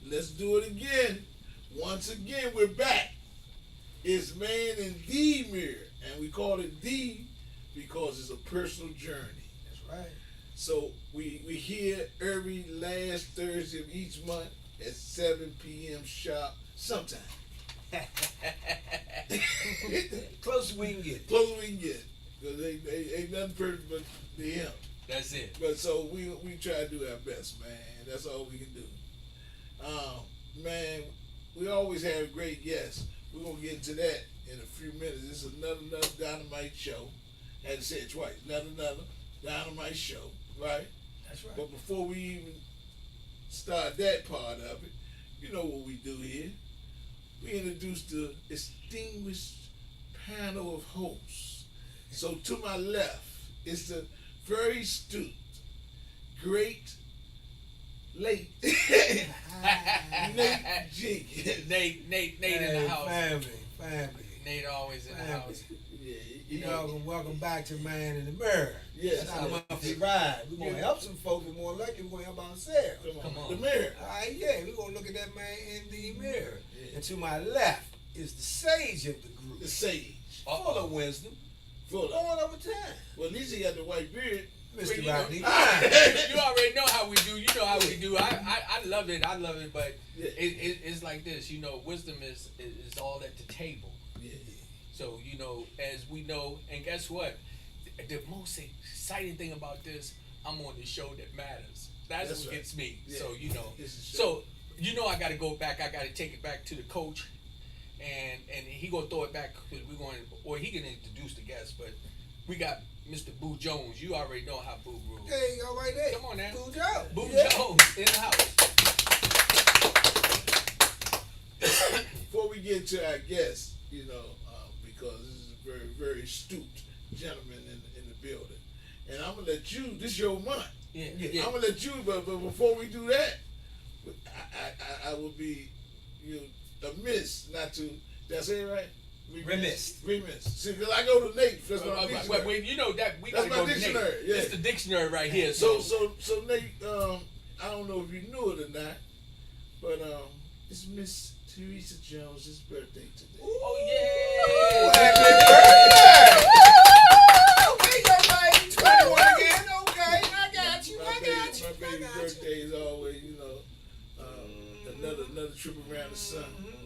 Let's do it again. Once again, we're back. It's Man in the Mirror, and we call it the because it's a personal journey. That's right. So we here every last Thursday of each month at 7 p.m. sharp. Sometime. Close as we can get. Close as we can get. Because ain't nothing perfect but the him. That's it. But so we try to do our best, man. That's all we can do. Man, we always have great guests. We're gonna get into that in a few minutes. This is another dynamite show. Had to say it twice. Another dynamite show, right? That's right. But before we even start that part of it, you know what we do here. We introduce the distinguished panel of hosts. So to my left is the very astute, great, late Nate Jenkins. Nate in the house. Family. Nate always in the house. Yeah, you know. Welcome back to Man in the Mirror. Yes. It's not a monthly ride. We're going to help some folks, but more lucky, we're going to help ourselves. Come on. The mirror. All right, yeah, we're going to look at that man in the mirror. Yeah. And to my left is the sage of the group. The sage. Full of wisdom. Full of. Going over time. Well, at least he got the white beard. Mr. You Rodney. you already know how we do. You know how we do. I love it. But Yeah. it's like this. You know, wisdom is all at the table. Yeah. So, you know, as we know, and guess what? The most exciting thing about this, I'm on the show that matters. That's what right. gets me. Yeah. So, you know. It's a show. So, you know, I got to go back. I got to take it back to the coach. And he going to throw it back because we're going to, or he can introduce the guests, but we got Mr. Boo Jones. You already know how Boo rules. Hey, all right there. Come on now. Boo Jones. Boo Yeah. Jones in the house. Before we get to our guests, you know, because this is a very, very astute gentleman in the building, and I'm gonna let you. This your month. Yeah. I'm gonna let you. But before we do that, I would be amiss not to. Did I say it right? Remiss. See, because I go to Nate. That's my dictionary. Well, you know that we That's got to my go to dictionary, Nate. yeah. It's the dictionary right here. So Nate, I don't know if you knew it or not, but it's Miss Teresa Jones' birthday today. Oh Happy yeah. birthday! Okay, young lady, 21 again. Okay, I got you. My baby's birthday is always, another trip around the sun.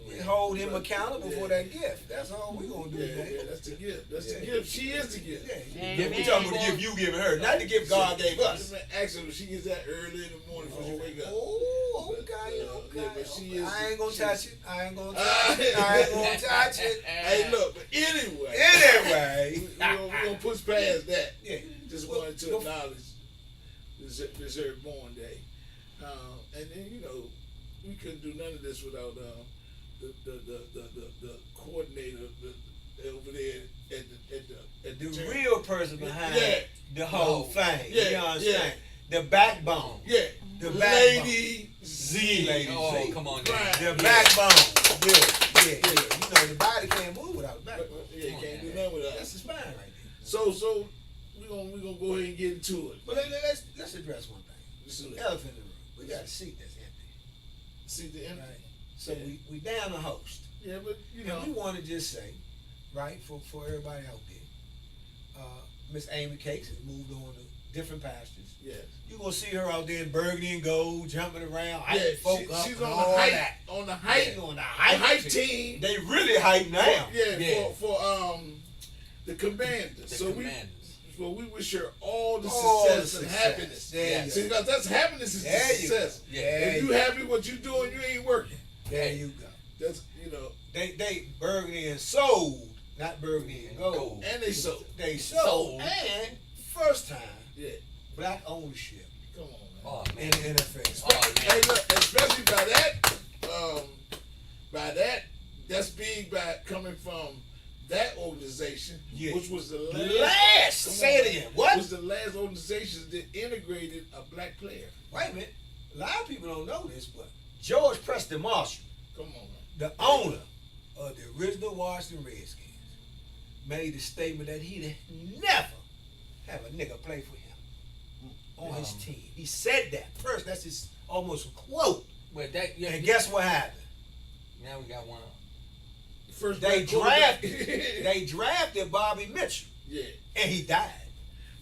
We hold him accountable for that gift. That's all we gonna do, Yeah, man. that's the gift. That's the gift. She is the gift. Yeah, we talking about the gift you giving her, not the gift God gave us. Actually, she gets that early in the morning before she wake up. Oh, okay. Yeah, but she is. I ain't gonna touch it. I ain't gonna touch it. Hey, look, but anyway. Anyway. We're gonna push past that. Yeah. Just wanted to acknowledge this her born day. And then, we couldn't do none of this without the coordinator over there at the The church. real person behind Yeah. the whole thing. Yeah, You understand? yeah. The backbone. Yeah. The Lady backbone. Z. Lady Oh, Z. come on. Right. The backbone. Yeah. You know, the body can't move without the backbone. Yeah, can't do nothing with That's us. the spine right there. So we're gonna go ahead and get into it. But let's address one thing. This is The elephant in the room. We got a seat that's empty. see the end. Right. So Yeah. we down a host. Yeah, but And we want to just say, right, for everybody out there, Miss Amy Cakes has moved on to different pastures. yeah. You're going to see her out there in burgundy and gold, jumping around, Yeah, hyping folk up she's and on the all hype, that. on the hype, On the the hype, hype team. They really hype now. For the Commanders. The Commanders. Well, we wish her all the All success the and success. happiness. There you See, go. because that's happiness is the There you success. go. Yeah. There If you you happy what you doing, you ain't working. There you go. That's They burgundy and sold, not burgundy and gold. and they sold. They sold. And first time, Yeah, black ownership come on, man. Oh in man. the NFL. Oh Hey, man. look, especially by that, that's big by coming from that organization, Yeah. which was the last. Last. Come Say on, it again. What? Was the last organization that integrated a black player. Wait a minute. A lot of people don't know this, but George Preston Marshall, Come on, man. the owner of the original Washington Redskins, made the statement that he'd never have a nigga play for him on his team. He said that first. That's his almost a quote. But that, yeah, And guess what happened? now we got one. First They black quarterback. drafted Bobby Mitchell, Yeah. and he died.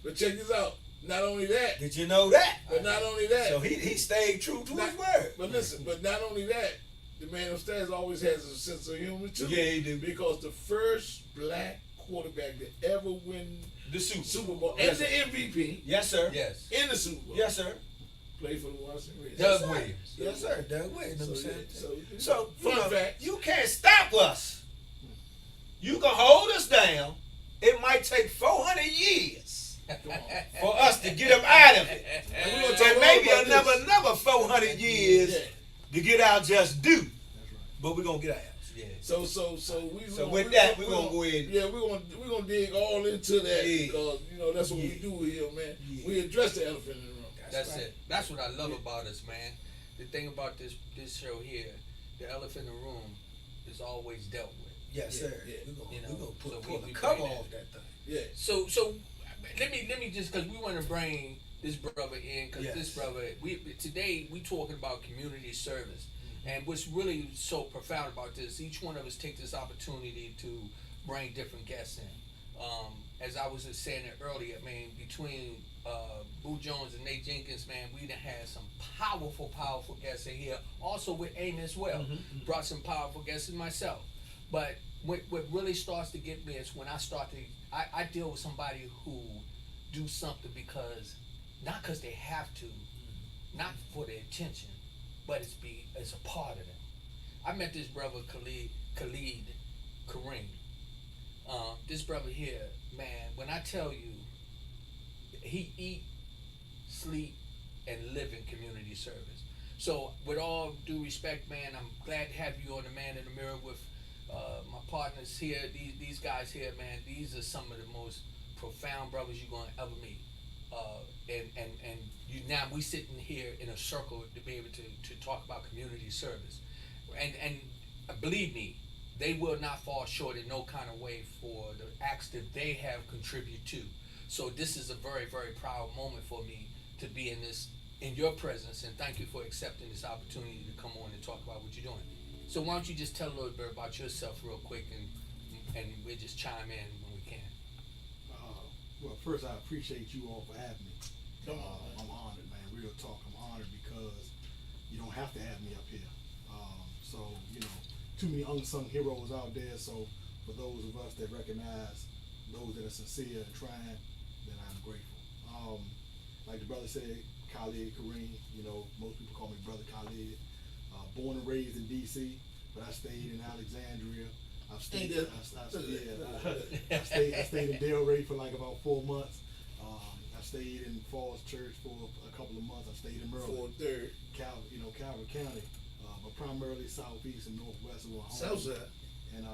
But check this out. Not only that, Did you know that? but not only that. So he stayed true to not, his word. But listen, but not only that, the man upstairs always has a sense of humor too. Yeah, he do. Because the first black quarterback to ever win The Super Bowl Yes, and sir. the MVP Yes, sir. Yes. in the Super Bowl. Yes, sir. Played for the Washington Redskins. Doug sir. Williams. Yes, sir. Doug Williams. So fun fact. You can't stop us. You can hold us down. It might take 400 years for us to get him out of it. And we're gonna talk And all maybe about this. another 400 years Yeah. to get our just due. But we're gonna get out. Yeah. So with that, we're gonna go ahead. Yeah, we're gonna dig all into that Yeah. because that's what we do here, man. Yeah. We address the elephant in the room. That's right. it. That's what I love about us, man. The thing about this show here, the elephant in the room is always dealt with. Yes, Yeah, sir. yeah. We're You gonna know, pull so the we cover bring that. off that thing. Yeah. So let me just, because we want to bring this brother in, because Yes. this brother, today we talking about community service, and what's really so profound about this, each one of us take this opportunity to bring different guests in. As I was just saying it earlier, I mean, between Boo Jones and Nate Jenkins, man, we done had some powerful guests in here. Also with Amy as well, brought some powerful guests in myself. But what really starts to get me is when I deal with somebody who do something not because they have to, not for their attention, but it's a part of them. I met this brother Khalid, Karim. This brother here, man, when I tell you, he eat, sleep, and live in community service. So with all due respect, man, I'm glad to have you on the Man in the Mirror with my partners here. These guys here, man, these are some of the most profound brothers you're gonna ever meet. And you now we sitting here in a circle to be able to talk about community service. And believe me, they will not fall short in no kind of way for the acts that they have contributed to. So this is a very, very proud moment for me to be in your presence, and thank you for accepting this opportunity to come on and talk about what you're doing. So why don't you just tell a little bit about yourself real quick, and we'll just chime in when we can. Well, first I appreciate you all for having me. Come on, man. I'm honored, man. Real talk, I'm honored because you don't have to have me up here. So too many unsung heroes out there. So for those of us that recognize those that are sincere and trying, then I'm grateful. Like the brother said, Khalid, Karim. Most people call me Brother Khalid. Born and raised in D.C., but I stayed in Alexandria. I stayed in Delray for like about 4 months. I stayed in Falls Church for a couple of months. I stayed in Maryland, Calvert County, but primarily southeast and northwest of our home. Southside. And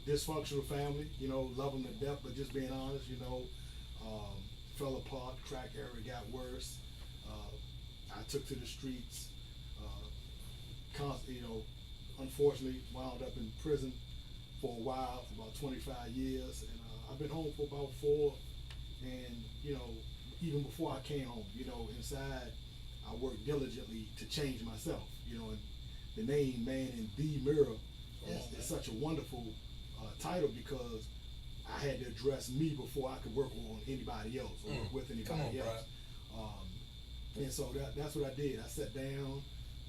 dysfunctional family. Love them to death, but just being honest, fell apart. Crack era got worse. I took to the streets. Unfortunately wound up in prison for a while, for about 25 years, and I've been home for about 4. And even before I came home, inside I worked diligently to change myself. And the name Man in the Mirror is such a wonderful title because I had to address me before I could work on anybody else or work with anybody else. And so that's what I did. I sat down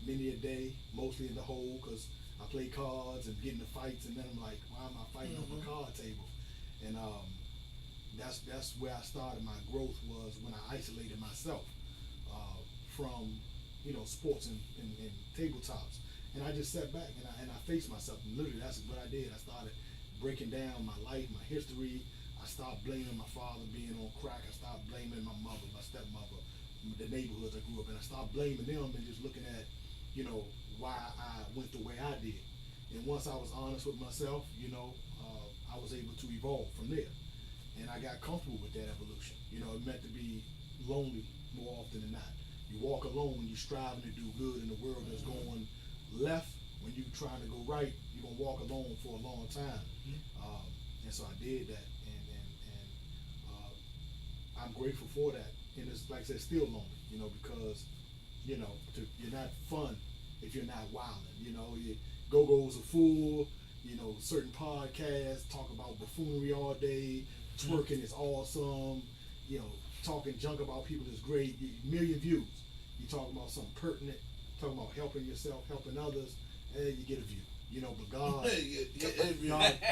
many a day, mostly in the hole, because I play cards and get into fights, and then I'm like, why am I fighting on the card table? And that's where I started my growth, was when I isolated myself from sports and tabletops, and I just sat back and I faced myself. And literally, that's what I did. I started breaking down my life, my history. I stopped blaming my father being on crack. I stopped blaming my mother, my stepmother, the neighborhoods I grew up in. I stopped blaming them and just looking at, why I went the way I did. And once I was honest with myself, I was able to evolve from there. And I got comfortable with that evolution. It meant to be lonely more often than not. You walk alone when you're striving to do good in the world that's going left. When you're trying to go right, you're going to walk alone for a long time. And so I did that. And I'm grateful for that. And it's, like I said, still lonely, because You know, you're not fun if you're not wilding. You know, your go-go's are full. You know, certain podcasts talk about buffoonery all day. Twerking is awesome. You know, talking junk about people is great. Million views. You talking about something pertinent. Talking about helping yourself, helping others, and you get a view. You know, but God,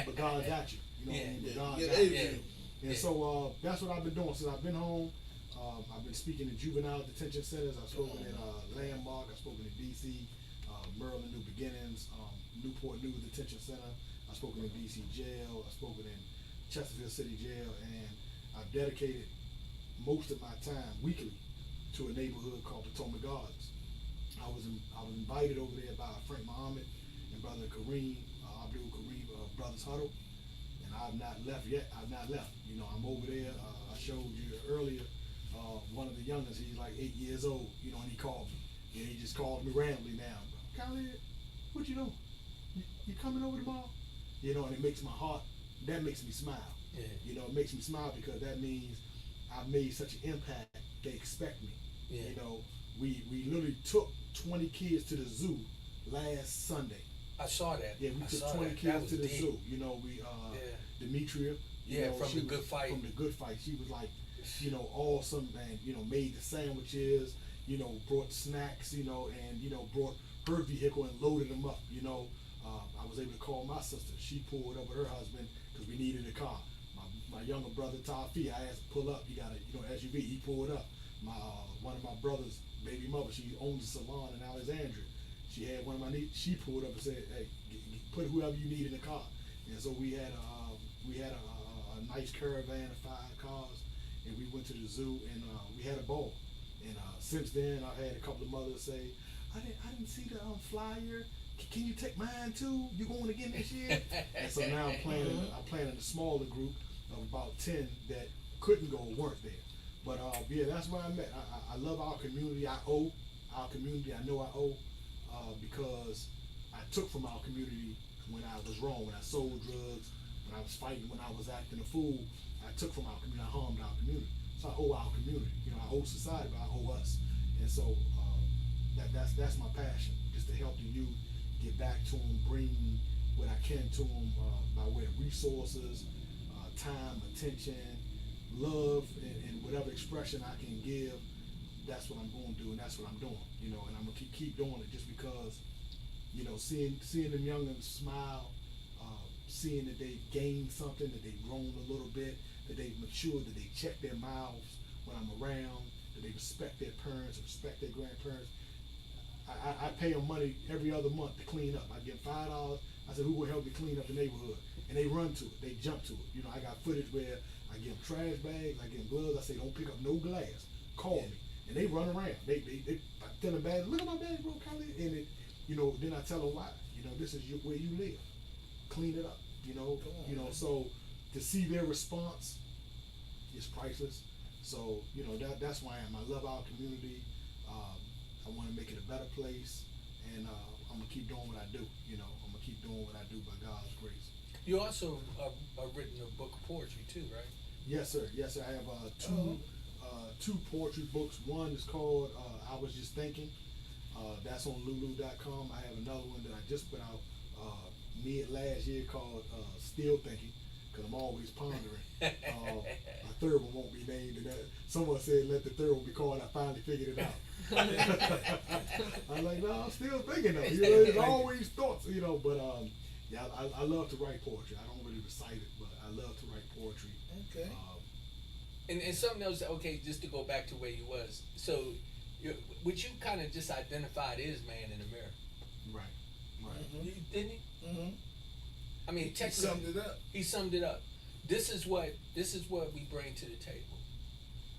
but God got you. You know what I mean? But God got you. And so that's what I've been doing since I've been home. I've been speaking in juvenile detention centers. I've spoken at Landmark. I've spoken in D.C., Maryland New Beginnings, Newport News Detention Center. I've spoken in D.C. Jail. I've spoken in Chesterfield City Jail, and I've dedicated most of my time weekly to a neighborhood called Potomac Gardens. I was invited over there by Frank Muhammad and brother Karim, Abdul Karim, Brothers Huddle, and I've not left yet. I've not left. You know, I'm over there. I showed you earlier. One of the youngest, he's like 8 years old. You know, and he called me. And he just called me randomly now. Khalid, what you doing? You coming over tomorrow? You know, and it makes my heart. That makes me smile. Yeah. You know, it makes me smile because that means I've made such an impact. They expect me. Yeah. You know, we literally took 20 kids to the zoo last Sunday. I saw that. Yeah, we I took saw 20 that. kids That to the was deep. zoo. You know, we Demetria. Yeah, know, from she the was- Good Fight. From the Good Fight. She was like, you know, awesome, and you know, made the sandwiches. You know, brought snacks. You know, and you know, brought her vehicle and loaded them up. You know, I was able to call my sister. She pulled up with her husband because we needed a car. My younger brother Tafi, I asked to pull up. He got a SUV. He pulled up. My one of my brother's baby mother, she owns a salon in Alexandria. She had one of my nieces. She pulled up and said, "Hey, put whoever you need in the car." And so we had a nice caravan of 5 cars, and we went to the zoo and we had a ball. And since then, I've had a couple of mothers say, "I didn't see the flyer. Can you take mine too? You going again this year?" And so now I'm planning a smaller group of about 10 that couldn't go or weren't there. But yeah, that's where I'm at. I love our community. I owe our community. I know I owe because I took from our community when I was wrong, when I sold drugs, when I was fighting, when I was acting a fool. I took from our community. I harmed our community. So I owe our community. You know, I owe society, but I owe us. And so that's my passion, just to help the youth get back to them, bring what I can to them by way of resources, time, attention, love, and whatever expression I can give. That's what I'm going to do, and that's what I'm doing. You know, and I'm gonna keep doing it just because, you know, seeing them youngins smile, seeing that they've gained something, that they've grown a little bit, that they've matured, that they check their mouths when I'm around, that they respect their parents, respect their grandparents. I pay them money every other month to clean up. I give them $5. I said, "Who will help me clean up the neighborhood?" And they run to it. They jump to it. You know, I got footage where I give them trash bags, I give them gloves. I say, "Don't pick up no glass. Call me." And they run around. They tell them bags, "Look at my bag, bro, Khalid." And it, you know, then I tell them why. You know, this is where you live. Clean it up. You know, So to see their response is priceless. So you know that's why I am. I love our community. I want to make it a better place, and I'm gonna keep doing what I do. You know, I'm gonna keep doing what I do by God's grace. You also written a book of poetry too, right? Yes, sir. Yes, sir. I have two poetry books. One is called "I Was Just Thinking." That's on Lulu.com. I have another one that I just put out mid last year called "Still Thinking," because I'm always pondering. My third one won't be named, and someone said let the third one be called "I Finally Figured It Out." I'm like, no, I'm still thinking of it. You know, there's always thoughts, you know. But yeah, I love to write poetry. I don't really recite it, but I love to write poetry. Okay. And something else, okay, just to go back to where you was. So, what you kind of just identified is man in the mirror. Right. Didn't he? Mm-hmm. I mean, He technically, summed it up. he summed it up. This is what we bring to the table.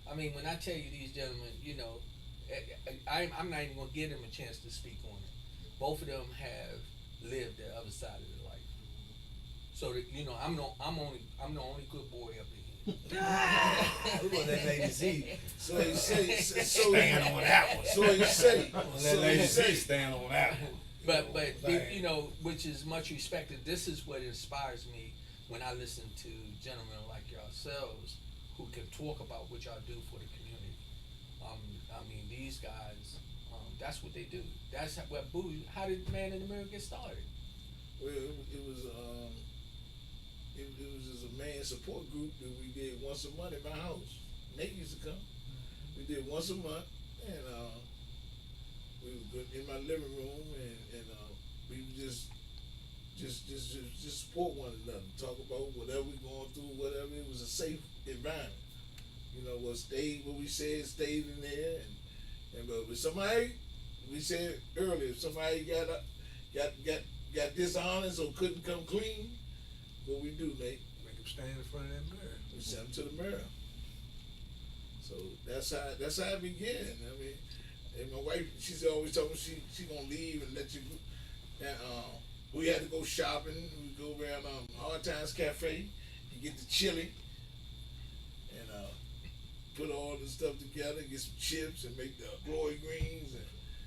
I mean, when I tell you these gentlemen, you know, I'm not even gonna give them a chance to speak on it. Both of them have lived the other side of their life. So that, you know, I'm the only good boy up in here. We want that lady Z. So he say, Stand on that one. So he say, Let so lady he Z say. stand on that one. But Right. you know, which is much respected. This is what inspires me when I listen to gentlemen like yourselves who can talk about what y'all do for the community. I mean, these guys That's what they do. That's how did Man in the Mirror get started? Well, it was just a man support group that we did once a month at my house. Nate used to come. We did once a month, and we would go in my living room, and we would just support one another, talk about whatever we going through, whatever. It was a safe environment. You know, what we said stayed in there, and but with somebody, we said earlier, if somebody got dishonest or couldn't come clean, what we do, Nate? Make him stand in front of that mirror. We sent them to the mirror. So that's how it began. I mean, and my wife, she's always told me she gonna leave and let you go. And we had to go shopping. We go around Hard Times Cafe and get the chili and put all the stuff together, get some chips and make the glory greens. And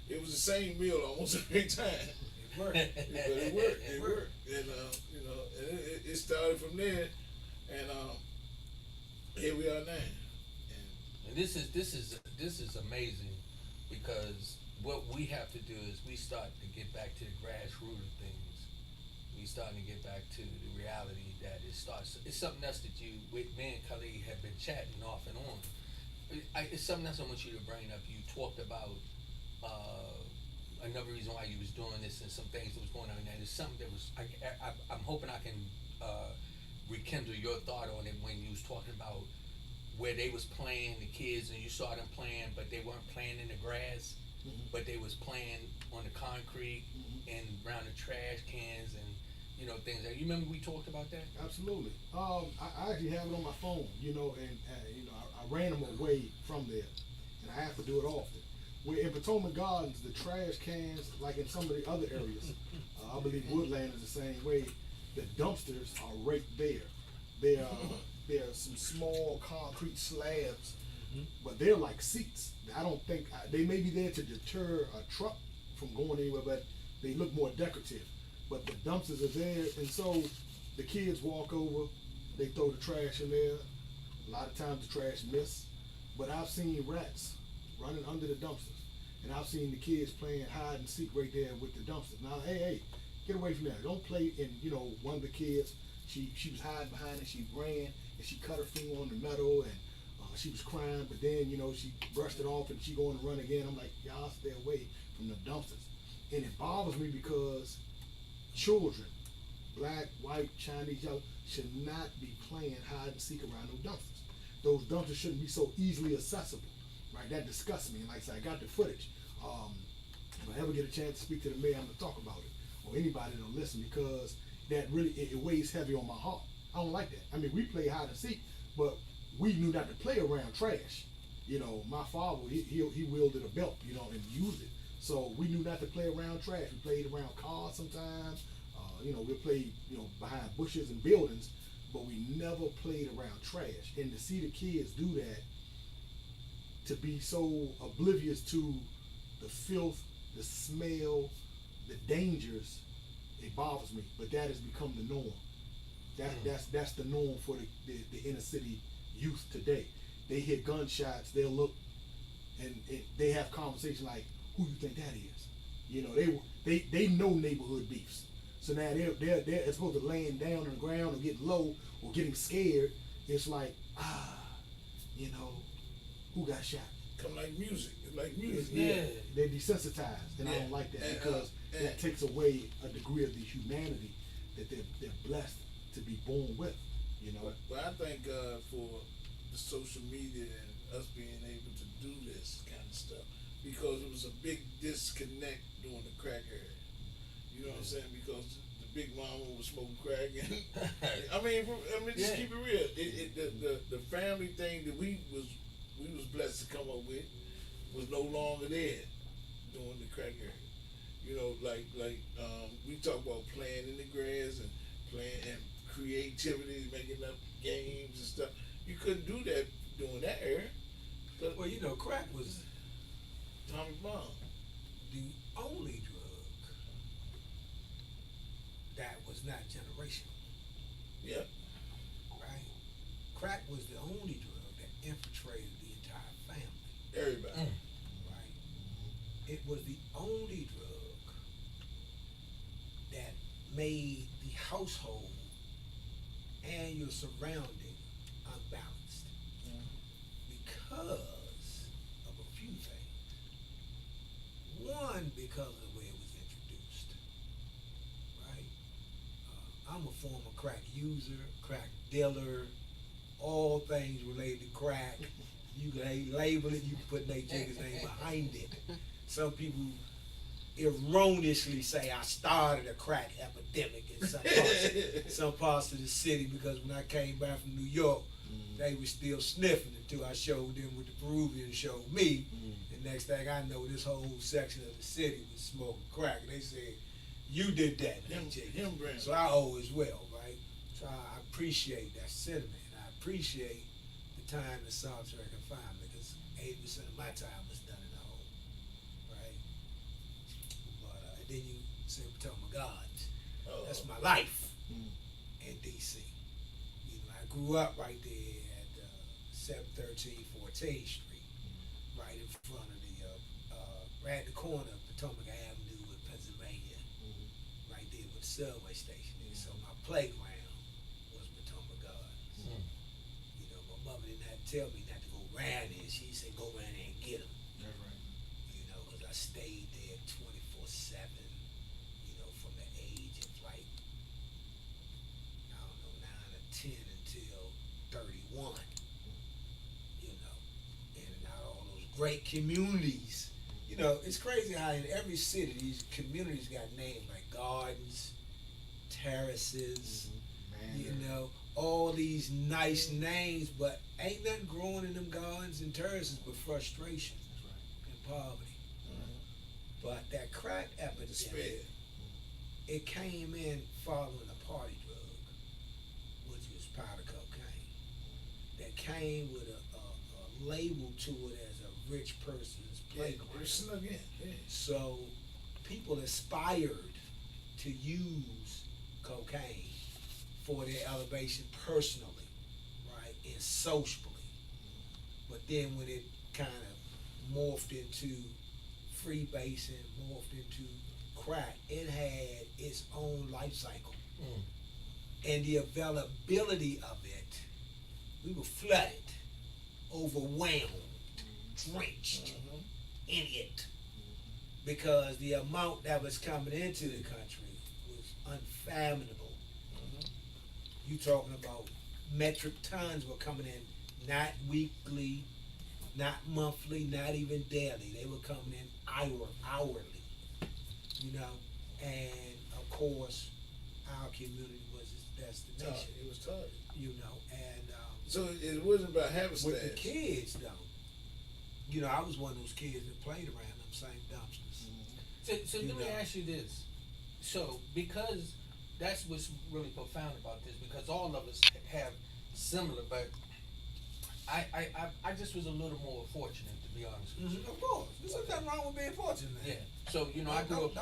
it was the same meal almost every time. It worked. But it worked. It worked. And you know, and it started from there. And here we are now. And this is amazing, because what we have to do is we start to get back to the grassroots of things. We starting to get back to the reality that it's something else that me and Khalid have been chatting off and on. It's something else I want you to bring up. You talked about another reason why you was doing this and some things that was going on, and it's something that was I'm hoping I can rekindle your thought on it when you was talking about where they was playing, the kids, and you saw them playing, but they weren't playing in the grass, but they was playing on the concrete and around the trash cans and, you know, things. You remember we talked about that? Absolutely. I actually have it on my phone, you know, and you know, I ran them away from there, and I have to do it often. Where in Potomac Gardens, the trash cans, like in some of the other areas, I believe Woodland is the same way. The dumpsters are right there. There are some small concrete slabs, but they're like seats. I don't think they may be there to deter a truck from going anywhere, but they look more decorative. But the dumpsters are there, and so the kids walk over, they throw the trash in there. A lot of times the trash miss, but I've seen rats running under the dumpsters, and I've seen the kids playing hide and seek right there with the dumpsters. Now, hey, get away from there. Don't play. And you know, one of the kids, she was hiding behind it. She ran and she cut her finger on the metal, and she was crying. But then, you know, she brushed it off and she going to run again. I'm like, y'all stay away from the dumpsters. And it bothers me because children, black, white, Chinese, yellow, should not be playing hide and seek around those dumpsters. Those dumpsters shouldn't be so easily accessible, right? That disgusts me. And like I said, I got the footage. If I ever get a chance to speak to the mayor, I'm gonna talk about it, or anybody that'll listen, because that really it weighs heavy on my heart. I don't like that. I mean, we play hide and seek, but we knew not to play around trash. You know, my father, he wielded a belt, you know, and used it. So we knew not to play around trash. We played around cars sometimes. You know, we played, you know, behind bushes and buildings, but we never played around trash. And to see the kids do that, to be so oblivious to the filth, the smell, the dangers, it bothers me. But that has become the norm. That's the norm for the inner city youth today. They hear gunshots, they'll look, and they have conversation like, who you think that is? You know, they know neighborhood beefs. So now they're as opposed to laying down on the ground or getting low or getting scared. It's like, you know, who got shot? Come like music. It's like music. Yeah, they're desensitized, and I don't like that, because that takes away a degree of the humanity that they're blessed to be born with. You know. But I thank God for the social media and us being able to do this kind of stuff, because it was a big disconnect during the crack era. You know what I'm saying? Because the big mama was smoking crack, and I mean, just keep it real. The family thing that we was blessed to come up with was no longer there during the crack era. You know, like we talk about playing in the grass and playing and creativity, making up games and stuff. You couldn't do that during that era. Well, you know, crack was Tommy Bomb. the only drug that was not generational. Yep. Right? Crack was the only drug that infiltrated the entire family. Everybody. Right? it was the only drug that made the household and your surrounding unbalanced because of a few things. One, because of the way it was introduced, right? I'm a former crack user, crack dealer, all things related to crack. You can label it, you can put Nate Jenkins' name behind it. Some people erroneously say I started a crack epidemic in some parts of the city, because when I came back from New York, they were still sniffing until I showed them what the Peruvians showed me. And next thing I know, this whole section of the city was smoking crack. And they said, you did that, Nate Jenkins. So I owe as well, right? So I appreciate that sentiment. And I appreciate the time that solitary confinement, because 80% of my time was done in the home, right? But then you say Potomac Gardens. That's my life in D.C. You know, I grew up right there at 713 14th Street, right in front of right at the corner of Potomac Avenue in Pennsylvania, right there where the subway station is. So my playground was Potomac Gardens. You know, my mother didn't have to tell me not to go around there. She said, go around there and get them. That's right. You know, because I stayed there 24/7. You know, from the age of like, I don't know, 9 or 10 until 31. You know, and out all those great communities. You know, it's crazy how in every city these communities got names like gardens, terraces, you know, all these nice names, but ain't nothing growing in them gardens and terraces but frustration and poverty. But that crack epidemic, it came in following a party drug, which was powder cocaine, that came with a label to it as a rich person's playground. So people aspired to use cocaine for their elevation personally, right, and socially. But then when it kind of morphed into freebasing, morphed into crack, it had its own life cycle. And the availability of it, we were flooded, overwhelmed, drenched in it, because the amount that was coming into the country was unfathomable. You talking about metric tons were coming in, not weekly, not monthly, not even daily. They were coming in hourly, you know. And of course, our community was its destination. It was targeted. You know, and so it wasn't about happenstance. with the kids though. You know, I was one of those kids that played around them same dumpsters. So let me ask you this. So because that's what's really profound about this, because all of us have similar, but I just was a little more fortunate, to be honest with you. Of course, there's nothing wrong with being fortunate. Yeah. So you know, I grew up.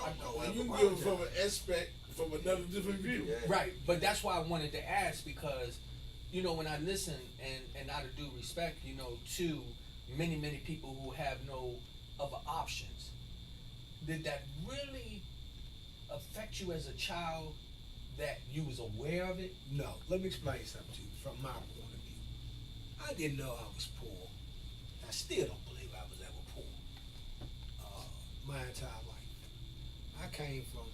And you give it from an aspect, from another different view. Yeah. Right, but that's why I wanted to ask, because, you know, when I listen, and out of due respect, you know, to many people who have no other options, did that really affect you as a child, that you was aware of it? No, let me explain something to you from my point of view. I didn't know I was poor. I still don't believe I was ever poor. My entire life. I came from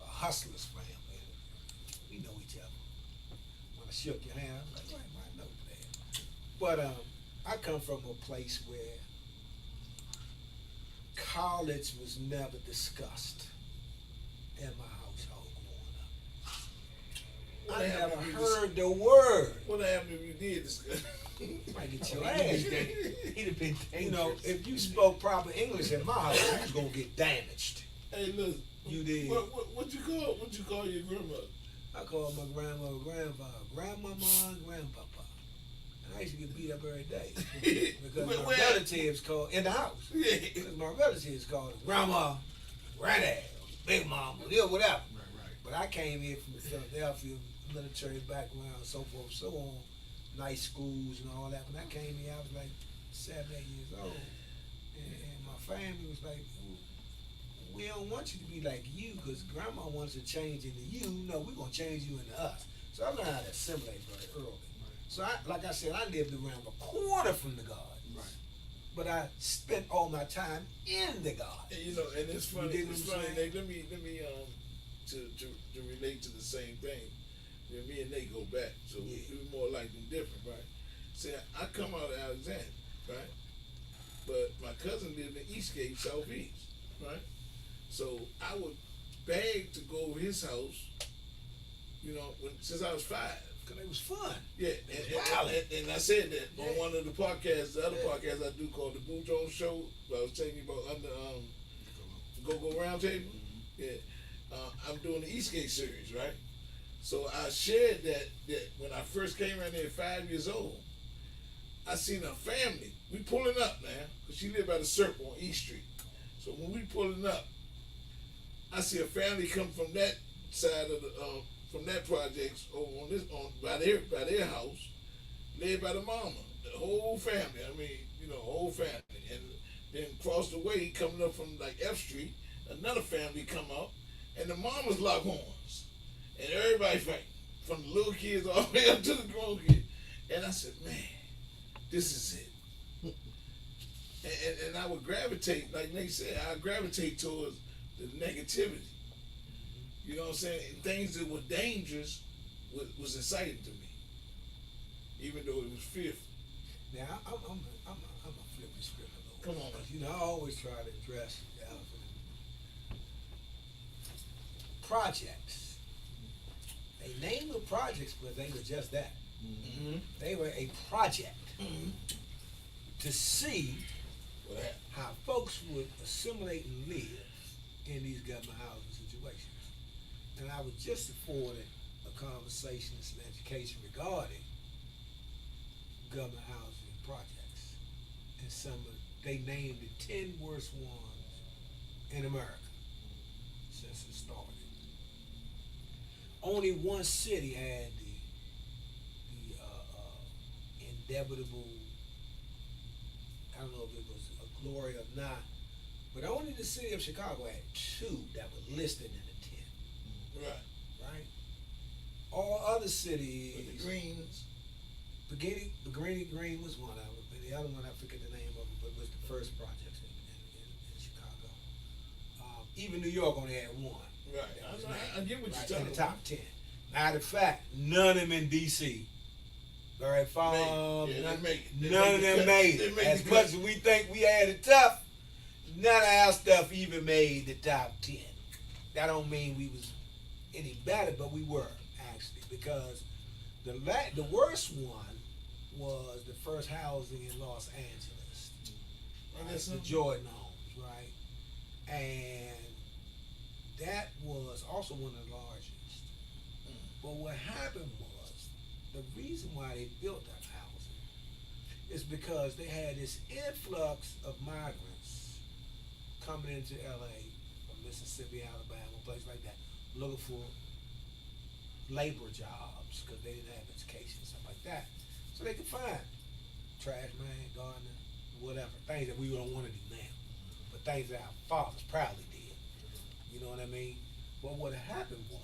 a hustler's family. We know each other. When I shook your hand, I was like, right, I know that. But I come from a place where college was never discussed in my household growing up. I never heard the word. What happened if you did discuss? Might get your ass. He'd have been dangerous. You know, if you spoke proper English in my house, you was gonna get damaged. Hey, look. You did. What you call your grandmother? I call my grandmother, grandfather, grandmama, grandpapa. And I used to get beat up every day because my relatives called in the house. Because my relatives called her grandma, granddad, big mama, whatever. Right. But I came here from Philadelphia, military background, so forth, so on, nice schools and all that. When I came here, I was like 7, 8 years old. And my family was like, we don't want you to be like you because grandma wants to change into you. No, we're going to change you into us. So I learned how to assimilate very early. Right. So, like I said, I lived around the corner from the gardens. Right. But I spent all my time in the garden. And you know, and it's funny. dig It's what I'm funny. saying? Nate, let me to relate to the same thing. You know, me and Nate go back, so Yeah. we're more alike than different, right? See, I come out of Alexandria, right? But my cousin lived in Eastgate, Southeast, right? So I would beg to go over his house, you know, since I was 5. Because it was fun. Yeah, and I said that on Yeah. one of the podcasts, the other Yeah. podcast I do called the Boo Jones Show. I was telling you about under Go Round Table. Yeah, I'm doing the Eastgate series, right? So I shared that when I first came around there at 5 years old, I seen a family. We pulling up now, cause she lived by the Circle on East Street. So when we pulling up, I see a family come from that side of the from that projects over on by their house, led by the mama, the whole family. I mean, you know, whole family. And then across the way, coming up from like F Street, another family come up, and the mamas lock horns, and everybody fighting, from the little kids all the way up to the grown kids. And I said, man, this is it. And I would gravitate, like Nate said, I gravitate towards the negativity. You know what I'm saying? And things that were dangerous was exciting to me, even though it was fearful. Now, I'm a flipping script a Come little. on, man. You know, I always try to address the elephant. Projects. They named them projects, but they were just that. Mm-hmm. They were a project to see What happened? how folks would assimilate and live in these government housing situations. And I was just afforded a conversation and some education regarding government housing projects. And they named the 10 worst ones in America since it started. Only one city had the indebitable, I don't know if it was a glory or not, but only the city of Chicago had 2 that were listed in the 10, Right. right? All other cities, But the Greens. Green was one of them, but the other one I forget the name of it, but it was the first project in Chicago. Even New York only had 1. Right. That was I get what right you're in talking the top 10. Matter of fact, none of them in DC. Very far. Yeah, they make it. They None of make the them cut. made They it. make As the much cut. as we think we had it tough, none of our stuff even made the top 10. That don't mean we was any better, but we were actually, because the worst one was the first housing in Los Angeles, Ain't that the something? Jordan homes, right? And that was also one of the largest. But what happened was, the reason why they built that housing is because they had this influx of migrants coming into LA from Mississippi, Alabama, places like that, looking for labor jobs because they didn't have education, stuff like that. So they could find trash man, gardener, whatever, things that we don't want to do now, but things that our fathers proudly did. You know what I mean? But what happened was,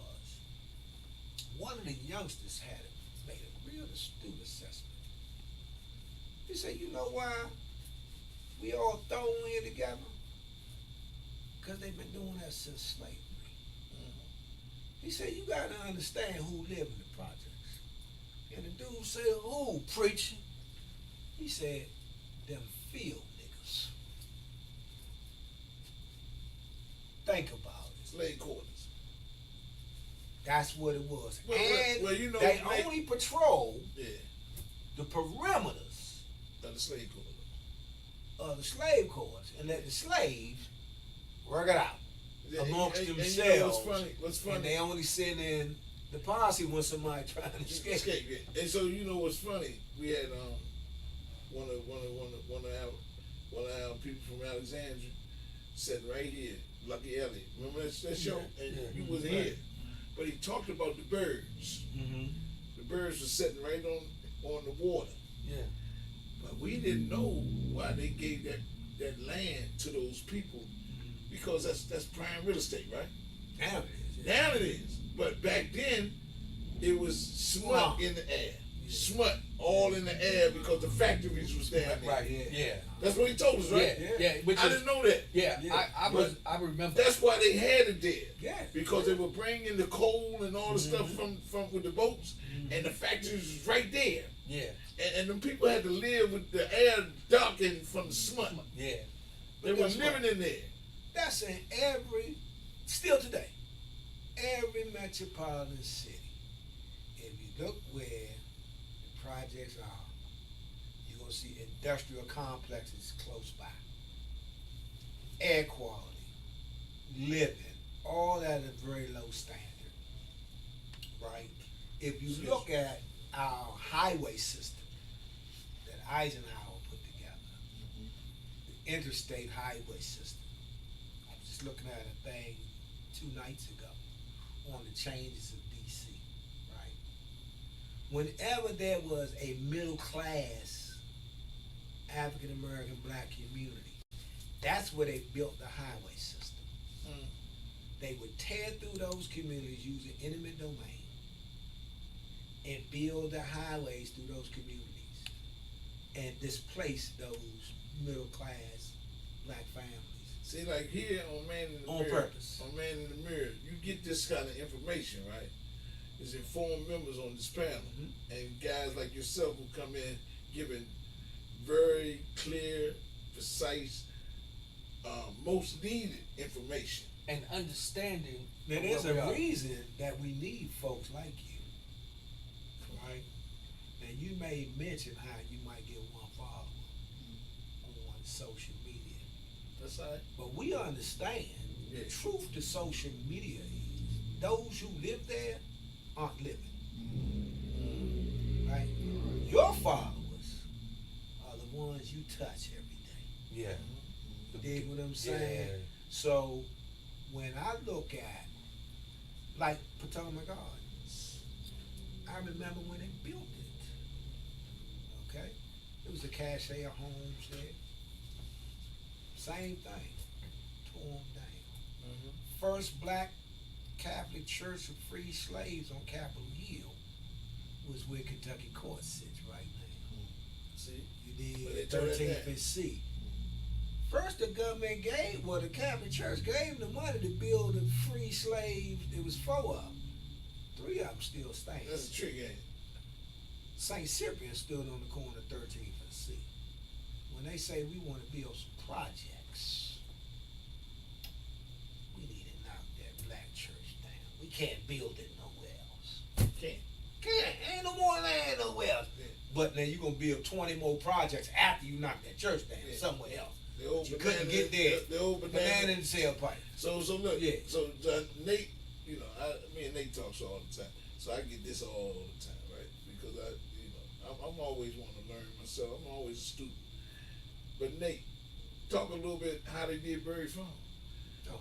one of the youngsters made a real astute assessment. He said, you know why we all thrown in together? Because they've been doing that since slavery. He said, you got to understand who live in the projects. And the dude said, who, preacher? He said, them field niggas. Think about it. Slave quarters. That's what it was. Well, and well, you know, they they- only patrol Yeah. the perimeters Of the slave quarters. of the slave courts and let the slaves work it out Yeah, amongst and themselves. you know what's funny? And they only send in the posse when somebody trying to escape. Yeah. And so you know what's funny? We had one of our people from Alexandria sitting right here, Lucky Elliott. Remember that show? Yeah. And Yeah. you wasn't Right. here. But he talked about the birds. Mm-hmm. The birds were sitting right on the water. Yeah. But we didn't know why they gave that that land to those people because that's prime real estate, right? Now it is. Yeah. Now it is. But back then, it was smut Wow. in the air. Yeah. Smut all in the air because the factories was down there. Right. Yeah. Yeah. That's what he told us, right? Yeah. Which I is, didn't know that. yeah. Yeah. I remember. That's why they had it there. Yeah. Because they were bringing the coal and all the stuff from with the boats, and the factories was right there. Yeah. And them people had to live with the air darkened from the smut. Yeah. They were That's living in there. That's in still today, every metropolitan city. If you look where the projects are, you're going to see industrial complexes close by. Air quality, living, all at a very low standard, right? If you look at our highway system that Eisenhower put together, the interstate highway system, I was just looking at a thing 2 nights ago on the changes of DC, right? Whenever there was a middle class African American black community, that's where they built the highway system. They would tear through those communities using eminent domain and build the highways through those communities and displace those middle class black families. See, like here on Man in the On Mirror, purpose. on Man in the Mirror, you get this kind of information, right? There's informed members on this panel, and guys like yourself who come in giving very clear, precise, most needed information. And understanding. Now, of there's where we a are. reason that we need folks like you, right? Now, you may mention how you might get one follower on social media, That's all right. but we understand Yeah. the truth to social media is those who live there aren't living, right? Your followers are the ones you touch every day. Yeah. You dig what I'm saying? Yeah. So when I look at like Potomac Gardens, I remember when they built it. Okay? It was a cachet of homes there. Same thing. Tore them down. First black Catholic church of free slaves on Capitol Hill was where Kentucky Court sits right now. See? You But they did tore that 13th down. and C. First, the government gave, the Catholic Church gave them the money to build the free slaves. It was 4 of them. 3 of them still stand. That's a trick game. St. Cyprian stood on the corner of 13th and C. When they say we want to build some projects, we need to knock that black church down. We can't build it nowhere else. Can't. Ain't no more land nowhere else. Yeah. But now you're going to build 20 more projects after you knock that church down Yeah. somewhere else. The old You banana- couldn't get there. The old Banana in the tailpipe. So look. Yeah. So Nate, you know, me and Nate talks all the time. So I get this all the time, right? Because I'm always wanting to learn myself. I'm always a student. But Nate, talk a little bit how they did Berry Farms.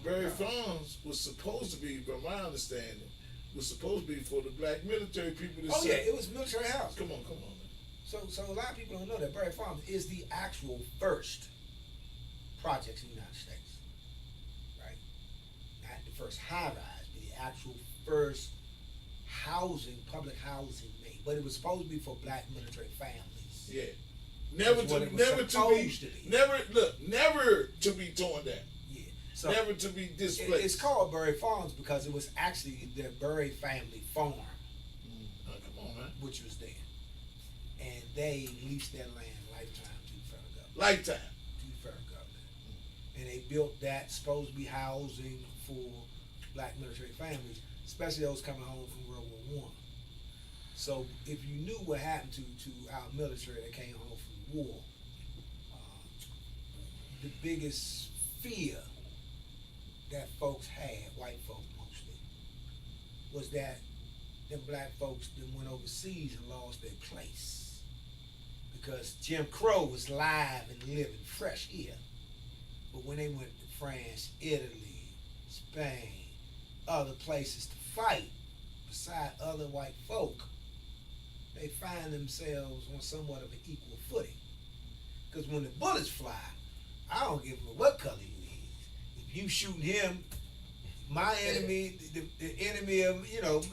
Berry Farms was supposed to be, from my understanding, was supposed to be for the black military people. To Oh say, yeah, it was military house. Come on, man. So a lot of people don't know that Berry Farms is the actual first projects in the United States, right? Not the first high rise, but the actual first housing, public housing made. But it was supposed to be for black military families. Yeah. Never That's what to it was never to supposed be, to be. never to be torn down. Yeah. So Never to be displaced. it's called Berry Farms because it was actually the Berry family farm, Oh, come on, man. which was there, and they leased that land lifetime to the federal government. Lifetime. To the federal government, and they built that supposed to be housing for black military families, especially those coming home from World War I. So if you knew what happened to our military that came home from war, the biggest fear that folks had, white folk mostly, was that them black folks then went overseas and lost their place. Because Jim Crow was live and living fresh here. But when they went to France, Italy, Spain, other places to fight, beside other white folk, they find themselves on somewhat of an equal footing. Because when the bullets fly, I don't give a what color he is. If you shooting him, my enemy, the enemy of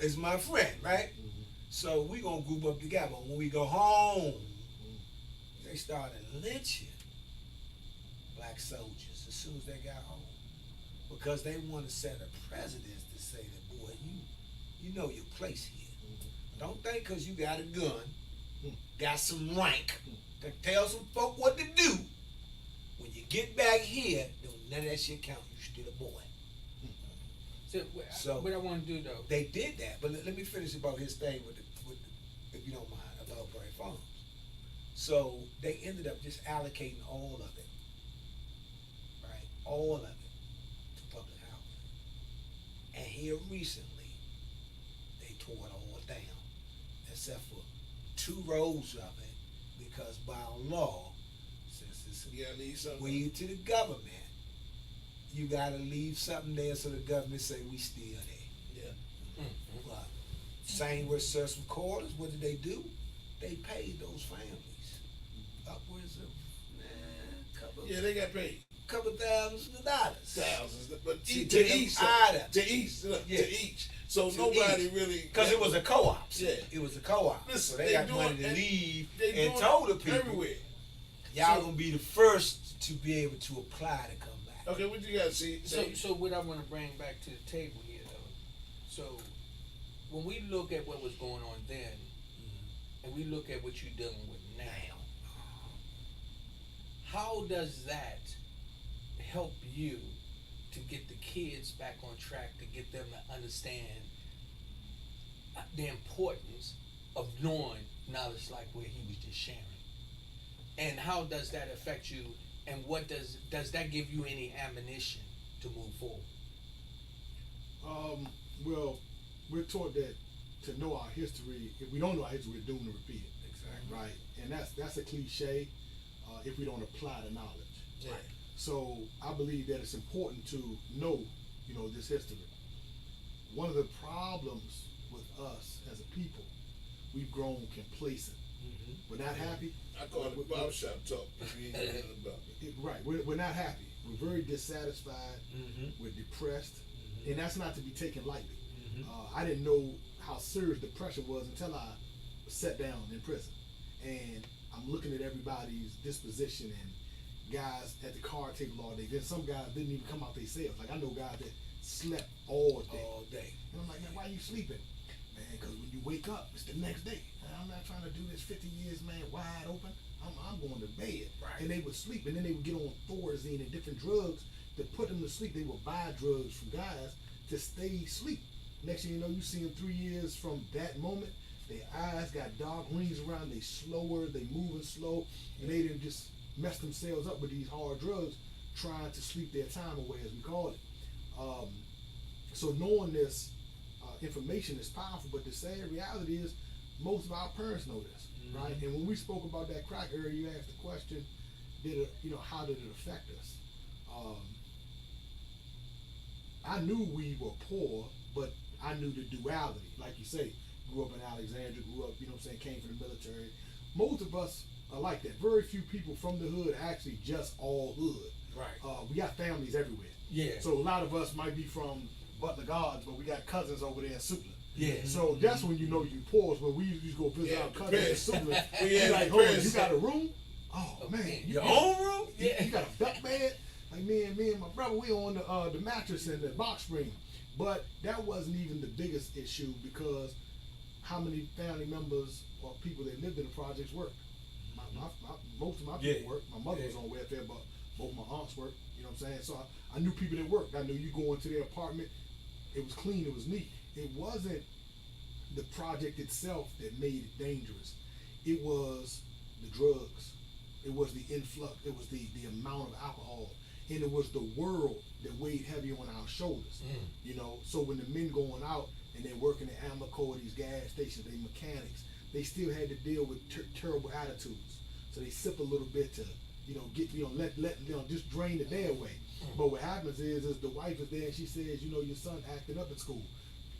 is my friend, right? Mhm. So we gonna group up together. When we go home, they started lynching black soldiers as soon as they got home because they want to set a precedence to say that, boy, you know your place here. Don't think because you got a gun, got some rank, to tell some folk what to do. When you get back here, don't none of that shit count. You still a boy. So what I want to do though, They did that, but let me finish about his thing with if you don't mind, about Prairie Farms. So they ended up just allocating all of it, right? All of it to public housing. And here recently, they tore it all down, except for 2 rows of it, because by law, since it's You gotta leave something. way to the government, you gotta leave something there so the government say we still there. Yeah. But same with certain quarters, what did they do? They paid those families upwards of Yeah, they got paid couple thousands of dollars. thousands, but To to get them each, out of to each, look, Yeah. to each. So To nobody each. really Because it was a co-op. Yeah. It was a co-op. Listen, so they they got doing- money to and leave they and doing told the people, everywhere. y'all So- gonna be the first to be able to apply to come back. Okay, what you got to see? so what I want to bring back to the table here though. So when we look at what was going on then, and we look at what you're dealing with now, how does that help you to get the kids back on track, to get them to understand the importance of knowing knowledge like what he was just sharing? And how does that affect you, and what does that give you any ammunition to move forward? Well, we're taught that to know our history, if we don't know our history, we're doomed to repeat it. Exactly. Right? And that's a cliche if we don't apply the knowledge. Yeah. So I believe that it's important to know, this history. One of the problems with us as a people, we've grown complacent. We're not happy. I call it barbershop talk. If you ain't know nothing about it. Right. We're not happy. We're very dissatisfied. We're depressed. And that's not to be taken lightly. I didn't know how serious depression was until I sat down in prison. And I'm looking at everybody's disposition and guys at the card table all day. Then some guys didn't even come out their cells. Like I know guys that slept all day. All day. And I'm like, man, why are you sleeping? Man, because when you wake up, it's the next day. And I'm not trying to do this 50 years, man, wide open. I'm going to bed. Right. And they would sleep, and then they would get on Thorazine and different drugs to put them to sleep. They would buy drugs from guys to stay asleep. Next thing you know, you see them 3 years from that moment. Their eyes got dark rings around. They slower. They moving slow, and they didn't just mess themselves up with these hard drugs, trying to sleep their time away, as we call it. So knowing this information is powerful, but the sad reality is most of our parents know this, right? And when we spoke about that crack earlier, you asked the question, how did it affect us? I knew we were poor, but I knew the duality. Like you say, grew up in Alexandria, came from the military. Most of us are like that. Very few people from the hood are actually just all hood. Right. We got families everywhere. Yeah. So a lot of us might be from Butler Gardens, but we got cousins over there in Supla. Yeah. So that's when you know you poor, but we used to go visit Yeah, our cousins in Supla. We You're had like, the hold on, parents you got say- a room? Oh man, Your own room? You got a duck bed? Like me and my brother, we on the mattress and the box spring. But that wasn't even the biggest issue because how many family members or people that lived in the projects worked? Most of my people worked. My mother was on welfare, but both my aunts worked. You know what I'm saying? So I knew people that worked. I knew you go into their apartment, it was clean, it was neat. It wasn't the project itself that made it dangerous. It was the drugs. It was the influx. It was the amount of alcohol. And it was the world that weighed heavy on our shoulders. So when the men going out and they're working at Amoco or these gas stations, they mechanics, they still had to deal with terrible attitudes. So they sip a little bit to, get, just drain the day away. But what happens is the wife is there and she says, your son acting up at school.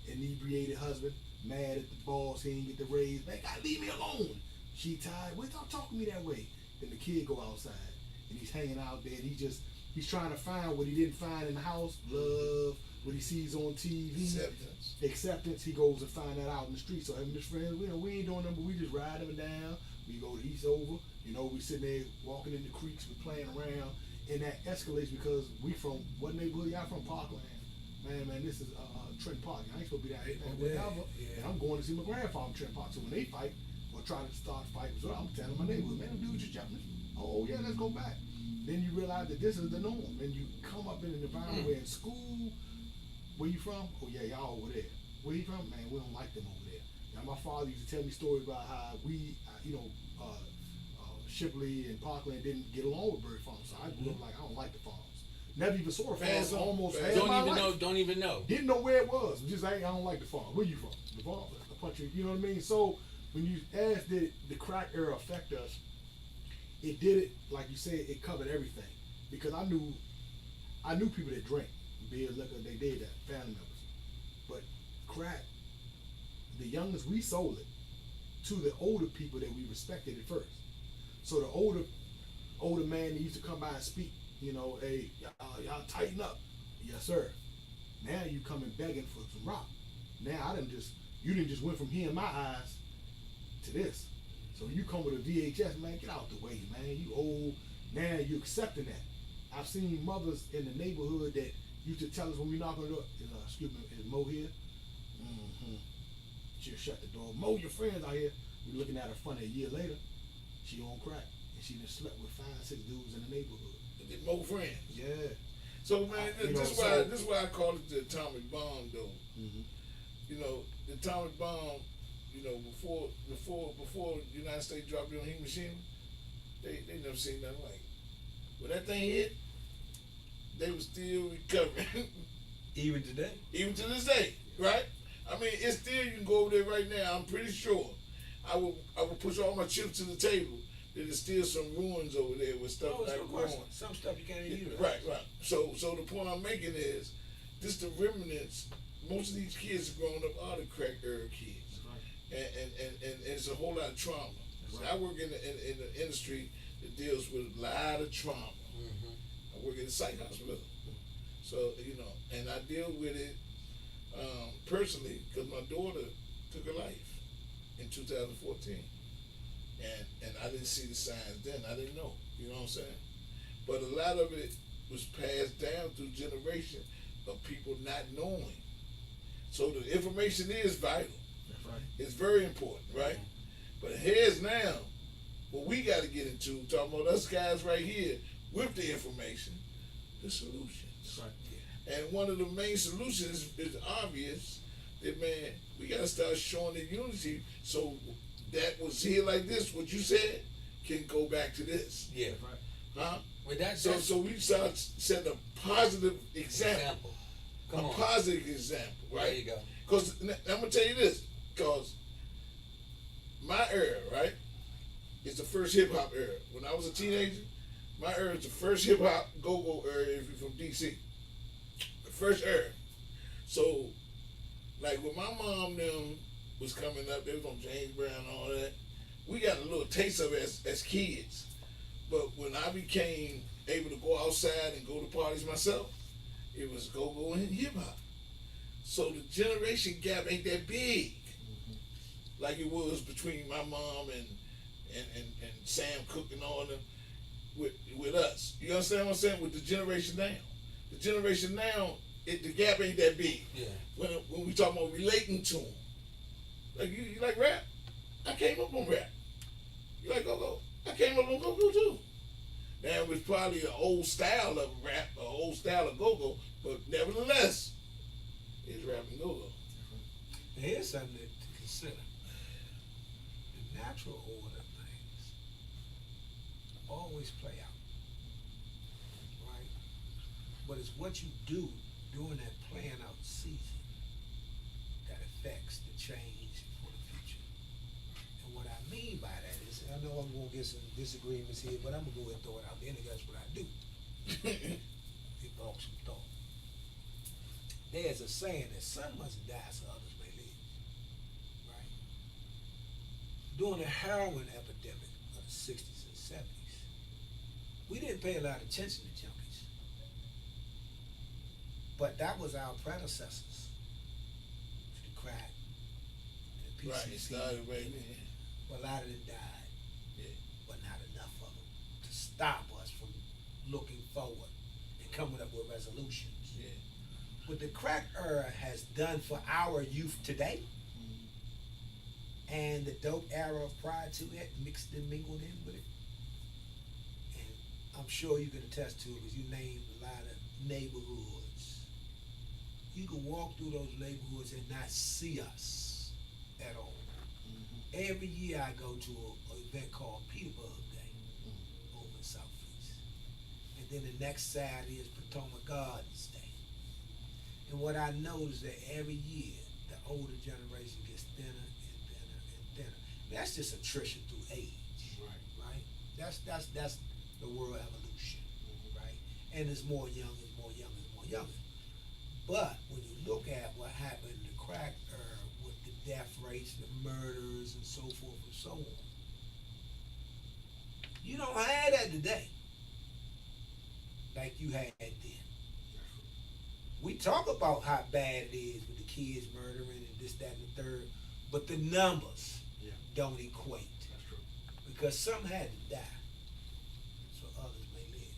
Inebriated husband, mad at the boss, he didn't get the raise. Man, God, leave me alone. She tired. Why y'all talking to me that way? Then the kid go outside and he's hanging out there, and he's trying to find what he didn't find in the house, love, what he sees on TV, acceptance. He goes and find that out in the street. So him and his friends, we ain't doing nothing, but we just ride him down. We go to Eastover, we sitting there walking in the creeks, we playing around, and that escalates because we from what neighborhood y'all from? Parkland. Man, this is Trent Park. I ain't supposed to be down here, man, whatever. And I'm going to see my grandfather in Trent Park. So when they fight or try to start fighting, so I'm telling my neighborhood, man, them dudes just jumping. Oh yeah, let's go back. Then you realize that this is the norm, and you come up in an environment where in school, where you from? Oh yeah, y'all over there. Where you from? Man, we don't like them over there. Now my father used to tell me stories about how we, Shipley and Parkland didn't get along with Bird Farm, so I grew up like I don't like the farms. Never even saw a farm. Almost had my life. Don't even know. Didn't know where it was. Just I don't like the farm. Where you from? The farm. The country. You know what I mean? So when you ask did the crack era affect us, it did it like you said. It covered everything because I knew people that drank beer, liquor. They did that, family members. But crack, the youngest we sold it to the older people that we respected at first. So the older man that used to come by and speak, hey, y'all tighten up. Yes, sir. Now you coming begging for some rock. Now you didn't just went from here in my eyes to this. So you come with a VHS, man, get out the way, man. You old. Now you accepting that. I've seen mothers in the neighborhood that used to tell us when we knock on the door, excuse me, is Mo here? Mm-hmm. She'll shut the door. Mo, your friends out here. We're looking at her funny a year later. She on crack. And she just slept with 5, 6 dudes in the neighborhood. They're Mo friends. Yeah. So man, this is why I call it the atomic bomb though. Mm-hmm. The atomic bomb, before the United States dropped it on Hiroshima, they never seen nothing like it. When that thing hit, they were still recovering. Even today? Even to this day, right? I mean, it's still, you can go over there right now, I'm pretty sure. I will push all my chips to the table. There's still some ruins over there with stuff like that. Some stuff you can't even use. Right. So the point I'm making is, this the remnants. Most of these kids are growing up out of crack era kids, right. and it's a whole lot of trauma. So I work in the industry that deals with a lot of trauma. Mm-hmm. I work in the psych hospital, so and I deal with it personally because my daughter took her life in 2014. And I didn't see the signs then. I didn't know. You know what I'm saying? But a lot of it was passed down through generation of people not knowing. So the information is vital. That's right. It's very important, right? But here's now what we got to get into, talking about us guys right here with the information, the solutions. That's right. And one of the main solutions is obvious that, man, we got to start showing the unity so that was here like this, what you said, can go back to this. Yeah. Right. Huh? With that, so we start setting a positive example. Positive example, right? There you go. Because I'm going to tell you this, because my era, right, is the first hip-hop era. When I was a teenager, my era is the first hip-hop go-go era if you're from D.C. The first era. So, like when my mom them was coming up, they was on James Brown and all that, we got a little taste of it as kids. But when I became able to go outside and go to parties myself, it was go-go and hip-hop. So the generation gap ain't that big, like it was between my mom and Sam Cooke and all of them with us. You understand what I'm saying? With the generation now. The generation now, the gap ain't that big. Yeah. When we talk about relating to them. Like you like rap? I came up on rap. You like go-go? I came up on go-go too. Now it was probably an old style of rap, an old style of go-go, but nevertheless, it's rap and go-go. Here's something to consider. The natural order of things always play out, right? But it's what you do during that playing out season that affects the change for the future. And what I mean by that is, I know I'm going to get some disagreements here, but I'm going to go ahead and throw it out there, and that's what I do. Evoke some thought. There's a saying that some must die so others may live, right? During the heroin epidemic of the 60s and 70s, we we didn't pay a lot of attention to junkies. But that was our predecessors. The crack, the Right, it PCC. started right there. Well, a lot of them died, Yeah. but not enough of them to stop us from looking forward and coming up with resolutions. Yeah. What the crack era has done for our youth today, and the dope era prior to it, mixed and mingled in with it. And I'm sure you can attest to it because you named a lot of neighborhoods. You can walk through those neighborhoods and not see us at all. Every year I go to an event called Peterborough Day over in Southeast. And then the next Saturday is Potomac Gardens Day. And what I notice that every year the older generation gets thinner and thinner and thinner. That's just attrition through age. Right? That's the world evolution. Right? And it's more young, it's more young, it's more young. But when you look at what happened in the crack era with the death rates, the murders, and so forth and so on, you don't have that today like you had then. We talk about how bad it is with the kids murdering and this, that, and the third, but the numbers don't equate. That's true. Because some had to die so others may live.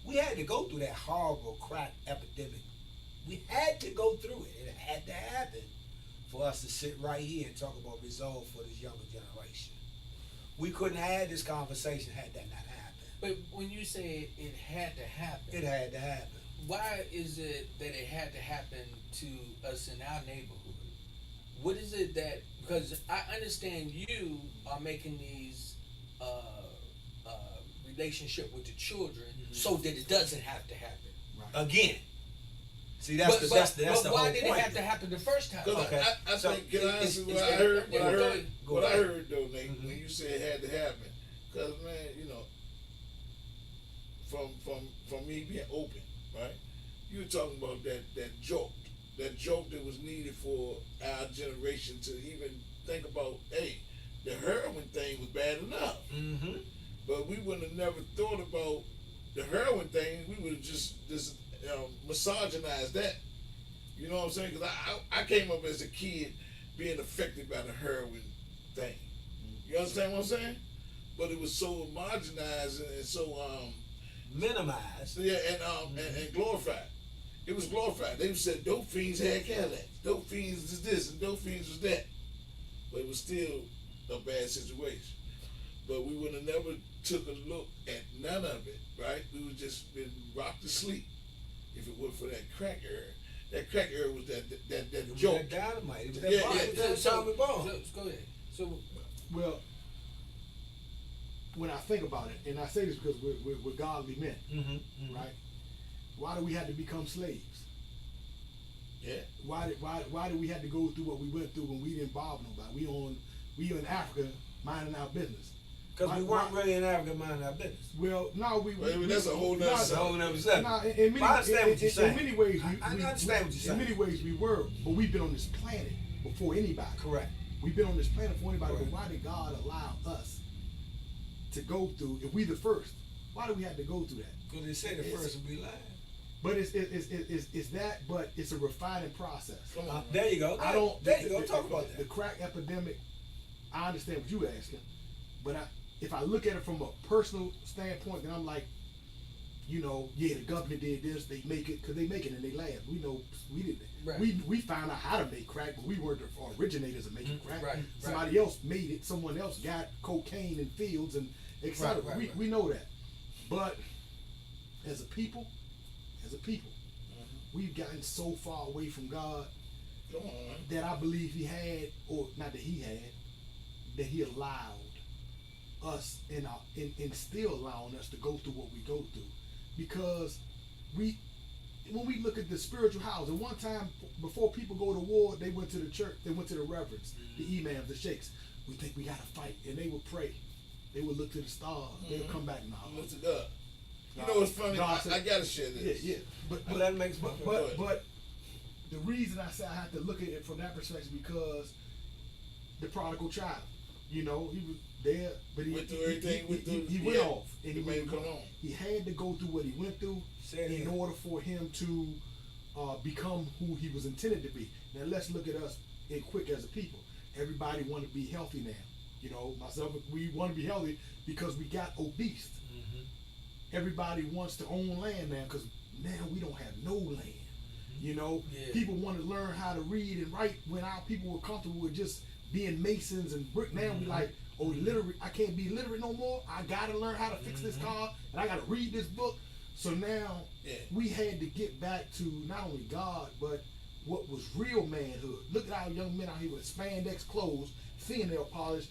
We had to go through that horrible crack epidemic. We had to go through it. It had to happen for us to sit right here and talk about resolve for this younger generation. We couldn't have this conversation had that not happened. But when you say it had to happen, It had to happen. why is it that it had to happen to us in our neighborhood? What is it that, because I understand you are making these relationship with the children so that it doesn't have to happen. Again. See, that's the but why whole did point. it have to happen the first time? Because Okay. I So think, can I answer what it's- I heard? yeah, What I go heard, ahead. what I ahead. heard though, Nate, Mhm. when you said it had to happen. Because, man, you know, from me being open, right? You were talking about that joke that was needed for our generation to even think about, hey, the heroin thing was bad enough. Mm-hmm. But we wouldn't have never thought about the heroin thing. We would have just misogynized that. You know what I'm saying? Because I came up as a kid being affected by the heroin thing. You understand what I'm saying? But it was so homogenized and so Minimized. yeah, and glorified. It was glorified. They said dope fiends had Cadillacs. Dope fiends is this and dope fiends was that. But it was still a bad situation. But we would have never took a look at none of it, right? We would just been rocked to sleep if it weren't for that crack era. That crack era was that It was joke. that dynamite. It was that Yeah, bomb. yeah. It was that atomic bomb. Go ahead. So Well, when I think about it, and I say this because we're godly men, Mm-hmm. right? Why do we have to become slaves? Yeah. Why do we have to go through what we went through when we didn't bother nobody? We in Africa minding our business. Because we Why- weren't really in Africa minding our business. Well, no, That's a whole nother That's a whole nother subject. Nah, in many, But I understand what you're saying. in many ways, I understand what you're saying. In many ways, we were, but we've been on this planet before anybody. Correct. We've been on this planet before anybody. Correct. But why did God allow us to go through? If we the first, why do we have to go through that? Because they say the first will be last. But it's that, but it's a refining process. Come on. There you go. I don't. There you go. Talk about the that. crack epidemic. I understand what you were asking, but if I look at it from a personal standpoint, then I'm like, you know, yeah, the government did this, they make it because they make it and they laugh. We know we didn't. Right. We found out how to make crack, but we weren't the originators of making crack. Right, Somebody else made it. Someone else got cocaine in fields and etc. Right. We know that, but as a people, we've gotten so far away from God Come on, man. that I believe he had, or not that he had, that he allowed us and still allowing us to go through what we go through, because when we look at the spiritual house, and one time before people go to war, they went to the church, they went to the reverends, the imams, the sheikhs. We think we gotta fight, and they would pray. They would look to the stars. They would come back now. Lift it up. You know what's funny? God I said- gotta share this. Yeah. But That makes sense. but the reason I say I have to look at it from that perspective because the prodigal child, you know, there, but Went through everything. he went off, and He made him come on. He had to go through what he went through in order for him to become who he was intended to be. Now let's look at us in quick as a people. Everybody want to be healthy now. You know, myself, we want to be healthy because we got obese. Everybody wants to own land now because now we don't have no land. You know, people want to learn how to read and write when our people were comfortable with just being masons and brick. Now we like, oh, literate, I can't be literate no more. I gotta learn how to fix this car and I gotta read this book. So now we had to get back to not only God, but what was real manhood. Look at our young men out here with spandex clothes, fingernail polish.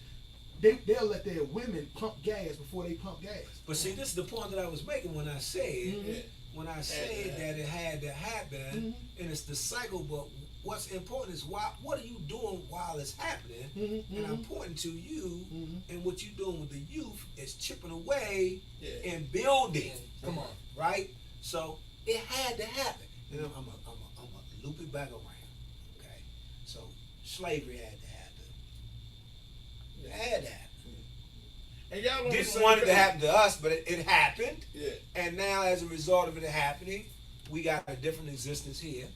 They'll let their women pump gas before they pump gas. But see, this is the point that I was making when I said that it had to happen, and it's the cycle. But what's important is what are you doing while it's happening? And I'm pointing to you, and what you're doing with the youth is chipping away and building. Come on, right? So it had to happen. And I'm gonna loop it back around. Okay, so slavery had to happen. It had to happen. And y'all on the Didn't same want it to page. happen to us, but it happened. Yeah. And now, as a result of it happening, we got a different existence here.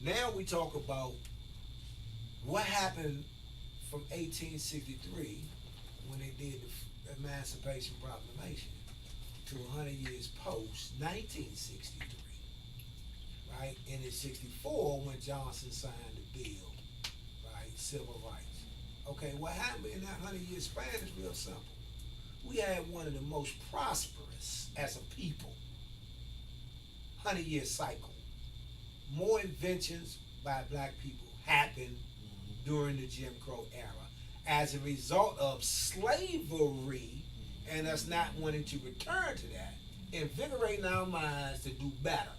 Now we talk about what happened from 1863 when they did the Emancipation Proclamation to 100 years post 1963, right? And in 64 when Johnson signed the bill, right? Civil rights. Okay, what happened in that 100-year span is real simple. We had one of the most prosperous as a people 100-year cycle. More inventions by black people happened during the Jim Crow era as a result of slavery and us not wanting to return to that, invigorating our minds to do better.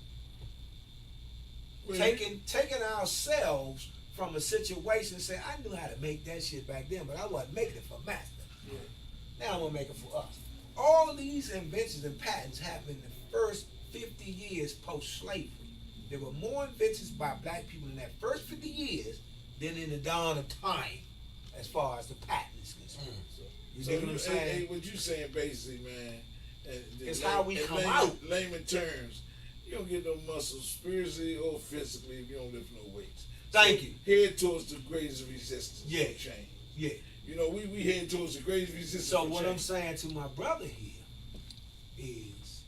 Taking ourselves from a situation and say, I knew how to make that shit back then, but I wasn't making it for master. Now I'm gonna make it for us. All these inventions and patents happened in the first 50 years post-slavery. There were more inventions by black people in that first 50 years than in the dawn of time, as far as the patent is concerned. You see what I'm saying? Hey, what you saying basically, man, It's how we come out. Layman terms, you don't get no muscles spiritually or physically if you don't lift no weights. Thank you. Head towards the greatest resistance Yeah. for change. Yeah. You know, we head towards the greatest resistance So for what change. I'm saying to my brother here is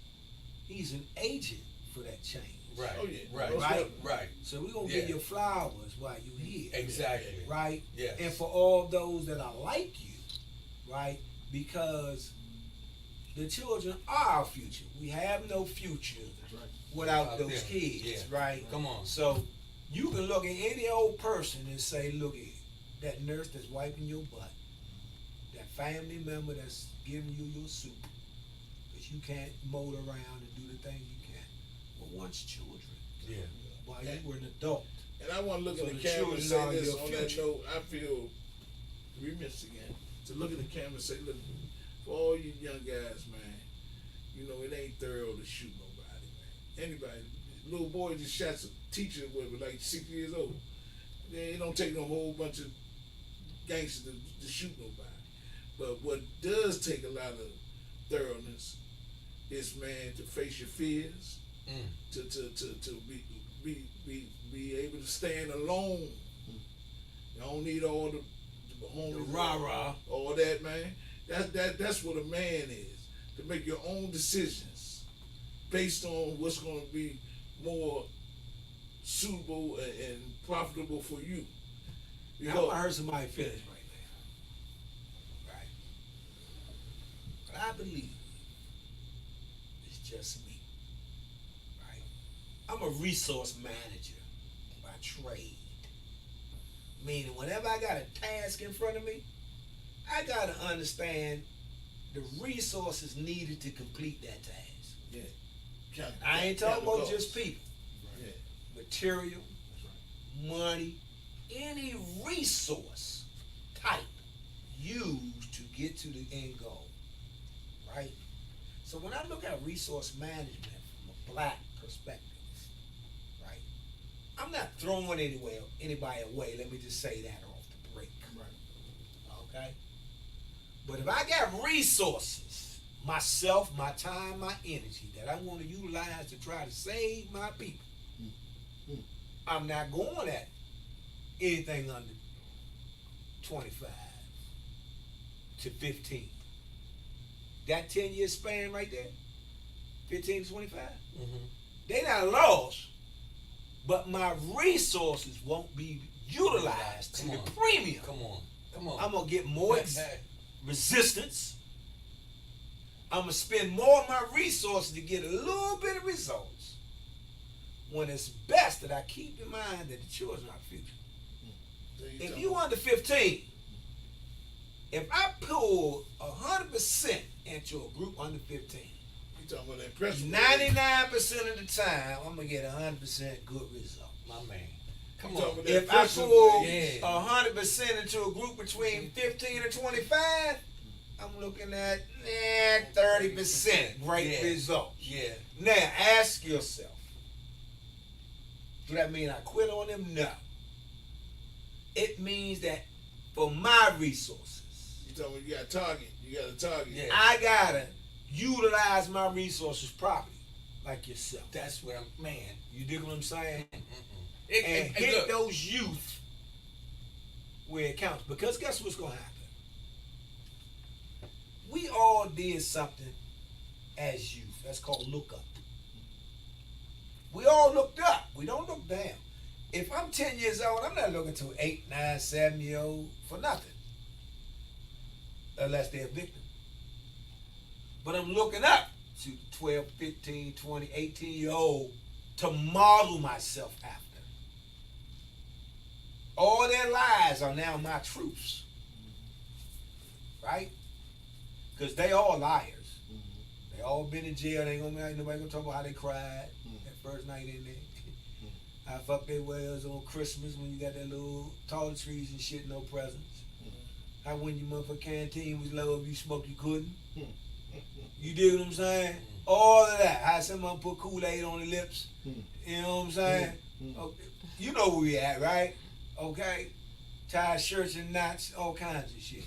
he's an agent for that change. right, Oh, yeah. right, Right. right. So we're gonna Yeah. give you flowers while you here. Exactly. Right? Yes. And for all those that are like you, right? Because the children are our future. We have no future without those them. kids, Yeah. right? Come on. So you can look at any old person and say, look at that nurse that's wiping your butt, that family member that's giving you your soup, because you can't motor around and do the things you can. Well, once children, Yeah. while you were an adult. And I want to look So at the the camera and children say are this your on that future. note. I feel remiss again to look at the camera and say, look, for all you young guys, man, you know, it ain't thorough to shoot nobody, man. Anybody, little boy just shot some teacher with like 6 years old. It don't take no whole bunch of gangsters to shoot nobody. But what does take a lot of thoroughness is, man, to face your fears, to be able to stand alone. You don't need all the homies, rah-rah. all that, man. That's what a man is. To make your own decisions based on what's going to be more suitable and profitable for you. Now, I'm gonna hurt somebody feelings right now. Right. But I believe it's just me. Right. I'm a resource manager by trade. Meaning whenever I got a task in front of me, I gotta understand the resources needed to complete that task. Yeah. I ain't talking about just people. Yeah. Material, money, any resource type used to get to the end goal, right? So when I look at resource management from a black perspective, right, I'm not throwing anybody away. Let me just say that off the break. Right. Okay? But if I got resources, myself, my time, my energy that I want to utilize to try to save my people, I'm not going at anything under 25 to 15. That 10-year span right there, 15 to 25, they not lost, but my resources won't be utilized to the premium. Come on. I'm going to get more resistance. I'm going to spend more of my resources to get a little bit of results, when it's best that I keep in mind that the children are the future. If you under 15, if I pull 100% into a group under 15, you talking about that pressure? 99% of the time, I'm going to get 100% good results. My man. Come You on. talking about that If I pressure, pull man. 100% into a group between 15 and 25, I'm looking at 30% great results. Yeah. Now, ask yourself, do that mean I quit on them? No. It means that for my resources, You talking about you got a target. You got a target. Yeah. I gotta utilize my resources properly, like yourself. That's where I'm, man. You dig what I'm saying? It, And it, hit look, those youth where it counts. Because guess what's gonna happen? We all did something as youth. That's called look up. We all looked up. We don't look down. If I'm 10 years old, I'm not looking to 8, 9, 7-year-old for nothing. Unless they're a victim. But I'm looking up to 12, 15, 20, 18-year-old to model myself after. All their lies are now my truths. Right? Because they all liars. They all been in jail. They ain't gonna, nobody gonna talk about how they cried that first night in there. How fucked they was on Christmas when you got that little toiletries and shit, no presents. How when your motherfucking canteen was low, if you smoked you couldn't. You dig what I'm saying? All of that. How someone put Kool-Aid on the lips. You know what I'm saying? Okay. You know where we at, right? Okay? Tied shirts and knots, all kinds of shit.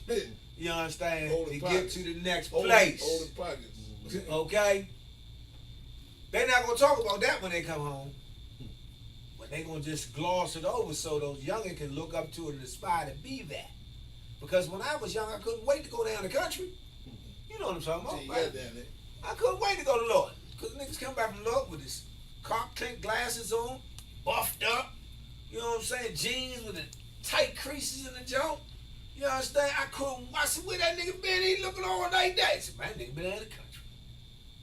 You understand? Hold To the get pockets. to the next Hold place. the pockets. Okay? They're not gonna talk about that when they come home. But they gonna just gloss it over so those youngin can look up to it and aspire to be that. Because when I was young, I couldn't wait to go down the country. You know what I'm talking Till about, you right? got down there. I couldn't wait to go to Lord. Because niggas come back from Lord with his cock tint glasses on, buffed up, you know what I'm saying, jeans with the tight creases in the joint. You understand? I couldn't watch where that nigga been. He looking all like that. I said, man, nigga been out of the country.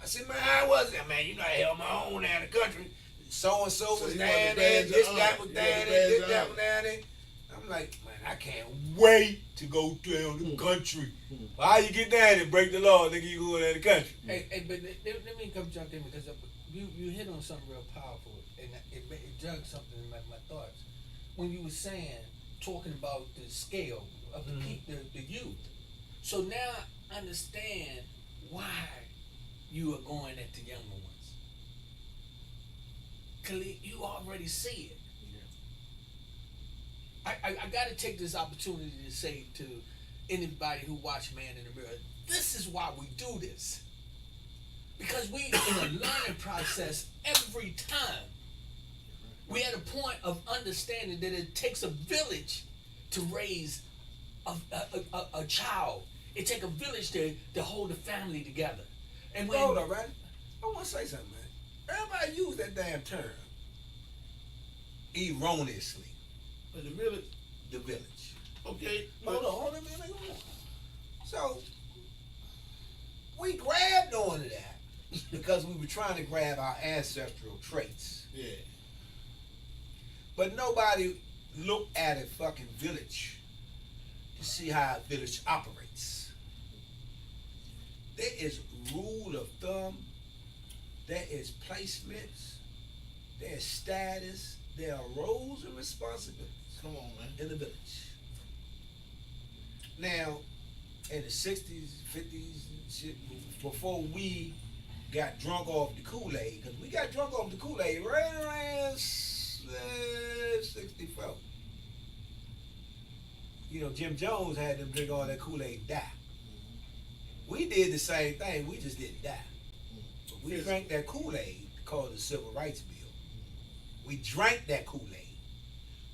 I said, man, how was that, man? You know, I held my own out of the country. So and so was you down want the there, badge this of guy honor. was You down want the there, this badge guy of was down there. I'm like, man, I can't wait to go down the country. How you get down and break the law, nigga, you go down the country. Hey, but let me come jump in because you hit on something real powerful and it jugged something in my thoughts. When you were saying, talking about the scale of the youth. So now I understand why you are going at the younger ones. Khalid, you already see it. I got to take this opportunity to say to anybody who watch Man in the Mirror, this is why we do this. Because we in a learning process every time. We at a point of understanding that it takes a village to raise a child. It takes a village to hold a family together. And when Hold up, right? I want to say something, man. Everybody use that damn term erroneously. But the village, The village. okay. Hold on, man. So, we grabbed onto that because we were trying to grab our ancestral traits. Yeah. But nobody looked at a fucking village to see how a village operates. There is rule of thumb, there is placements, there is status, there are roles and responsibilities. Come on, man. In the village. Now, in the 60s, 50s, shit, before we got drunk off the Kool-Aid, because we got drunk off the Kool-Aid right around 64. You know, Jim Jones had them drink all that Kool-Aid die. We did the same thing. We just didn't die. But we Physical. drank that Kool-Aid called the Civil Rights Bill. We drank that Kool-Aid.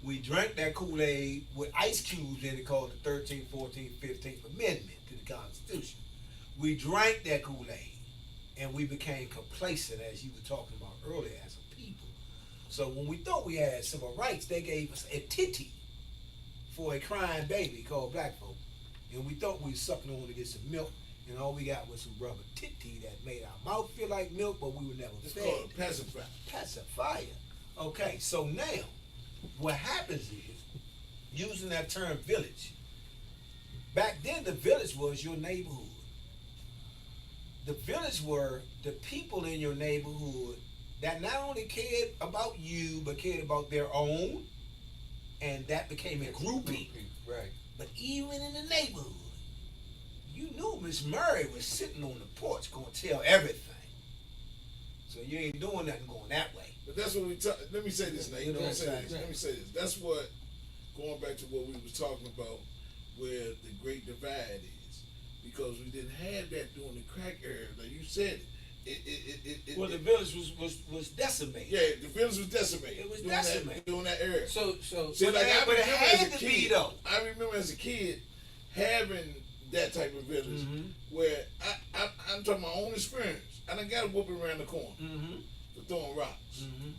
We drank that Kool-Aid with ice cubes in it called the 13th, 14th, 15th Amendment to the Constitution. We drank that Kool-Aid and we became complacent, as you were talking about earlier, as a people. So when we thought we had civil rights, they gave us a titty for a crying baby called black folk. And we thought we were sucking on to get some milk, and all we got was some rubber titty that made our mouth feel like milk, but we were never It's fed. called a pacifier. Pacifier. Okay, so now what happens is, using that term village, back then the village was your neighborhood. The village were the people in your neighborhood that not only cared about you, but cared about their own, and that became a grouping. Right. But even in the neighborhood, you knew Miss Murray was sitting on the porch going to tell everything. So you ain't doing nothing going that way. But that's what we talk. Let me say this now. You know what I'm saying? Yeah. Let me say this. That's what, going back to what we was talking about, where the great divide is, because we didn't have that during the crack era. Like you said, Well, the village was decimated. yeah, the village was decimated. It was during decimated. during that era. So See, like I but it remember had as a to be, kid, though. I remember as a kid having that type of village Mhm. where I'm talking my own experience. I done got a whooping around the corner Mm-hmm. for throwing rocks. Mm-hmm.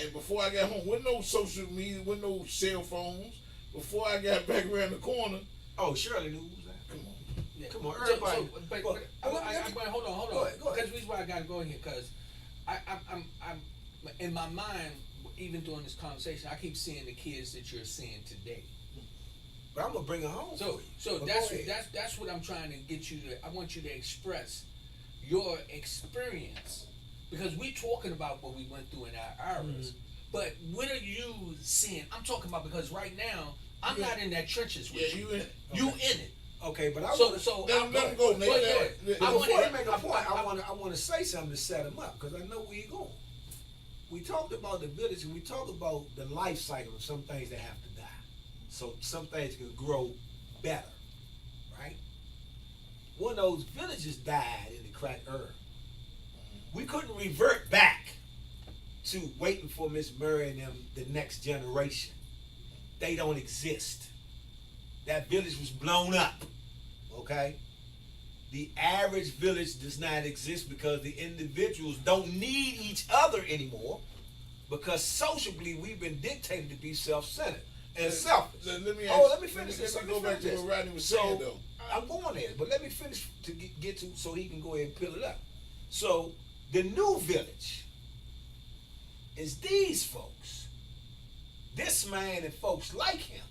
And before I got home, with no social media, with no cell phones, before I got back around the corner, Oh, Shirley knew who was that. come on. Yeah. Come on, So- everybody. So, but Well, hold on. Go ahead. Because the reason why I got to go in here, because I'm in my mind, even during this conversation, I keep seeing the kids that you're seeing today. But I'm gonna bring her home. So But that's go ahead. that's what I'm trying to get you to. I want you to express your experience, because we're talking about what we went through in our eras. But what are you seeing? I'm talking about, because right now I'm Yeah. not in that trenches with Yeah, you. you in it. You in it. Okay, but I So wanna, so Let him go, Nate. Go Let- ahead. let- I before wanna- you make a point, I want to say something to set him up, because I know where you're going. We talked about the village, and we talked about the life cycle of some things that have to die, so some things can grow better, right? One of those villages died in the crack era. We couldn't revert back to waiting for Miss Murray and them, the next generation. They don't exist. That village was blown up. Okay? The average village does not exist because the individuals don't need each other anymore, because socially we've been dictated to be self-centered and selfish. Let me Let me finish this. Let me go back to this. what Rodney was saying, So, though. I'm going there, but let me finish to get to, so he can go ahead and peel it up. So the new village is these folks, this man and folks like him,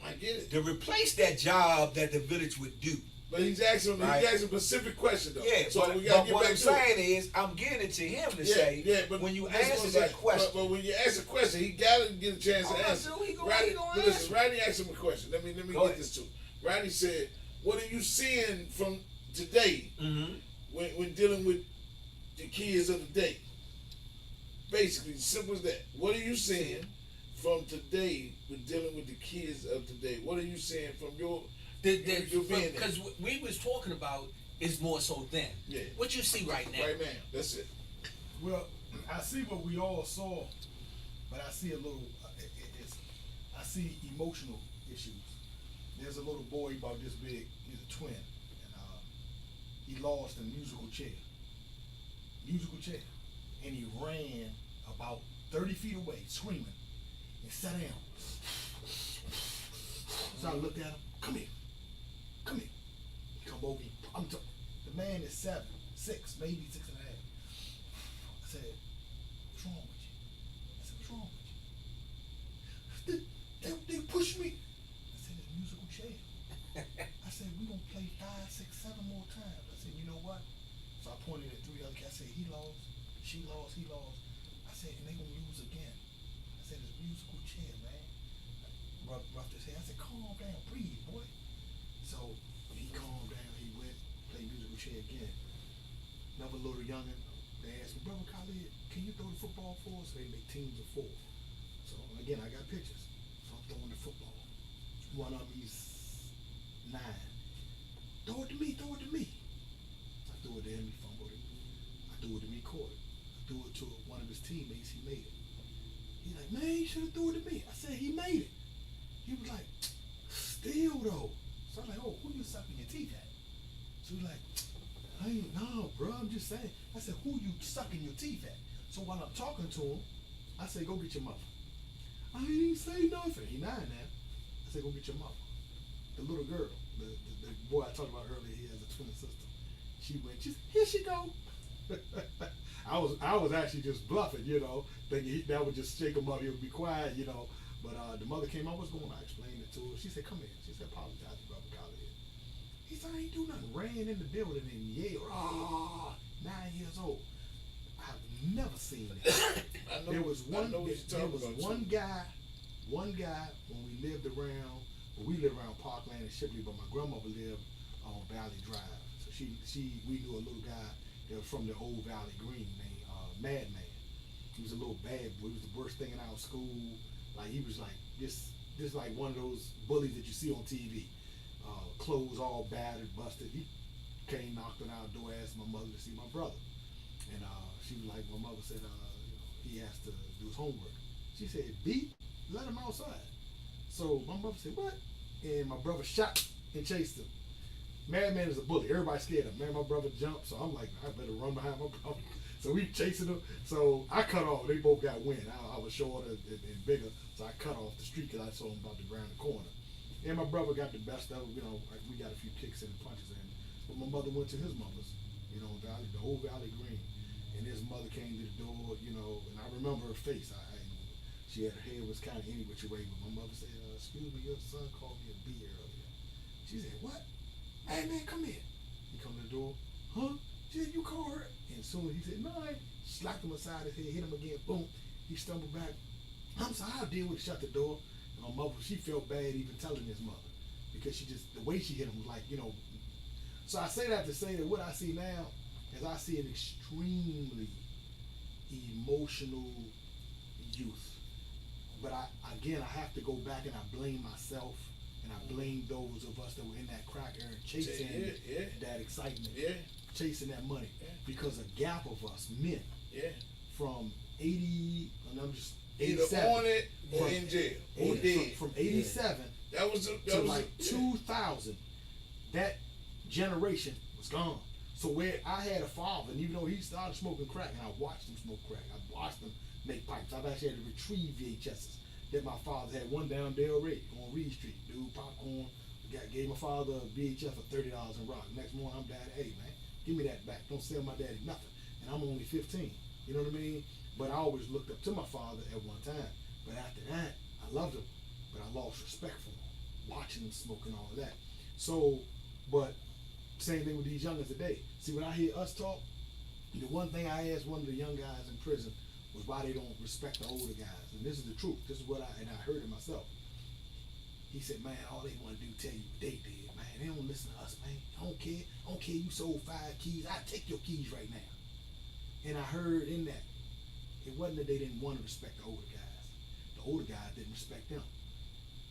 I get it. to replace that job that the village would do. But he's asking Right. a specific question, though. Yeah, so but, we gotta but get what back I'm to saying is, I'm getting it to him to say, but when you this is what answer I'm that saying. question, But when you ask a question, he gotta get a chance to Oh, answer. so he gonna Rodney, answer. listen, Rodney asked him a question. Let me Go get ahead. this too. Rodney said, "What are you seeing from today mm-hmm. when dealing with the kids of the day?" Basically, simple as that. What are you seeing from today with dealing with the kids of today? What are you seeing from your being there? Because we was talking about is more so then. Yeah. What you see right now. Right now, that's it. Well, I see what we all saw, but I see a little. I see emotional issues. There's a little boy about this big. He's a twin, and he lost a musical chair. And he ran about 30 feet away, screaming, and sat down. So I looked at him. Come here. He come over. The man is 7, 6, maybe 6 and a half. I said, "What's wrong with you?" I said, "What's wrong with you?" They pushed me. I said, "It's a musical chair." I said, "We gonna play 5, 6, 7 more times." I said, "You know what?" So I pointed at 3 other kids. I said, "He lost, she lost, he lost." I said, "And they gonna lose again." I said, "It's a musical chair, man." Roughed his head. I said, "Calm down, breathe, boy." So he calmed down. He went, played musical chair again. Another little youngin', they asked me, "Brother Khalid, can you throw the football for us?" They make teams of 4. So again, I got pictures. So I'm throwing the football. One of them is 9. Throw it to me. threw it to him, he fumbled it. I threw it to me, caught it. I threw it to one of his teammates, he made it. He's like, man, you should have threw it to me. I said, he made it. He was like, still though. So I'm like, oh, who you sucking your teeth at? So he's like, I ain't, no, bro, I'm just saying. I said, who you sucking your teeth at? So while I'm talking to him, I said, go get your mother. I ain't even say nothing. He 9 now. I said, go get your mother. The little girl, the boy I talked about earlier, he has a twin sister. She went, here she go. I was actually just bluffing, thinking that would just shake him up, he would be quiet, But the mother came out, what's going on? I explained it to her. She said, come here. She said, apologize to Brother Khalid. He said, I ain't do nothing. Ran in the building and yelled, 9 years old. I've never seen that. There was one guy when we lived around Parkland and Shipley, but my grandmother lived on Valley Drive. So we knew a little guy that was from the old Valley Green named Madman. He was a little bad boy. He was the worst thing in our school. Like he was like this like one of those bullies that you see on TV. Clothes all battered, busted. He came, knocked on our door, asked my mother to see my brother. And she was like, my mother said, he has to do his homework. She said, beat, let him outside. So my mother said, what? And my brother shot and chased him. Madman is a bully. Everybody scared him. Man, my brother jumped, so I'm like, I better run behind my brother. So we chasing him. So I cut off. They both got wind. I was shorter and bigger, so I cut off the street because I saw him about to ground the corner. And my brother got the best of it. Like we got a few kicks and punches in. But my mother went to his mother's, Valley, the whole Valley Green. And his mother came to the door, and I remember her face. She had her hair was kind of any which way, but my mother said, excuse me, your son called me a B earlier. She said, what? Hey man, come here. He come to the door. Huh? She said, you call her? And soon as he said, no, I slapped him aside his head, hit him again, boom. He stumbled back. I'm sorry, I'll deal with it, shut the door. And my mother, she felt bad even telling his mother. Because the way she hit him was like, So I say that to say that what I see now is I see an extremely emotional youth. But I have to go back and I blame myself and I blame those of us that were in that crack era chasing that excitement, chasing that money. Because a gap of us men from 80, and I'm just either 87, on it or in jail or dead. From 87 to like 2000, that generation was gone. So where I had a father, and even though he started smoking crack, and I watched him smoke crack, I watched him make pipes. I've actually had to retrieve VHSs that my father had. One down Del Rey on Reed Street. Dude, popcorn. Gave my father a VHS for $30 in rock. Next morning, I'm dad. Hey man, give me that back. Don't sell my daddy nothing. And I'm only 15. You know what I mean? But I always looked up to my father at one time. But after that, I loved him, but I lost respect for him, watching him smoke and all of that. So, but same thing with these youngers today. See, when I hear us talk, the one thing I asked one of the young guys in prison was why they don't respect the older guys. And this is the truth. This is what I heard it myself. He said, man, all they want to do is tell you what they did, man. They don't listen to us, man. I don't care. I don't care you sold 5 keys. I'll take your keys right now. And I heard in that, it wasn't that they didn't want to respect the older guys. The older guys didn't respect them.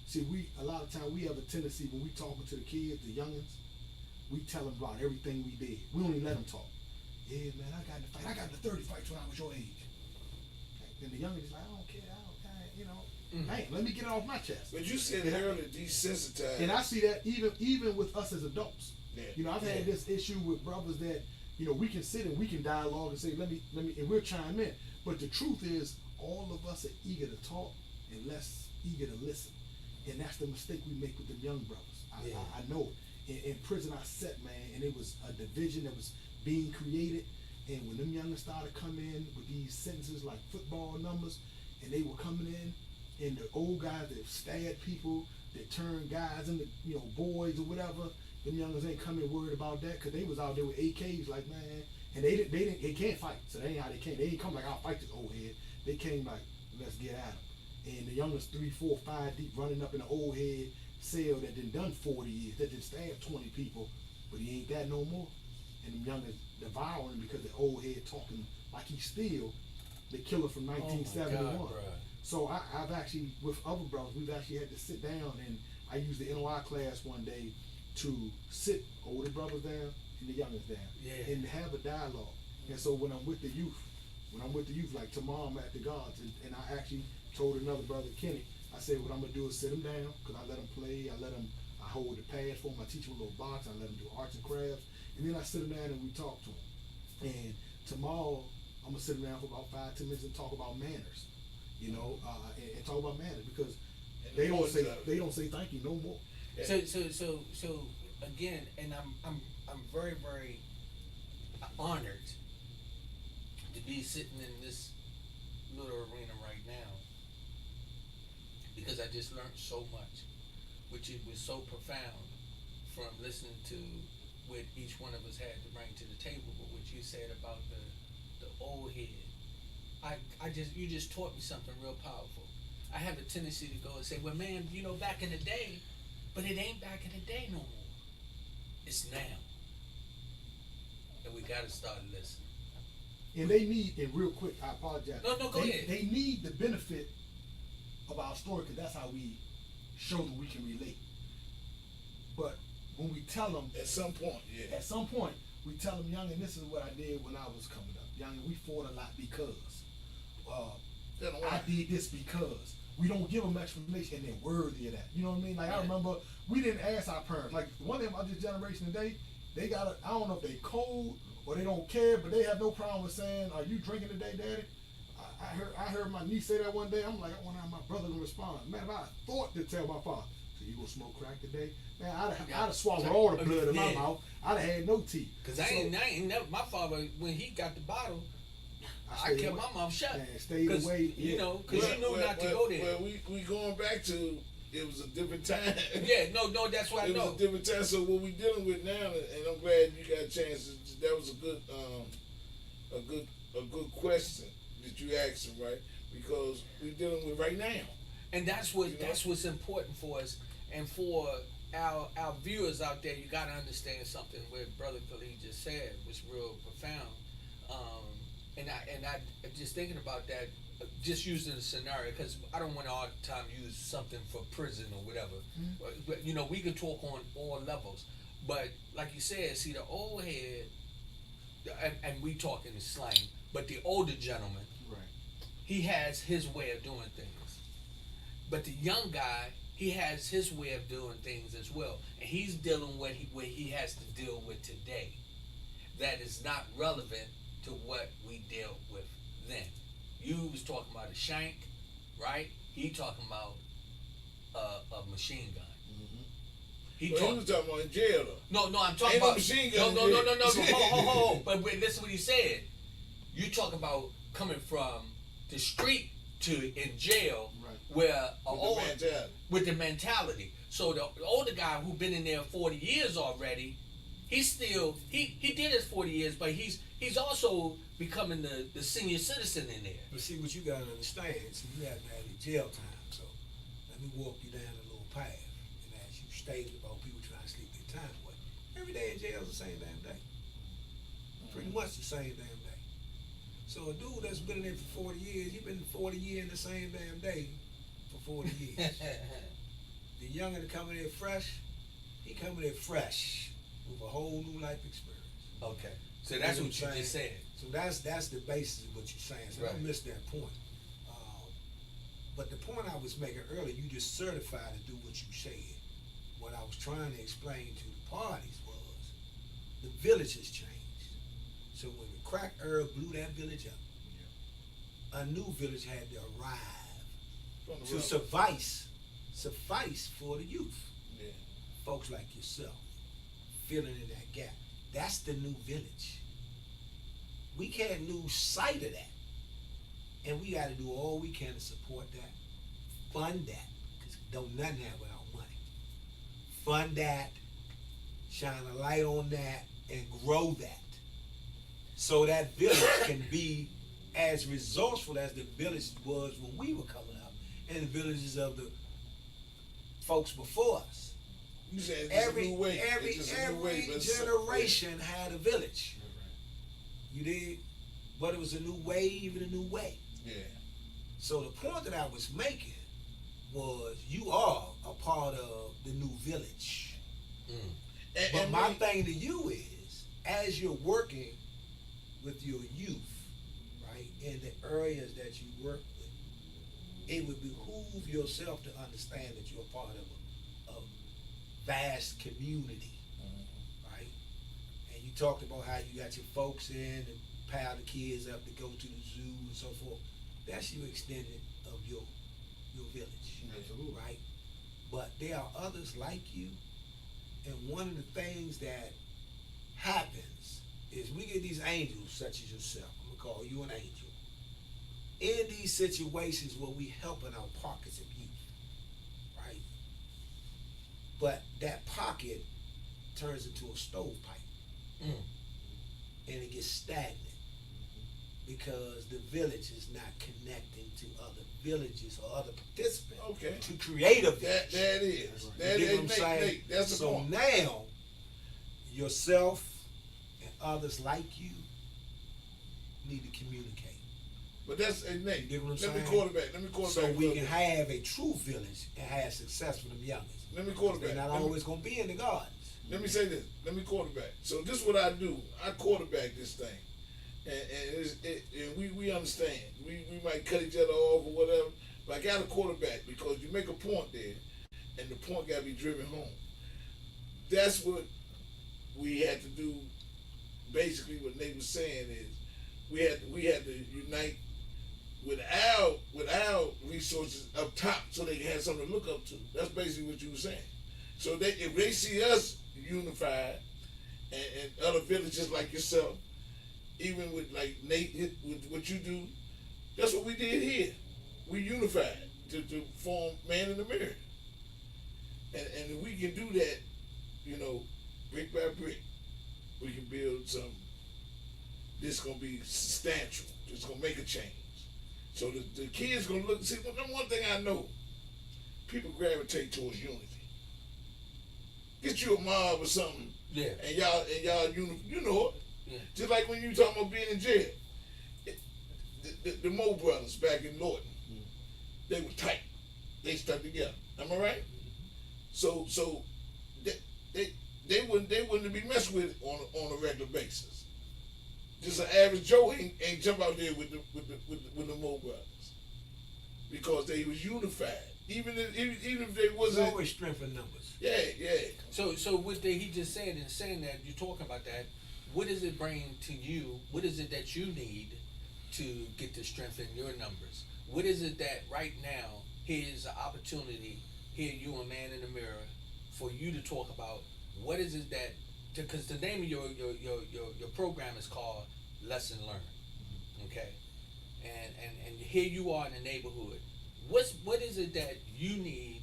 See, a lot of times we have a tendency when we talking to the kids, the youngins, we tell them about everything we did. We only let them talk. Yeah, man, I got in the fight. I got in the 30 fights when I was your age. Then the youngins like, I don't care. Hey, let me get it off my chest. But you said earlier, desensitized. And I see that even with us as adults. Yeah. I've had this issue with brothers that, we can sit and we can dialogue and say, let me, and we'll chime in. But the truth is, all of us are eager to talk and less eager to listen. And that's the mistake we make with the young brothers. I know it. In prison I sat, man, and it was a division that was being created. And when them youngers started coming in with these sentences like football numbers, and they were coming in, and the old guys that stabbed people, that turned guys into, boys or whatever, them youngers ain't coming worried about that, because they was out there with AKs like, man, and they can't fight, so they ain't how they came. They ain't come like, I'll fight this old head. They came like, let's get at them. And the youngers 3, 4, 5 deep running up in the old head cell that done 40 years, that done stabbed 20 people, but he ain't that no more. And them youngers devouring him because the old head talking like he's still the killer from 1971. Oh my God, so I've actually, with other brothers, we've actually had to sit down, and I used the NOI class one day to sit older brothers down and the youngest down, Yeah. and have a dialogue. And so when I'm with the youth, like tomorrow I'm at the guards, and I actually told another brother, Kenny, I said what I'm gonna do is sit them down, cause I let them play, I hold the pads for them, I teach them a little box, I let them do arts and crafts, and then I sit them down and we talk to them. And tomorrow I'm gonna sit them down for about 5-10 minutes and talk about manners, and talk about manners, because they don't say thank you no more. So again, and I'm very, very honored to be sitting in this little arena right now, because I just learned so much, which it was so profound from listening to what each one of us had to bring to the table. But what you said about the old head, you just taught me something real powerful. I have a tendency to go and say, well, man, back in the day, but it ain't back in the day no more. It's now, and we got to start listening. And they need, and real quick, I apologize. No, go ahead. They need the benefit of our story, because that's how we show that we can relate. But when we tell them, At some point, we tell them, young, and this is what I did when I was coming up. Young, and we fought a lot because I did this because. We don't give them explanation, and they're worthy of that. You know what I mean? Like, I remember we didn't ask our parents. Like, one thing about this generation today, they got I don't know if they cold or they don't care, but they have no problem with saying, "Are you drinking today, Daddy?" I heard my niece say that one day. I'm like, I wonder how my brother gonna respond. Man, if I thought to tell my father, "So you gonna smoke crack today?" Man, I'd have swallowed all the blood in my mouth. I'd have had no teeth. Cause I ain't never. My father, when he got the bottle, I kept my mouth shut. Man, stayed away. Because you know not to go there. Well, we going back to, it was a different time. Yeah, no, that's what I know. It was a different time. So what we dealing with now, and I'm glad you got a chance. That was a good question that you asked him, right? Because we dealing with right now. And that's what's important for us, and for our viewers out there. You got to understand something. What Brother Khalid just said was real profound. And I just thinking about that, just using the scenario, because I don't want to all the time use something for prison or whatever. Mm-hmm. But, we can talk on all levels. But like you said, see, the old head, and we talk in slang, but the older gentleman, right, he has his way of doing things. But the young guy, he has his way of doing things as well, and he's dealing with what he has to deal with today. That is not relevant to what we dealt with then. You was talking about a shank, right? He talking about a machine gun. Mm-hmm. He was talking about in jail though. No, I'm talking Ain't about no machine gun. No. Ho. But listen what he said. You talk about coming from the street to in jail, right, where with the mentality. So the older guy who been in there 40 years already, he's still he did his 40 years, but he's also becoming the senior citizen in there. But see, what you gotta understand, see, you haven't had any jail time, so let me walk you down a little path. And as you stated about people trying to sleep their time away, every day in jail is the same damn day. Pretty much the same damn day. So a dude that's been in there for 40 years, he been 40 years in the same damn day for 40 years. The younger that come in there fresh, he come in there fresh with a whole new life experience. Okay. So that's what you just said. So that's the basis of what you're saying. So right. don't miss that point. But the point I was making earlier, you just certified to do what you said. What I was trying to explain to the parties was the village has changed. So when the crack herb blew that village up, a new village had to arrive to suffice for the youth. Yeah. Folks like yourself, filling in that gap. That's the new village. We can't lose sight of that. And we got to do all we can to support that, fund that, because don't nothing happen without money. Fund that, shine a light on that, and grow that. So that village can be as resourceful as the village was when we were coming up, and the villages of the folks before us. You said Every new way. every generation had a village. You did? But it was a new wave and a new way. Yeah. So the point that I was making was you are a part of the new village. Mm. But my thing to you is as you're working with your youth, right, in the areas that you work with, it would behoove yourself to understand that you're part of a vast community, right? And you talked about how you got your folks in and pile the kids up to go to the zoo and so forth. That's your extended of your village, Absolutely. right? But there are others like you, and one of the things that happens is we get these angels such as yourself. I'm gonna call you an angel. In these situations where we helping our pockets of youth, right? But that pocket turns into a stovepipe, and it gets stagnant because the village is not connecting to other villages or other participants Okay. to create a village. That is. You That get is what I'm saying? That's the So point. now, yourself and others like you need to communicate. But that's Nate. You get what I'm Let me saying? quarterback. Let me quarterback. So a we little can bit. have a true village and have success for them youngest. Let me They're quarterback. not Let me- always gonna be in the gardens. Let me say this. Let me quarterback. So this is what I do. I quarterback this thing, and we understand. We might cut each other off or whatever, but I got a quarterback because you make a point there, and the point got to be driven home. That's what we had to do. Basically, what Nate was saying is we had to unite with our resources up top so they can have something to look up to. That's basically what you were saying. So if they see us unified and other villages like yourself, even with like Nate, with what you do, that's what we did here. We unified to form Man in the Mirror. And if we can do that, brick by brick, we can build something. This gonna be substantial. It's gonna make a change. So the kids gonna look. See, one thing I know, people gravitate towards unity. Get you a mob or something, Yeah. and y'all you know it. Yeah. Just like when you talking about being in jail. The Mo brothers back in Norton, they were tight. They stuck together. Am I right? So they wouldn't be messed with on a regular basis. Just an average Joe ain't jump out there with the Mo brothers because they was unified. Even if they There's wasn't. always strength in numbers. Yeah. So what he just said and saying that you're talking about that, what does it bring to you? What is it that you need to get the strength in your numbers? What is it that right now here's an opportunity, here you a Man in the Mirror, for you to talk about what is it that, because the name of your program is called Lesson Learned, okay? And here you are in the neighborhood. What is it that you need,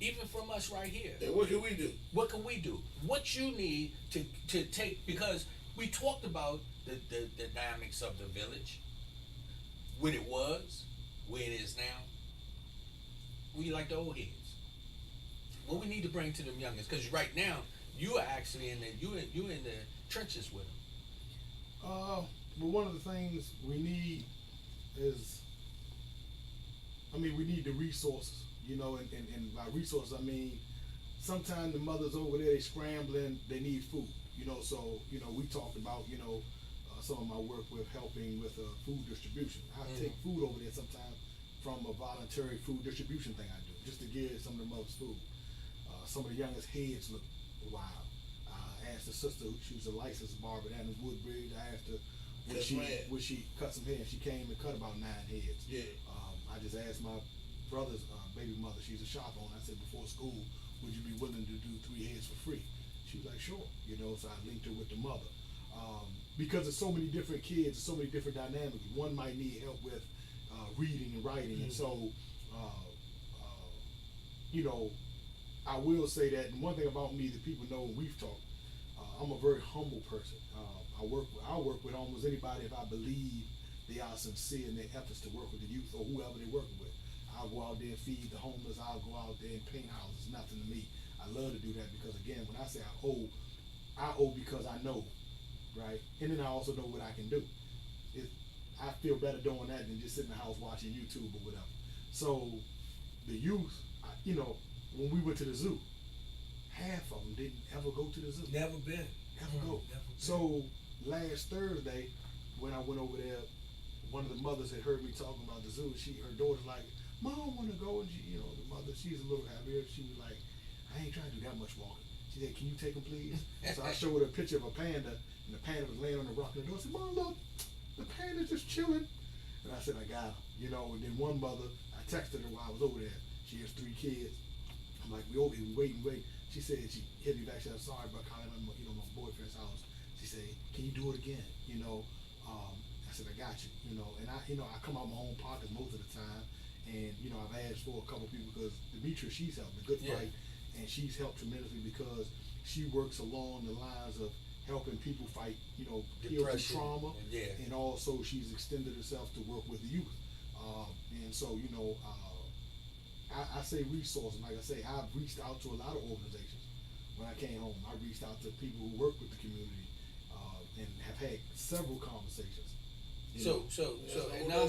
even from us right here? And what can we do? What can we do? What you need to take, because we talked about the dynamics of the village, what it was, where it is now. We like the old heads. What we need to bring to them youngest, because right now you are actually in the trenches with them. But one of the things we need is, we need the resources, and by resources I mean sometimes the mothers over there, they scrambling, they need food, so we talked about some of my work with helping with food distribution. I take food over there sometimes from a voluntary food distribution thing I do, just to give some of the mothers food. Some of the youngest heads look wild. I asked the sister, she was a licensed barber down in Woodbridge. I asked her would she cut some hair. She came and cut about 9 heads. Yeah. I just asked my brother's baby mother, she's a shop owner. I said, before school, would you be willing to do 3 heads for free? She was like, sure. So I linked her with the mother. Because there's so many different kids, so many different dynamics. One might need help with reading and writing, and so I will say that. And one thing about me that people know when we've talked, I'm a very humble person. I work with almost anybody if I believe they are sincere in their efforts to work with the youth or whoever they're working with. I'll go out there and feed the homeless. I'll go out there and paint houses. Nothing to me. I love to do that because, again, when I say I owe because I know, right? And then I also know what I can do. I feel better doing that than just sitting in the house watching YouTube or whatever. So the youth, when we went to the zoo, half of them didn't ever go to the zoo. Never been. Never go. So last Thursday, when I went over there, one of the mothers had heard me talking about the zoo. Her daughter's like, "Mom, want to go?" And she, the mother, she's a little happier. She was like, "I ain't trying to do that much walking." She said, "Can you take him, please?" So I showed her a picture of a panda, and the panda was laying on the rock in the door. I said, "Mom, look, the panda's just chilling." And I said, "I got him." And then one mother, I texted her while I was over there. She has 3 kids. I'm like, "We over here, we waiting." She said, she hit me back. She said, "I'm sorry, but Khalid, I'm my boyfriend's house." She said, "Can you do it again?" I said, "I got you." And I come out my own pockets most of the time, and I've asked for a couple people because Demetra, she's helped the Good Fight, and she's helped tremendously because she works along the lines of helping people fight, heal through trauma, and also she's extended herself to work with the youth, and so I say resources. Like I say, I've reached out to a lot of organizations. When I came home, I reached out to people who work with the community, and have had several conversations. And now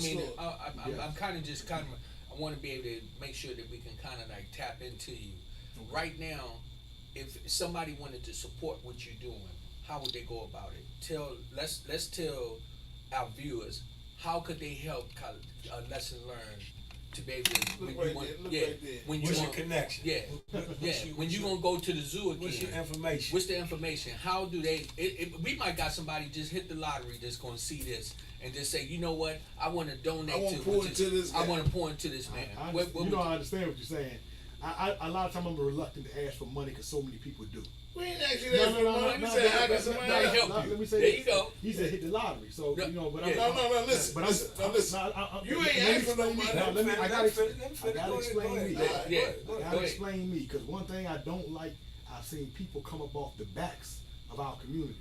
I'm kind of I want to be able to make sure that we can kind of like tap into you. Okay. Right now, if somebody wanted to support what you're doing, how would they go about it? Let's tell our viewers how could they help lesson learned to be able to Look right there. when What's your connection? When you gonna go to the zoo again? What's your information? What's the information? How do they? We might got somebody just hit the lottery that's gonna see this and just say, you know what? I want to donate I want to pour into this guy. I want to pour into this man. I understand what you're saying. A lot of times I'm reluctant to ask for money because so many people do. We ain't actually there for money. We said, how can somebody help? Let me say There this. you go. He said hit the lottery. So, but Listen. You ain't asked for no money. I gotta explain me. Go I gotta ahead. explain me, because one thing I don't like, I've seen people come up off the backs of our community.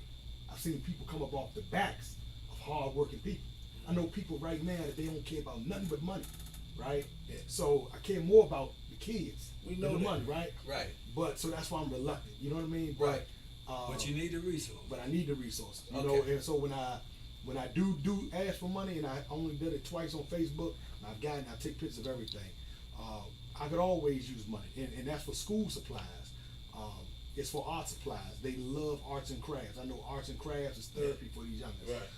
I've seen people come up off the backs of hard-working people. I know people right now that they don't care about nothing but money, right? So I care more about the kids We know than the that. money, right? Right. But so that's why I'm reluctant. You know what I mean? Right. But you need the resource. But I need the resources. You Okay. know, and so when I do ask for money, and I only did it twice on Facebook, and I take pictures of everything. I could always use money, and that's for school supplies. It's for art supplies. They love arts and crafts. I know arts and crafts is therapy for these youngsters. Right.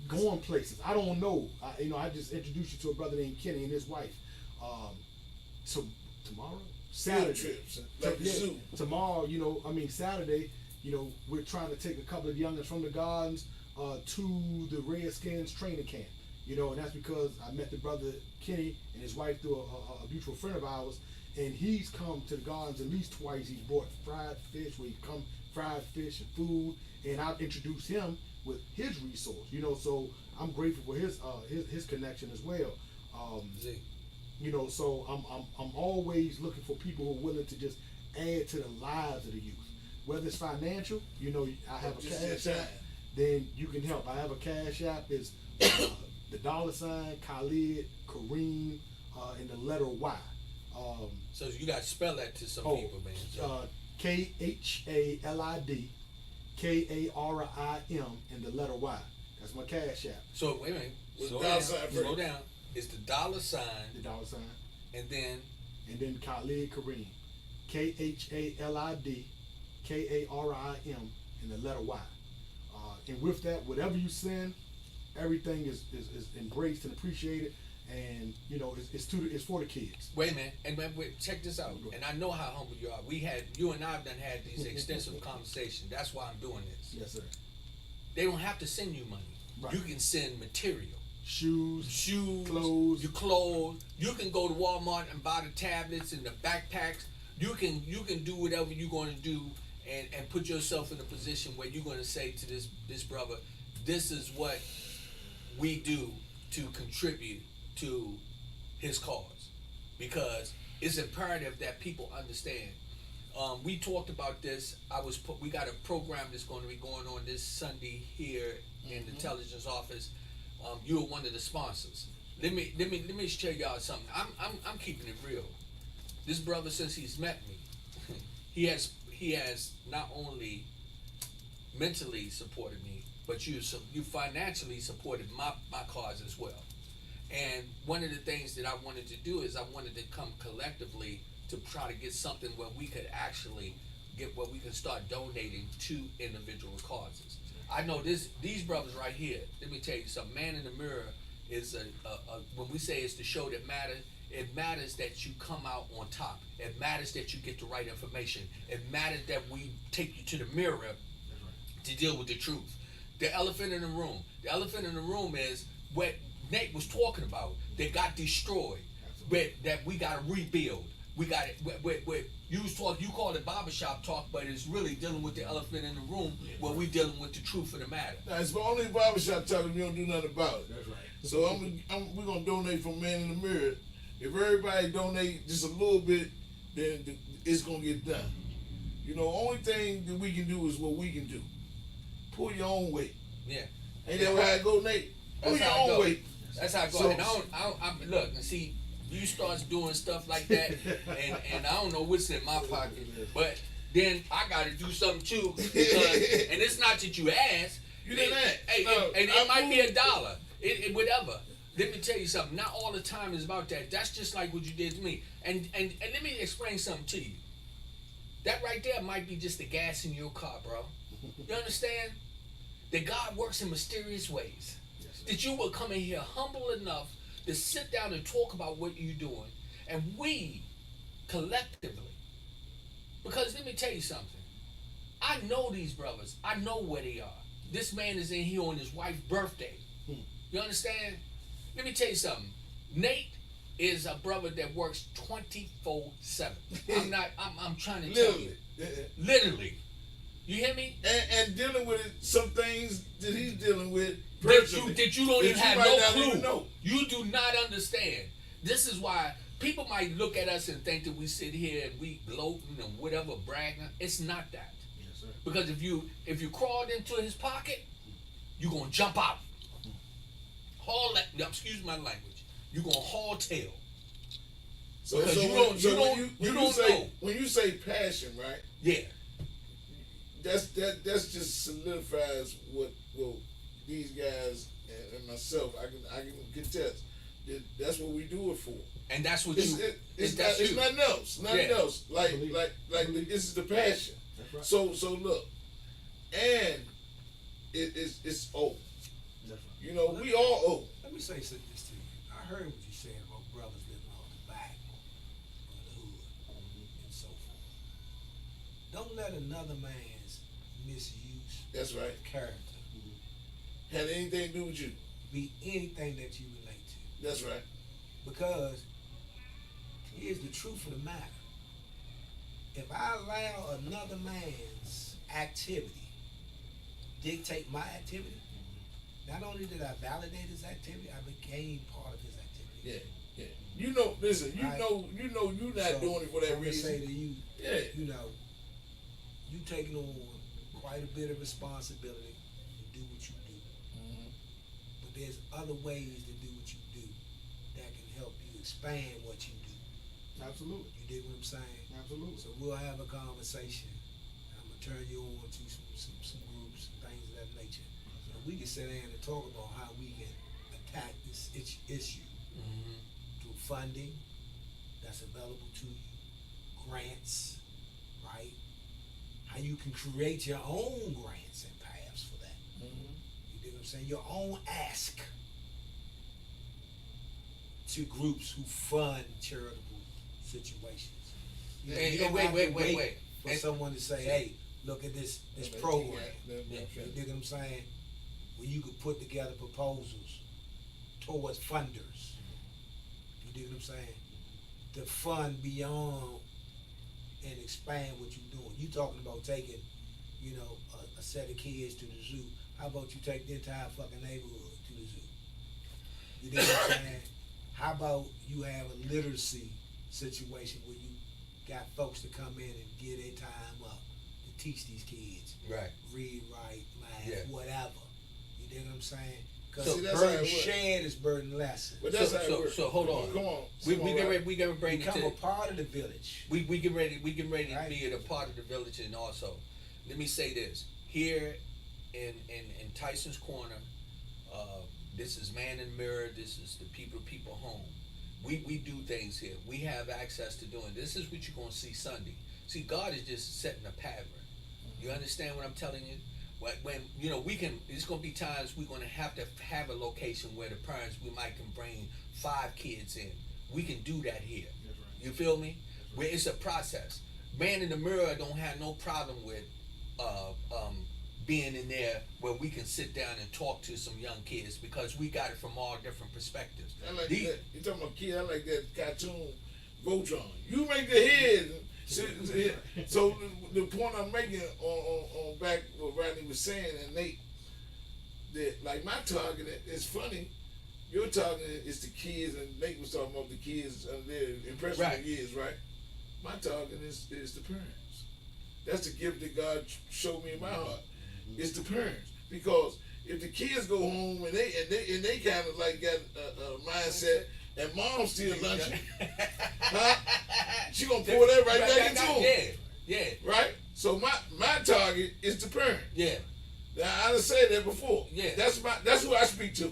Going places. I don't know. I just introduced you to a brother named Kenny and his wife. So tomorrow, Saturday. Field trips, like the zoo. Tomorrow, Saturday, we're trying to take a couple of youngins from the gardens to the Redskins training camp. And that's because I met the brother Kenny and his wife through a mutual friend of ours, and he's come to the gardens at least twice. He's bought fried fish, fried fish and food, and I've introduced him with his resource. So I'm grateful for his connection as well. So I'm always looking for people who are willing to just add to the lives of the youth. Whether it's financial, I have a Just cash your app, time. then you can help. I have a cash app. It's the $ Khalid, Karim, and the letter Y. So you got to spell that to some people, man. So, KHALID, KARIM, and the letter Y. That's my cash app. so wait a minute. With Slow dollar down. sign Slow first. down. It's the $, The $, and then and then Khalid Karim, KHALID, KARIM, and the letter Y. And with that, whatever you send, everything is embraced and appreciated, and it's for the kids. wait a minute. And wait, check this out. And I know how humble you are. You and I have done had these extensive conversations. That's why I'm doing this. Yes, sir. They don't have to send you money. Right. You can send material. Shoes, Clothes, your clothes. You can go to Walmart and buy the tablets and the backpacks. You can do whatever you're going to do, and put yourself in a position where you're going to say to this brother, this is what we do to contribute to his cause, because it's imperative that people understand. We talked about this. We got a program that's going to be going on this Sunday here in the intelligence office. You are one of the sponsors. Let me tell y'all something. I'm keeping it real. This brother, since he's met me, he has not only mentally supported me, but you financially supported my cause as well. And one of the things that I wanted to do is I wanted to come collectively to try to get something where we could actually get where we can start donating to individual causes. I know these brothers right here. Let me tell you something. Man in the Mirror is when we say it's the show that matters. It matters that you come out on top. It matters that you get the right information. It matters that we take you to the mirror to deal with the truth. The elephant in the room. The elephant in the room is what Nate was talking about. That got destroyed. But that we got to rebuild. We got it. You call it barbershop talk, but it's really dealing with the elephant in the room, where we dealing with the truth of the matter. Now, it's the only barbershop talk we don't do nothing about it. That's right. So we're gonna donate from Man in the Mirror. If everybody donate just a little bit, then it's gonna get done. You know, only thing that we can do is what we can do. Pull your own weight. Yeah. Ain't that how it go, Nate? Pull your own weight. That's how it goes. So- And I look and see. You start doing stuff like that, and I don't know what's in my pocket, but then I got to do something too. Because, and it's not that you ask. You didn't ask. Hey, No, and I it might be moved. $1. It whatever. Let me tell you something. Not all the time is about that. That's just like what you did to me. And let me explain something to you. That right there might be just the gas in your car, bro. You understand? That God works in mysterious ways. That you will come in here humble enough to sit down and talk about what you're doing, and we collectively, because let me tell you something, I know these brothers, I know where they are. This man is in here on his wife's birthday. You understand? Let me tell you something. Nate is a brother that works 24/7. I'm trying to tell you. Literally. You hear me? And dealing with some things that he's dealing with That you don't even have might no not clue. even know. You do not understand. This is why people might look at us and think that we sit here and we gloating and whatever, bragging. It's not that. Yes, sir. Because if you crawled into his pocket, you're gonna jump out. Excuse my language. You're gonna haul tail. So, Because so you when- don't- so you when don't- you you don't say, know. When you say passion, right? Yeah. That's just solidifies what these guys and myself I can contest. That's what we do it for. And that's what It's, you. it's that's not, it's you. nothing else. Nothing Yeah. else. Like Believe. this is the passion. That's right. So look, and it's old. That's right. You know, we all old. Let me say something this to you. I heard what you said about brothers living on the back of the hood and so forth. Don't let another man's misuse That's right. character Had anything to do with you. be anything that you relate to. That's right. Because here's the truth of the matter. If I allow another man's activity dictate my activity, not only did I validate his activity, I became part of his activity. Yeah. You know, listen. Right. You know, you're not So, doing it for that I'm gonna say reason. to you, Yeah. you know, you taking on quite a bit of responsibility to do what you do. But there's other ways to do what you do that can help you expand what you do. Absolutely. You dig what I'm saying? Absolutely. So we'll have a conversation. I'm gonna turn you on to some groups and things of that nature. And we can sit down and talk about how we can attack this issue through funding that's available to you, grants, right? How you can create your own grants and paths for that. You dig what I'm saying? Your own ask to groups who fund charitable situations. You know, Hey, you hey, don't wait, have to wait. for Hey, someone to say, hey, look at this program. Yeah. You dig what I'm saying? Where you could put together proposals towards funders. You dig what I'm saying? To fund beyond and expand what you're doing. You talking about taking, you know, a set of kids to the zoo. How about you take the entire fucking neighborhood to the zoo? You dig what I'm saying? How about you have a literacy situation where you got folks to come in and give their time up to teach these kids Right. read, write, math, Yeah. whatever. You dig what I'm saying? Because So See, that's how it burden works. shared is burden lessened. But that's how it works. So hold on. Come on. We Come on, get Rob. ready. We get ready to bring it Become to. a part of the village. We get ready to Right. be a part of the village, and also, let me say this here in Tyson's Corner. This is Man in the Mirror. This is the people home. We do things here. We have access to doing. This is what you're gonna see Sunday. See, God is just setting a pattern. You understand what I'm telling you? When you know we can, it's gonna be times we're gonna have to have a location where the parents we might can bring 5 kids in. We can do that here. That's right. You feel me? Where it's a process. Man in the mirror don't have no problem with being in there where we can sit down and talk to some young kids because we got it from all different perspectives. I like that. You talking about kid? I like that cartoon Voltron. You make the head. So the point I'm making on back what Rodney was saying and Nate, that like my target is funny. Your target is the kids, and Nate was talking about the kids and their impressionable years, right? My target is the parents. That's the gift that God showed me in my heart. It's the parents, because if the kids go home and they kind of like got a mindset, and mom's still lunching, huh? She gonna pour that right back into them. Yeah. Right? So my target is the parent. Yeah. Now I done said that before. Yeah. That's who I speak to.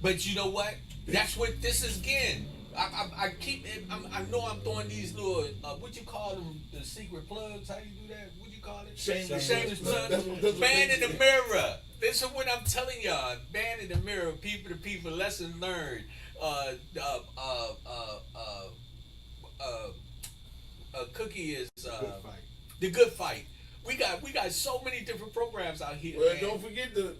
But you know what? That's what this is again. I keep. I know I'm throwing these little. What you call them? The secret plugs. How you do that? What you call it? Shameless plugs. That's what Man in the mirror. This is what I'm telling y'all. Man in the mirror. People to people. Lesson learned. Cookie is the good fight. We got so many different programs out here. Well, man. don't forget the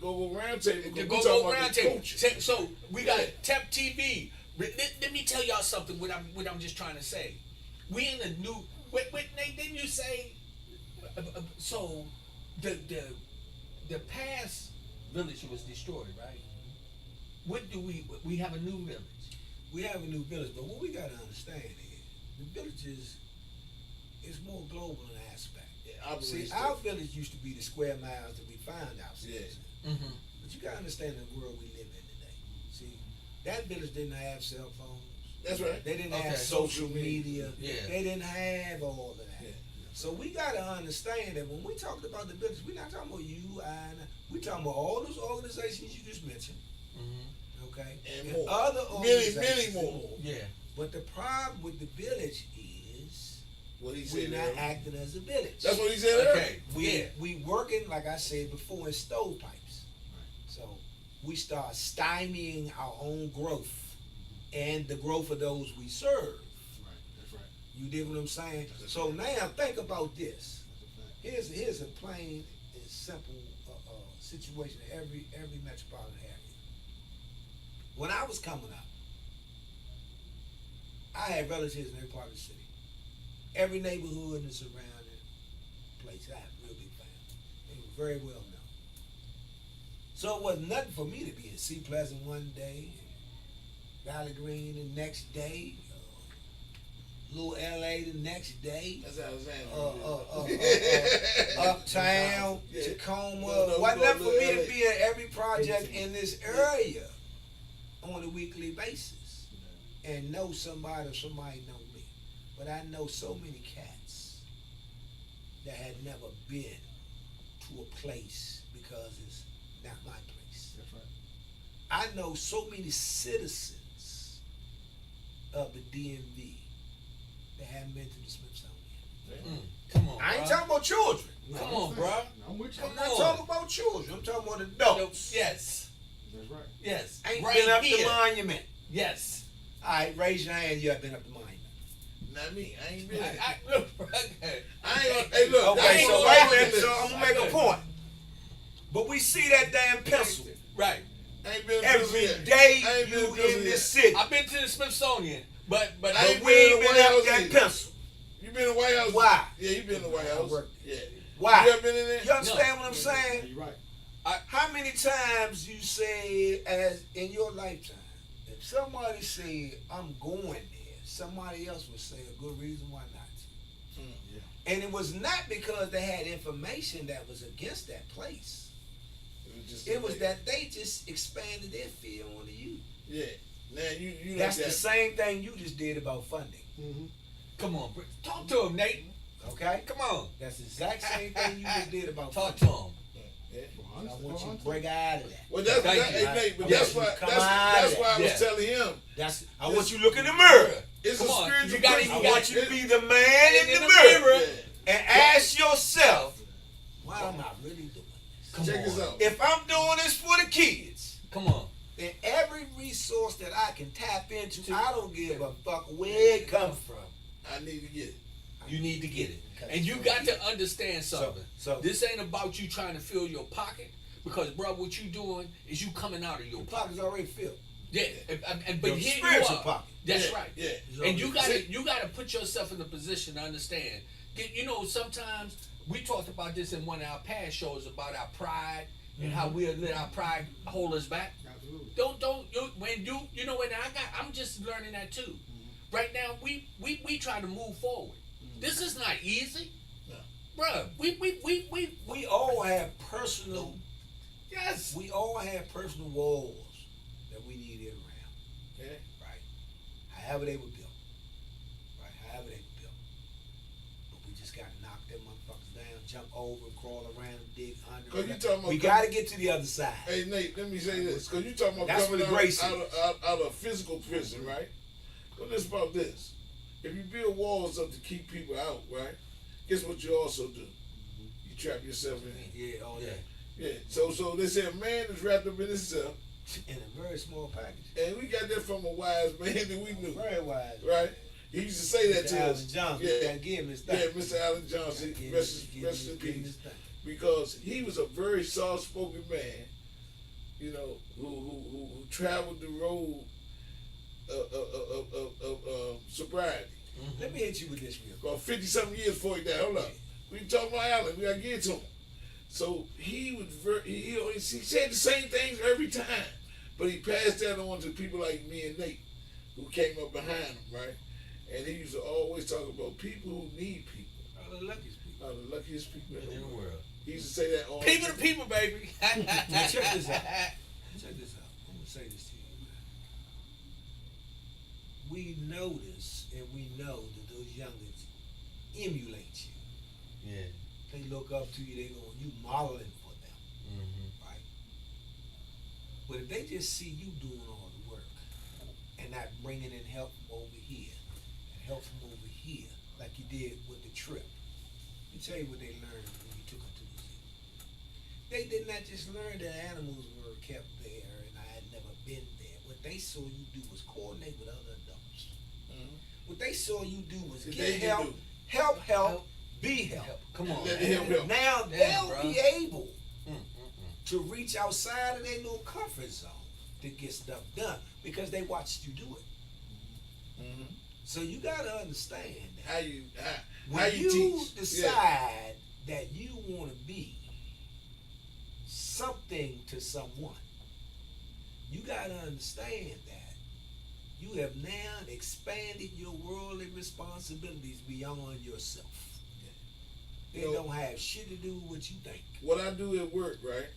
Go-Go Roundtable. The Go-Go Roundtable. So we got TEP TV. Let me tell y'all something. What I'm just trying to say. We in a new. Wait, Nate, didn't you say? So the past village was destroyed, right? What do we have a new village? We have a new village, but what we got to understand is the village is more global in aspect. Yeah, See, our village used to be the square miles that we found ourselves in. Mm-hmm. But you got to understand the world we live in today. See, that village didn't have cell phones. That's right. They didn't Okay. have social media. Yeah. They didn't have all of that. Yeah. So we got to understand that when we talked about the village, we're not talking about you, I, and we're talking about all those organizations you just mentioned. Mm-hmm. Okay? And more. other Many organizations. more. Yeah. But the problem with the village is What he we're said. not earlier. acting as a village. That's what he said. Earlier. Okay. We working, like I said before, in stovepipes. So we start stymieing our own growth and the growth of those we serve. That's right. You dig what I'm saying? That's So right. now think about this. That's a fact. Here's a plain and simple situation in every metropolitan area. When I was coming up, I had relatives in every part of the city. Every neighborhood and surrounding place, I had a real big family. They were very well known. So it wasn't nothing for me to be in Sea Pleasant one day, Valley Green the next day, Little LA the next day. That's how I was saying. Uptown, Yeah. Tacoma. No, Wasn't nothing for me LA. to be in every project in this area on a weekly basis and know somebody or somebody know me. But I know so many cats that had never been to a place because it's not my place. That's right. I know so many citizens of the DMV that haven't been to the Smithsonian. Come on, I ain't bruh. talking about children. Come on, bro. I'm with you. I'm Come not on. talking about children. I'm talking about adults. Yes. That's right. Yes. Ain't Right been up here. the monument. Yes. All right, raise your hand. You have been up the monument. Not me. I ain't been. Look, bro. I ain't gonna. Hey, look. Okay, I ain't so gonna wait a lie minute. to So this. I'm gonna make a point. But we see that damn pencil Right. I ain't been every yet. day I ain't been you to prison in this yet. city. I've been to the Smithsonian, but I But ain't we been ain't to the been White up House that either. pencil. You been in the White House? Why? Yeah, you been in the White House. Yeah. Why? You ever been in there? You understand what I'm saying? You're right. How many times you say as in your lifetime, if somebody say I'm going there, somebody else would say a good reason why not. Yeah. And it was not because they had information that was against that place. It was that they just expanded their fear onto you. Yeah. Now you That's like the that. same thing you just did about funding. Mm-hmm. come on, bro. Talk to him, Nate. Okay? Come on. That's the exact same thing you just did about Talk funding. to him. Yeah. I want you to break out of that. Well, that's Thank that, you. hey, Nate, but Yeah. that's why Come that's out that's of why I was that. telling him. I want you to look in the mirror. It's Come a on, spiritual you gotta- principle. I want you to be the man in the mirror and ask yourself, Why am I really doing this? Come Check on. this out. if I'm doing this for the kids, Come on. Then every resource that I can tap into, I don't give a fuck where it comes from. I need to get it. You need to get it. And you got to understand something. so- This ain't about you trying to fill your pocket, because, bro, what you doing is you coming out of your The pocket. pocket's already filled. Yeah, but Your here you spiritual are. pocket. That's Yeah, right. yeah. And you gotta put yourself in the position to understand. You know, sometimes we talked about this in one of our past shows about our pride and how we let our pride hold us back. Absolutely. I'm just learning that too. Right now, we try to move forward. This is not easy, No. bruh. We all have personal. Yes. We all have personal walls that we need to get around. Okay. Right. However they were built. Right. However they were built. But we just gotta knock them motherfuckers down, jump over, crawl around, dig under. 'Cause you talking about we gotta get to the other side. Hey Nate, let me say this, because you talking about That's coming where the grace out of physical prison, right? But this about this. If you build walls up to keep people out, right? Guess what you also do? You trap yourself in. Yeah, all that. Yeah. So they say a man is wrapped up in himself, In a very small package. and we got that from a wise man that we knew, Very wise. right? He used to say that Mr. to Allen us. Johnson, Yeah. gotta give him his Yeah, thing. Mr. Allen Johnson, Give him rest his- in give him peace. his thing. Because he was a very soft-spoken man, you know, who traveled the road of sobriety. Let me hit you with this real quick. About 50-something years before he died. Hold up. We talking about Allen. We gotta get to him. So he was he said the same things every time, but he passed that on to people like me and Nate, who came up behind him, right? And he used to always talk about people who need people. All the luckiest people. Are the luckiest people In the world. He used to say that all People to people, baby. Now check this out. Check this out. I'm gonna say this to you, man. We notice and we know that those youngins emulate you. Yeah. They look up to you. They go, you modeling for them, Mm-hmm. right? But if they just see you doing all the work and not bringing in help from over here and help from over here, like you did with the trip, let me tell you what they learned when you took them to the zoo. They did not just learn that animals were kept there and I had never been there. What they saw you do was coordinate with other adults. Mhm. What they saw you do was That get they can help, do. help, be help. Come on. Let man. him help. Now Yeah, they'll bro. be able Mm-mm-mm. to reach outside of their little comfort zone to get stuff done because they watched you do it. Mhm. So you gotta understand that How you when you teach? decide that you want to be something to someone, you gotta understand that you have now expanded your worldly responsibilities beyond yourself. They You know, don't have shit to do with what you think. what I do at work, right?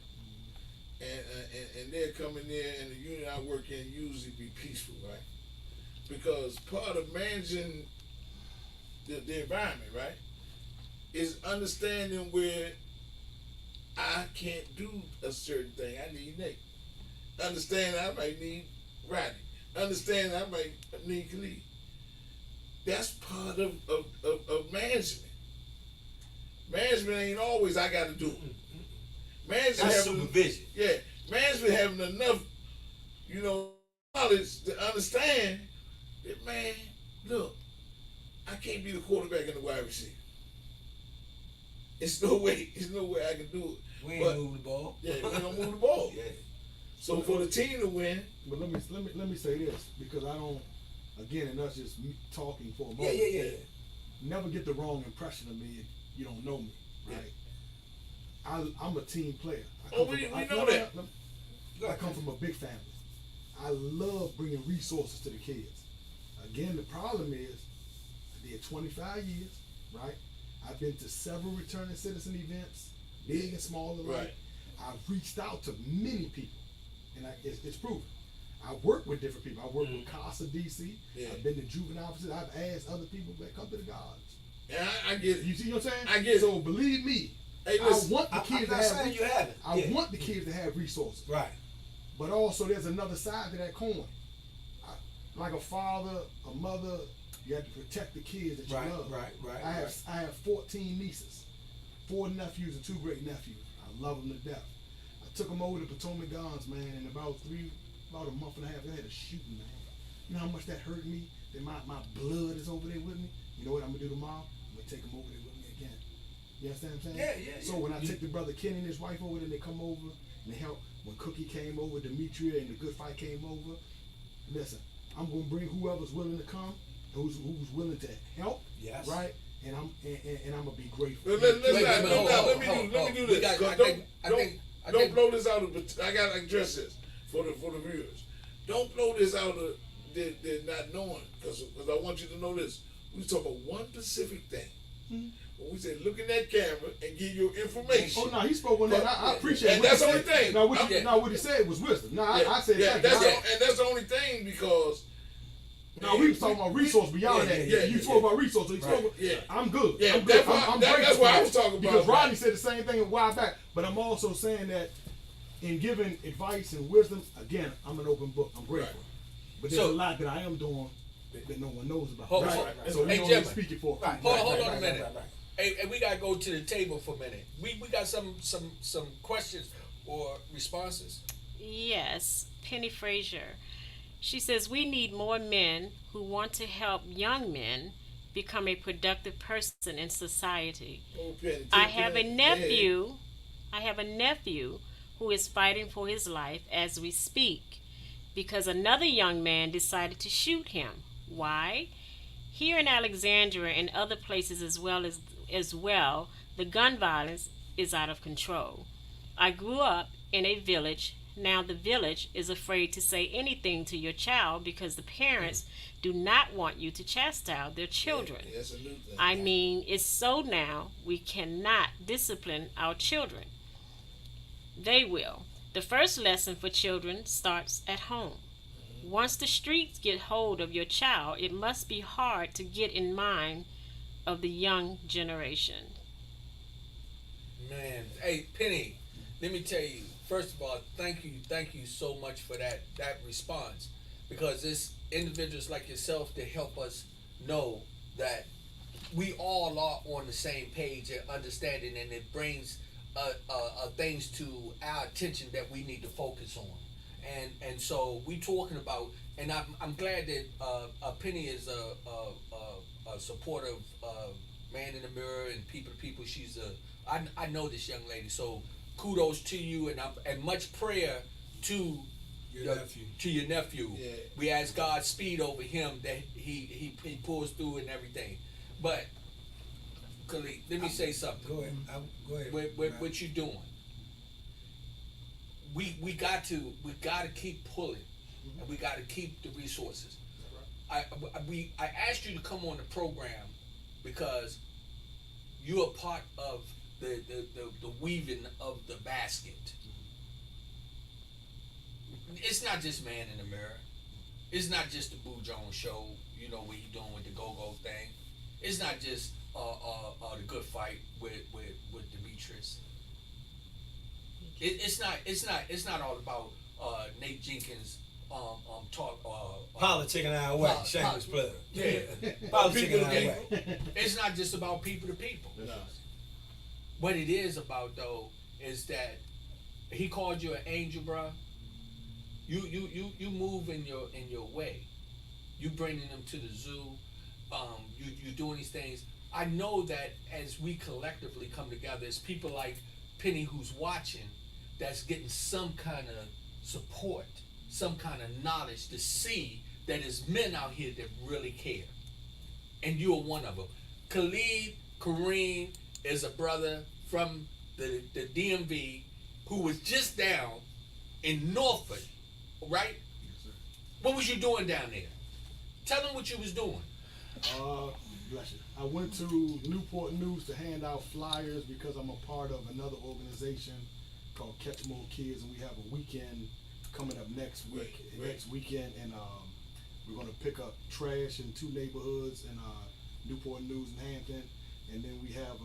And they're coming there, and the unit I work in usually be peaceful, right? Because part of managing the environment, right, is understanding where I can't do a certain thing. I need Nate. Understand I might need Rodney. Understand I might need Khalid. That's part of management. Management ain't always I got to do it. Management That's having, supervision. yeah, management having enough, you know, knowledge to understand that, man, look, I can't be the quarterback and the wide receiver. It's no way I can do it. We ain't But- moving the ball. Yeah, we don't move the ball. Yeah. So for the team to win, But let me say this, because I don't, again, and us just me talking for a Yeah, moment. yeah. Never get the wrong impression of me if you don't know me, right? I'm a team player. Oh, we know that. I come from a big family. I love bringing resources to the kids. Again, the problem is, I did 25 years, right? I've been to several returning citizen events, big and small alike. Right. I've reached out to many people, and it's proven. I work with different people. I work with CASA DC. Yeah. I've been to juvenile offices. I've asked other people that come to the guards. and I get it. You see what I'm saying? I get it. So believe me, Hey, I listen, want the I'm kids to not have. saying you haven't. I Yeah. want the kids to have resources. Right. But also, there's another side to that coin. Like a father, a mother, You have to protect the kids that you Right, love. right. I have 14 nieces, 4 nephews and 2 great nephews. I love them to death. I took them over to Potomac Gardens, man, and about a month and a half, they had a shooting, man. You know how much that hurt me? That my blood is over there with me. You know what I'm gonna do tomorrow? I'm gonna take them over there with me again. You understand what I'm saying? Yeah. So when I take the brother Kenny and his wife over there, they come over and they help. When Cookie came over, Demetria and the Good Fight came over. Listen, I'm gonna bring whoever's willing to come, who's willing to help. Yes. Right. And I'm gonna be grateful. Let me do this. Don't blow this out of. I gotta address this for the viewers. Don't blow this out of. They're not knowing, because I want you to know this. We talk about one specific thing. When we say look in that camera and give your information. Oh no, he spoke on that. I appreciate it. And that's the only thing. Now what he said was wisdom. No, I said and that's the only thing, because. No, we was talking about resource beyond that. You spoke about resources. I'm good. Yeah, I'm good. That's what I was talking about. Because Rodney said the same thing a while back. But I'm also saying that in giving advice and wisdom, again, I'm an open book. I'm grateful. Right. But there's a lot that I am doing that no one knows about. So we hey, only Jimmy, speak it for. Hold on a minute. Hey, we gotta go to the table for a minute. We got some questions or responses. Yes, Penny Frazier. She says we need more men who want to help young men become a productive person in society. I have a nephew who is fighting for his life as we speak because another young man decided to shoot him. Why? Here in Alexandria and other places as well, the gun violence is out of control. I grew up in a village. Now the village is afraid to say anything to your child because the parents do not want you to chastise their children. That's a new thing. I mean, it's so now we cannot discipline our children. They will. The first lesson for children starts at home. Once the streets get hold of your child, it must be hard to get in mind of the young generation. Man, hey Penny, let me tell you. First of all, thank you so much for that response, because it's individuals like yourself that help us know that we all are on the same page and understanding, and it brings things to our attention that we need to focus on, and so we talking about, and I'm glad that Penny is a supportive man in the mirror and people to people. I know this young lady, so. Kudos to you, and much prayer to your nephew. Yeah. We ask God speed over him, that he pulls through and everything. But Khalid, let me say something. Go ahead. What you doing? We got to keep pulling, and we got to keep the resources. I asked you to come on the program because you're a part of the weaving of the basket. It's not just Man in the Mirror. It's not just the Boo Jones show, what he doing with the go-go thing. It's not just the Good Fight with Demetrius. It's not all about Nate Jenkins talk politicking our way, shameless plug. Yeah. Politicking our way. It's not just about people to people. No. What it is about, though, is that he called you an angel, bro. You move in your way. You bringing them to the zoo. You doing these things. I know that as we collectively come together, as people like Penny who's watching, that's getting some kind of support, some kind of knowledge to see that there's men out here that really care, and you're one of them. Khalid, Karim is a brother from the DMV who was just down in Norfolk, right? Yes, sir. What was you doing down there? Tell them what you was doing. Bless you. I went to Newport News to hand out flyers because I'm a part of another organization called Catch More Kids, and we have a weekend coming up next weekend, and we're going to pick up trash in 2 neighborhoods in Newport News and Hampton. And then we have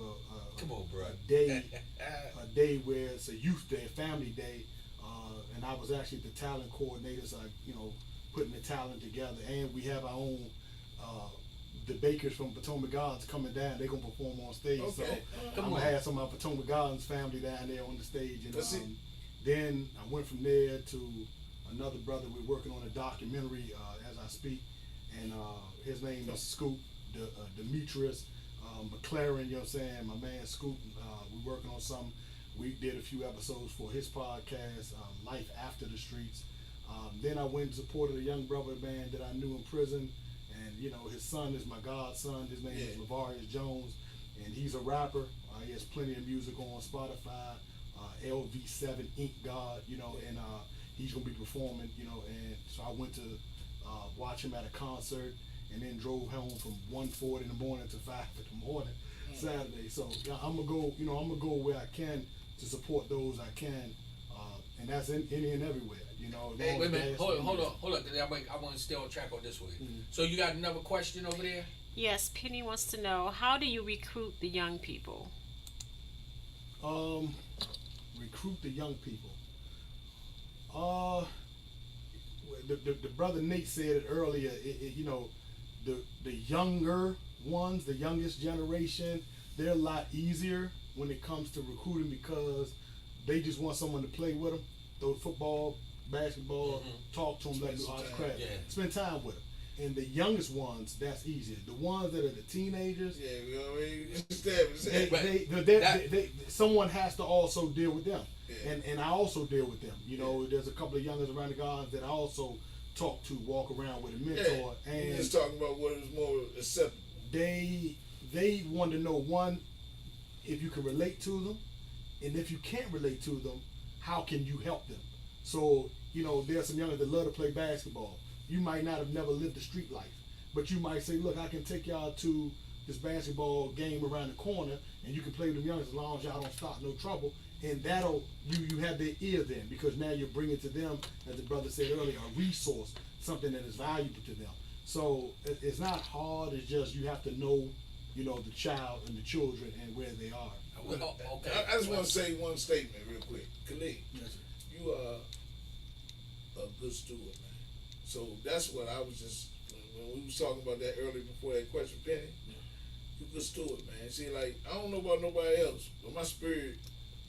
a day where it's a youth day, a family day, and I was actually the talent coordinator, so putting the talent together. And we have our own the Bakers from Potomac Gardens coming down. They're gonna perform on stage. Okay. So Come I'm on. gonna have some of my Potomac Gardens family down there on the stage. And That's it. then I went from there to another brother. We're working on a documentary as I speak, and his name is Scoop Demetrius McLaren. You know what I'm saying? My man Scoop. We're working on something. We did a few episodes for his podcast, Life After the Streets. Then I went and supported a young brother, man, that I knew in prison. And, you know, his son is my godson. His name is Lavarius Jones. And he's a rapper. He has plenty of music on Spotify, LV7 Inc. God, you know, and he's going to be performing, you know. And so I went to watch him at a concert and then drove home from 1:40 in the morning to 5 in the morning Saturday. So yeah, I'm going to go, you know, I'm going to go where I can to support those I can. And that's in any and everywhere, you know. Hey, wait a minute. Gas, Hold you on. know. I want to stay on track on this one. Mhm. So you got another question over there? Yes, Penny wants to know, how do you recruit the young people? Recruit the young people. The brother Nate said it earlier. You know, the younger ones, the youngest generation, they're a lot easier when it comes to recruiting because they just want someone to play with them, throw football, basketball, talk to them, let them do arts craft, Yeah. spend time with them. And the youngest ones, that's easier. The ones that are the teenagers, Yeah, we already established that. someone has to also deal with them. Yeah. And I also deal with them. You know, there's a couple of youngers around the gardens that I also talk to, walk around with a mentor, We're and just talking about what is more acceptable. they want to know, one, if you can relate to them, and if you can't relate to them, how can you help them? So, you know, there's some youngers that love to play basketball. You might not have never lived the street life, but you might say, look, I can take y'all to this basketball game around the corner, and you can play with them youngers as long as y'all don't start no trouble. And that'll, you have their ear then, because now you're bringing to them, as the brother said earlier, a resource, something that is valuable to them. So it's not hard, it's just you have to know, you know, the child and the children and where they are. Okay. I just want to say one statement real quick. Khalid, you are a good steward, man. So that's what I was just, when we was talking about that earlier before that question, Penny, you a good steward, man. See, like, I don't know about nobody else, but my spirit,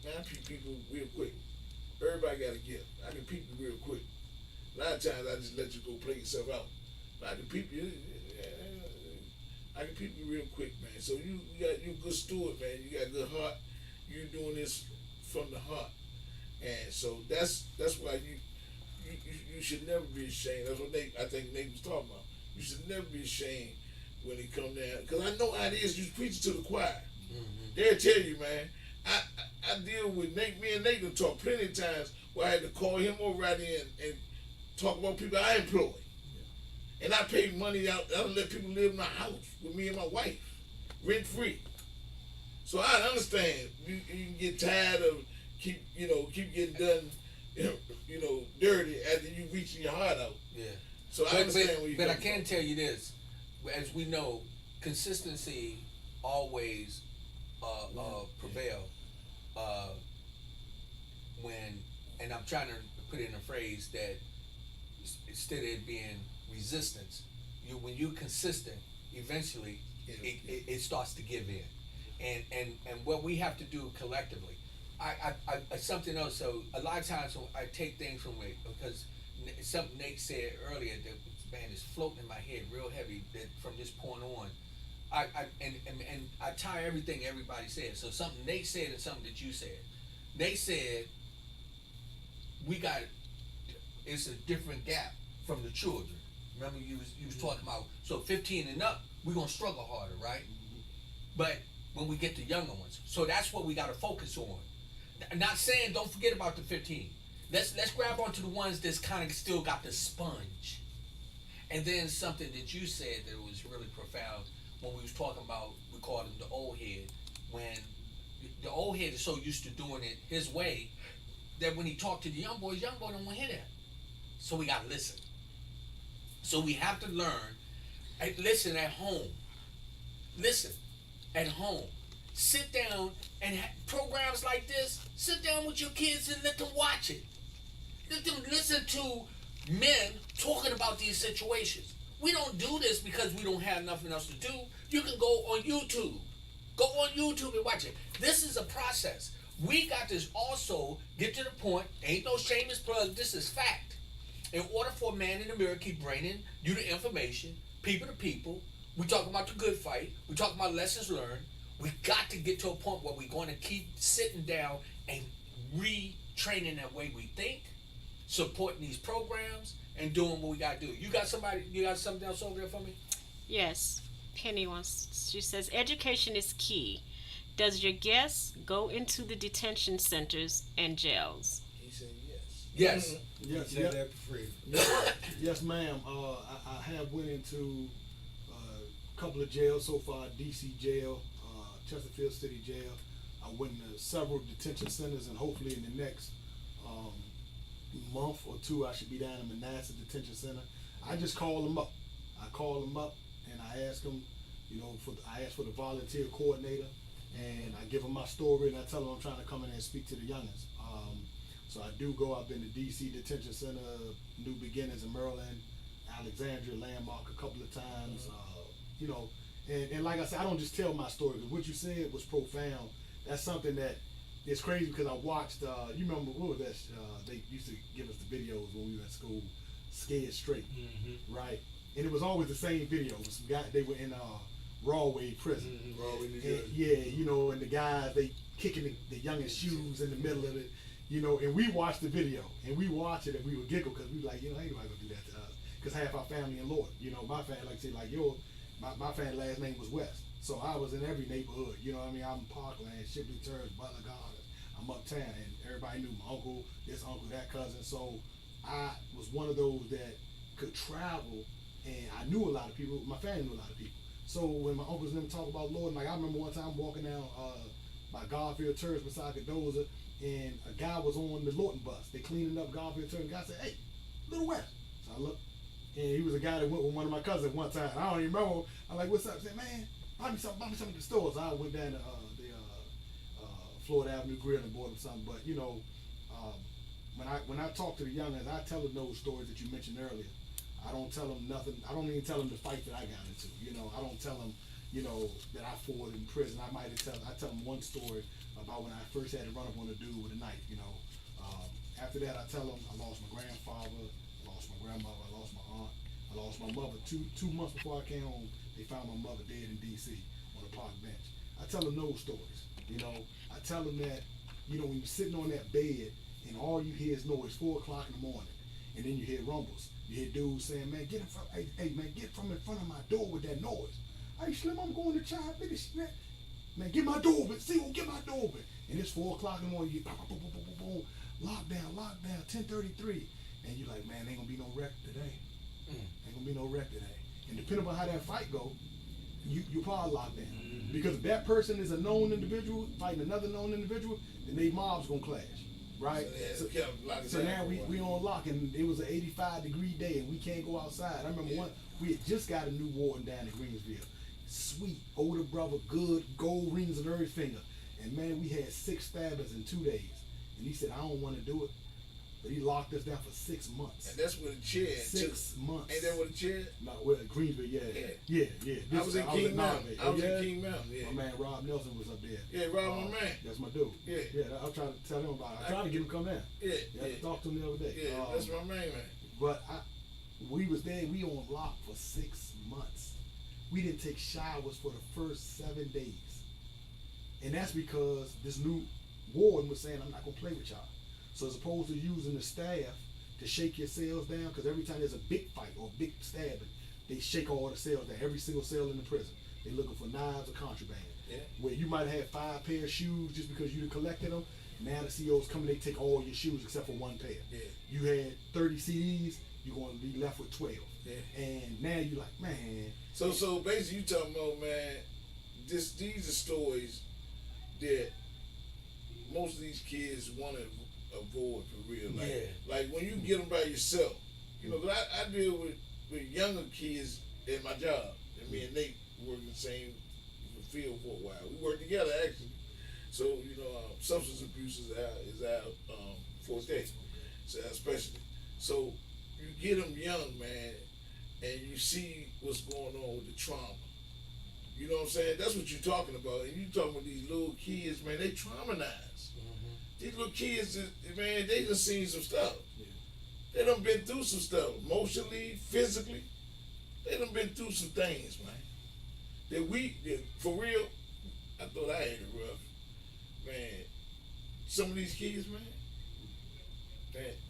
man, I peep people real quick. Everybody got a gift. I can peep you real quick. A lot of times I just let you go play yourself out. But I can peep you. I can peep you real quick, man. So you a good steward, man. You got a good heart. You doing this from the heart, and so that's why you should never be ashamed. That's what I think Nate was talking about. You should never be ashamed when it come down, because I know how it is. You preach to the choir. They'll tell you, man. I deal with Nate. Me and Nate have talked plenty of times where I had to call him over right in and talk about people I employ. And I pay money out. I don't let people live in my house with me and my wife, rent free. So I understand you can get tired of keep getting done, dirty after you reaching your heart out. Yeah. So I understand where you. But I can tell you this, as we know, consistency always prevail. When, and I'm trying to put it in a phrase that instead of it being resistance, when you're consistent, eventually it starts to give in. And what we have to do collectively, I something else. So a lot of times when I take things from it, because something Nate said earlier that, man, is floating in my head real heavy, that from this point on, I tie everything everybody said. So something Nate said and something that you said. Nate said it's a different gap from the children. Remember you was talking about, so 15 and up, we're gonna struggle harder, right? But when we get the younger ones, so that's what we gotta focus on. Not saying don't forget about the 15. Let's grab onto the ones that's kind of still got the sponge. And then something that you said that was really profound when we was talking about, we called him the old head, when the old head is so used to doing it his way that when he talked to the young boy don't want to hear that. So we gotta listen. So we have to learn and listen at home. Listen at home. Sit down and programs like this, sit down with your kids and let them watch it. Let them listen to men talking about these situations. we don't do this because we don't have nothing else to do. You can go on YouTube. Go on YouTube and watch it. This is a process. We got to also get to the point. Ain't no shameless plug. This is fact. In order for a man in the mirror keep bringing you the information, people to people, we talking about the good fight. We talking about lessons learned. We got to get to a point where we're going to keep sitting down and retraining that way we think, supporting these programs, and doing what we got to do. You got something else over there for me? Yes. Penny wants. She says education is key. Does your guest go into the detention centers and jails? He said yes. Yes. Yes, He said that for free. yes, ma'am. I have went into a couple of jails so far. DC jail, Chesterfield City jail. I went to several detention centers, and hopefully in the next month or two, I should be down in Manassas Detention Center. I just call them up. I call them up and I ask them, I ask for the volunteer coordinator, and I give them my story, and I tell them I'm trying to come in and speak to the youngins. So I do go. I've been to DC Detention Center, New Beginnings in Maryland, Alexandria Landmark a couple of times. And like I said, I don't just tell my story, because what you said was profound. That's something that is crazy, because I watched, you remember, what was that, they used to give us the videos when we were in school, Scared Straight, right? And it was always the same video. It was some guy, they were in Rawway prison. Rawway, New And, Jersey. and the guys, they kicking the youngest shoes in the middle of it, and we watched the video, and we watched it, and we would giggle, because we were like, ain't nobody gonna do that to us, because half our family in Lord, my family, like I say, like my family last name was West, so I was in every neighborhood, I'm in Parkland, Shipley Terrace, Butler Gardens, I'm uptown, and everybody knew my uncle, this uncle, that cousin, so I was one of those that could travel, and I knew a lot of people, my family knew a lot of people, so when my uncles and them talk about Lord, like I remember one time walking down by Garfield Terrace beside Cadoza, and a guy was on the Lawton bus. They cleaning up Garfield Terrace. The guy said, "Hey, Little West." So I looked, and he was a guy that went with one of my cousins one time. I don't even remember. I'm like, "What's up?" I said, "Man, buy me something at the store." So I went down to the Florida Avenue Grill and bought him something. But when I talk to the youngins, I tell them those stories that you mentioned earlier. I don't tell them nothing. I don't even tell them the fight that I got into. I don't tell them, that I fought in prison. I tell them one story about when I first had to run up on a dude with a knife. After that, I tell them I lost my grandfather, I lost my grandmother, I lost my aunt, I lost my mother. Two months before I came home, they found my mother dead in D.C. on a park bench. I tell them those stories. I tell them that, when you're sitting on that bed and all you hear is noise, 4 o'clock in the morning, and then you hear rumbles. You hear dudes saying, "Man, get in front, hey man, get from in front of my door with that noise." "Hey Slim, I'm going to child finish, man, get my door open, see, get my door open." And it's 4 o'clock in the morning, you boom, boom, boom, boom, boom, lockdown, 10:33. And you're like, "Man, ain't gonna be no wreck today. Ain't gonna be no wreck today." And depending on how that fight go, you probably locked down. Because if that person is a known individual fighting another known individual, then they mobs gonna clash. Right? So now we on lock, and it was an 85-degree day, and we can't go outside. I remember we had just got a new warden down in Greensville. Sweet, older brother, good, gold rings on every finger. And man, we had 6 stabbers in 2 days. And he said, "I don't want to do it." But he locked us down for 6 months. And that's with a chair. 6 months. Ain't that with a chair? No, with Greensville, yeah. I was in King Mountain. My man Rob Nelson was up there. Yeah, Rob, my man. That's my dude. Yeah. I was trying to tell him about it. I tried to get him to come in. Yeah. I talked to him the other day. Yeah, that's my man. But we was there. We on lock for 6 months. We didn't take showers for the first 7 days, and that's because this new warden was saying, "I'm not gonna play with y'all." So as opposed to using the staff to shake your cells down, because every time there's a big fight or a big stabbing, they shake all the cells down. Every single cell in the prison, they looking for knives or contraband. Yeah. Where you might have 5 pair of shoes just because you collected them. Now the CEOs come and they take all your shoes except for 1 pair. Yeah. You had 30 CDs, you're going to be left with 12. Yeah. And now you're like, man. So basically, you talking about, man, these are stories that most of these kids want to avoid for real. Like when you get them by yourself, 'cause I deal with younger kids at my job, and me and Nate work in the same field for a while. We work together actually. So substance abuse is our forte, so especially. So you get them young, man, and you see what's going on with the trauma. You know what I'm saying? That's what you're talking about. And you talking about these little kids, man, they traumatized. These little kids, man, they done seen some stuff. Yeah. They done been through some stuff, emotionally, physically. They done been through some things, man. That for real, I thought I had it rough. Man, some of these kids, man,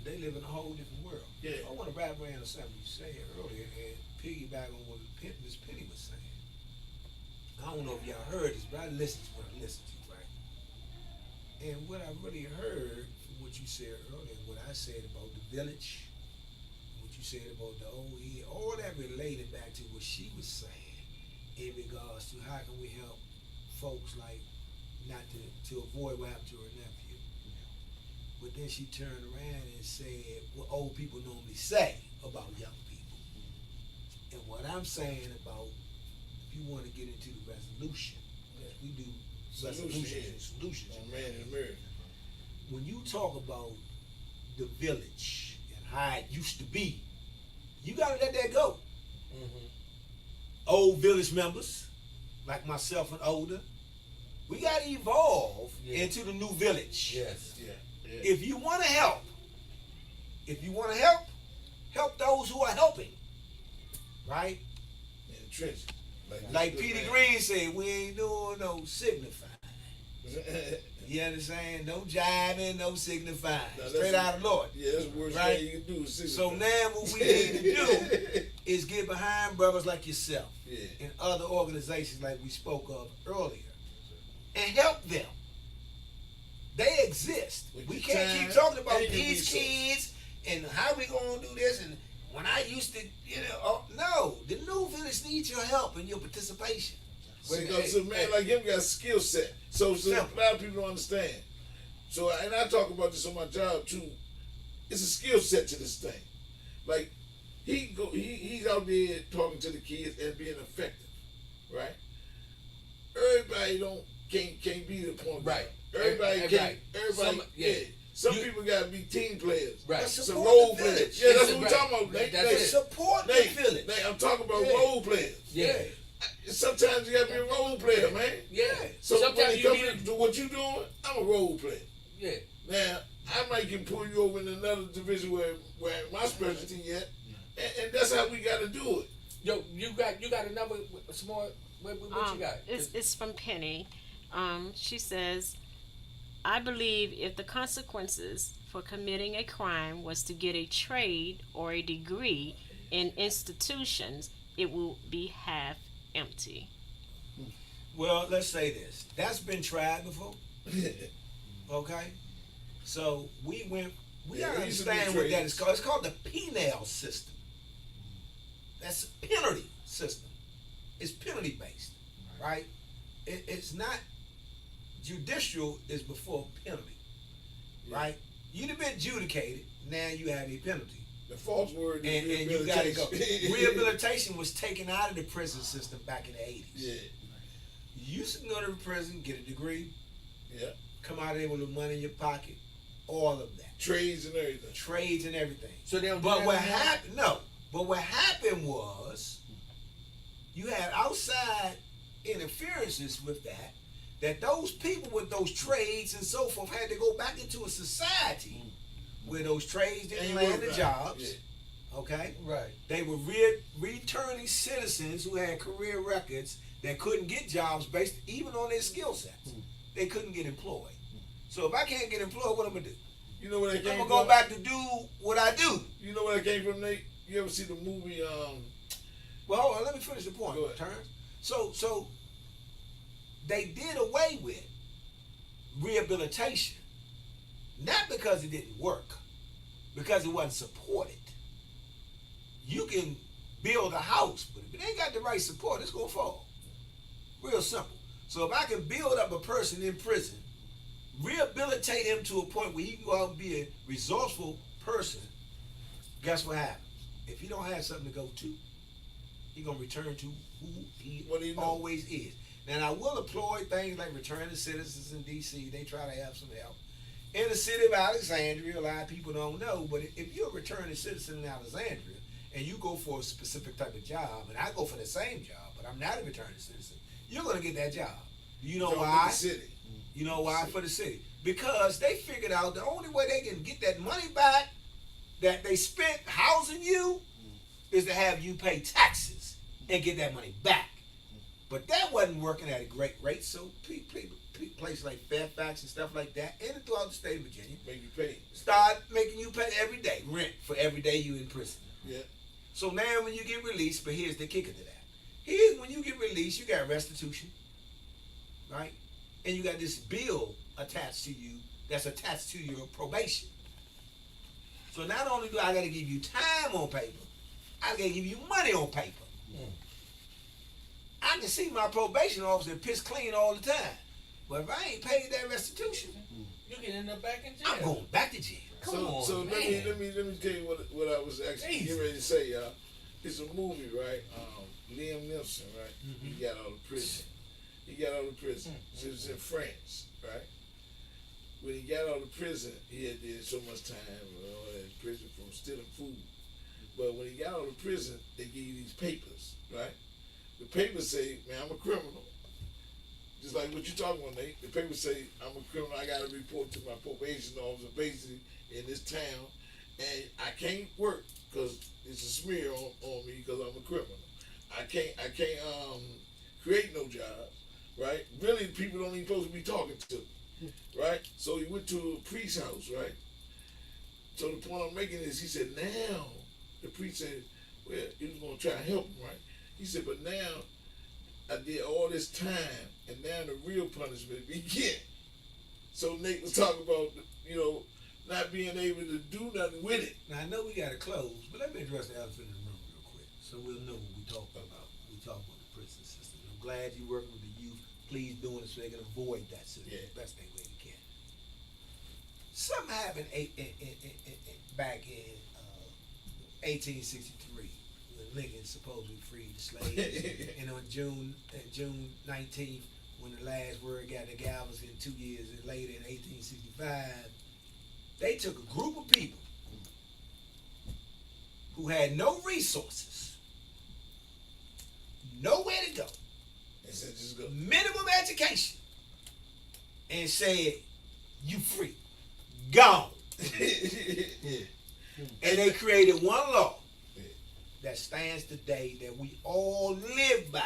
They live in a whole different world. Yeah. I want to wrap around to something you said earlier and piggyback on what Miss Penny was saying. I don't know if y'all heard this, but I listened to what I listened to, right? And what I really heard from what you said earlier, what I said about the village, what you said about the OE, all that related back to what she was saying in regards to how can we help folks like not to avoid what happened to her nephew. But then she turned around and said what old people normally say about young people. And what I'm saying about if you want to get into the resolution, we do resolutions and solutions. On Man in the Mirror. When you talk about the village and how it used to be, you gotta let that go. Old village members, like myself and older, we gotta evolve into the new village. Yes. Yeah. If you want to help, help those who are helping, right? In the trenches. Like Peter Green said, we ain't doing no signifying. You understand? No jiving, no signifying. No, Straight out of Lord. Yeah, that's the worst Right? thing you can do. Is So now what we need to do is get behind brothers like yourself and other organizations like we spoke of earlier and help them. They exist. With We your can't time keep talking about and your these resources. kids and how we gonna do this and when I used to, no, the new village needs your help and your participation. So man like him got a skill set. So a lot of people don't understand. So and I talk about this on my job too. It's a skill set to this thing. Like he's out there talking to the kids and being effective, right? Everybody can't be the point guard. Right. Everybody can't. Everybody Some You- people gotta be team players. Right. Some Support role the village. players. Yeah, that's It's what we're right. talking about. Nate, That's Nate, it. Support the Nate, village. Nate, I'm talking about Yeah. role players. Yeah. Sometimes you gotta be a role player, man. Yeah. So when Sometimes it you comes need to what you doing, I'm a role player. Yeah. Now, I might can pull you over in another division where my specialty at, and that's how we gotta do it. Yo, you got another some more. What you got? It's from Penny. She says, I believe if the consequences for committing a crime was to get a trade or a degree in institutions, it will be half empty. Well, let's say this. That's been tried before. Okay? So we Yeah, gotta we used to do understand what that trades. is called. It's called the penal system. That's a penalty system. It's penalty based. Right? It's not judicial is before penalty. Right? You'd have been adjudicated, now you have a penalty. The false word is And you gotta go. rehabilitation. Rehabilitation was taken out of the prison system back in the 80s. Yeah, You used to go to prison, get a degree, yeah. come out of there with the money in your pocket, all of that. Trades and everything. Trades and everything. So they don't do But that what anymore? happened, no. But what happened was, you had outside interferences with that those people with those trades and so forth had to go back into a society where those trades didn't And land work the right. jobs. Okay? Right. They were returning citizens who had career records that couldn't get jobs based even on their skill sets. They couldn't get employed. So if I can't get employed, what I'm gonna do? You know where that I'm came gonna from? go back to do what I do. You know where that came from, Nate? You ever see the movie? Well, hold on, let me finish the point. Go ahead. Terrence. So they did away with rehabilitation, not because it didn't work, because it wasn't supported. You can build a house, but if it ain't got the right support, it's gonna fall. Real simple. So if I can build up a person in prison, rehabilitate him to a point where he can go out and be a resourceful person, guess what happens? If he don't have something to go to, he's gonna return to who he What do you know? always is. Now I will employ things like returning citizens in DC. They try to have some help. In the city of Alexandria, a lot of people don't know, but if you're a returning citizen in Alexandria and you go for a specific type of job, and I go for the same job, but I'm not a returning citizen, you're gonna get that job. You know why? The city. You know why? For the city. Because they figured out the only way they can get that money back that they spent housing you is to have you pay taxes and get that money back. But that wasn't working at a great rate, so places like Fairfax and stuff like that, and throughout the state of Virginia, Make you pay. start making you pay every day rent for every day you in prison. Yeah. So now when you get released, but here's the kicker to that. Here's when you get released, you got restitution, right? And you got this bill attached to you that's attached to your probation. So not only do I got to give you time on paper, I got to give you money on paper. I can see my probation officer piss clean all the time. But if I ain't paid that restitution, You can end up back in jail. I'm going back to jail. Come on, so man. let me tell you what I was actually getting ready to say, y'all. It's a movie, right? Liam Neeson, right? He got out of prison. So it was in France, right? When he got out of prison, he had did so much time in prison from stealing food. But when he got out of prison, they give you these papers, right? The papers say, man, I'm a criminal. Just like what you're talking about, Nate. The papers say, I'm a criminal. I got to report to my probation officer basically in this town. And I can't work because it's a smear on me because I'm a criminal. I can't create no jobs, right? Really, people don't even supposed to be talking to, right? So he went to a priest's house, right? So the point I'm making is, he said, now, the priest said, well, he was going to try to help him, right? He said, but now I did all this time, and now the real punishment begin. So Nate was talking about, not being able to do nothing with it. Now I know we got to close, but let me address the elephant in the room real quick, so we'll know what we talk about. We talk about the prison system. I'm glad you're working with the youth. Please doing it so they can avoid that system the best way we can. Something happened back in 1863 when Lincoln supposedly freed the slaves, and on June 19th, when the last word got the gallows, in 2 years later in 1865. They took a group of people who had no resources, nowhere to go, They said, just go. minimum education, and said, you free, gone. And they created one law that stands today that we all live by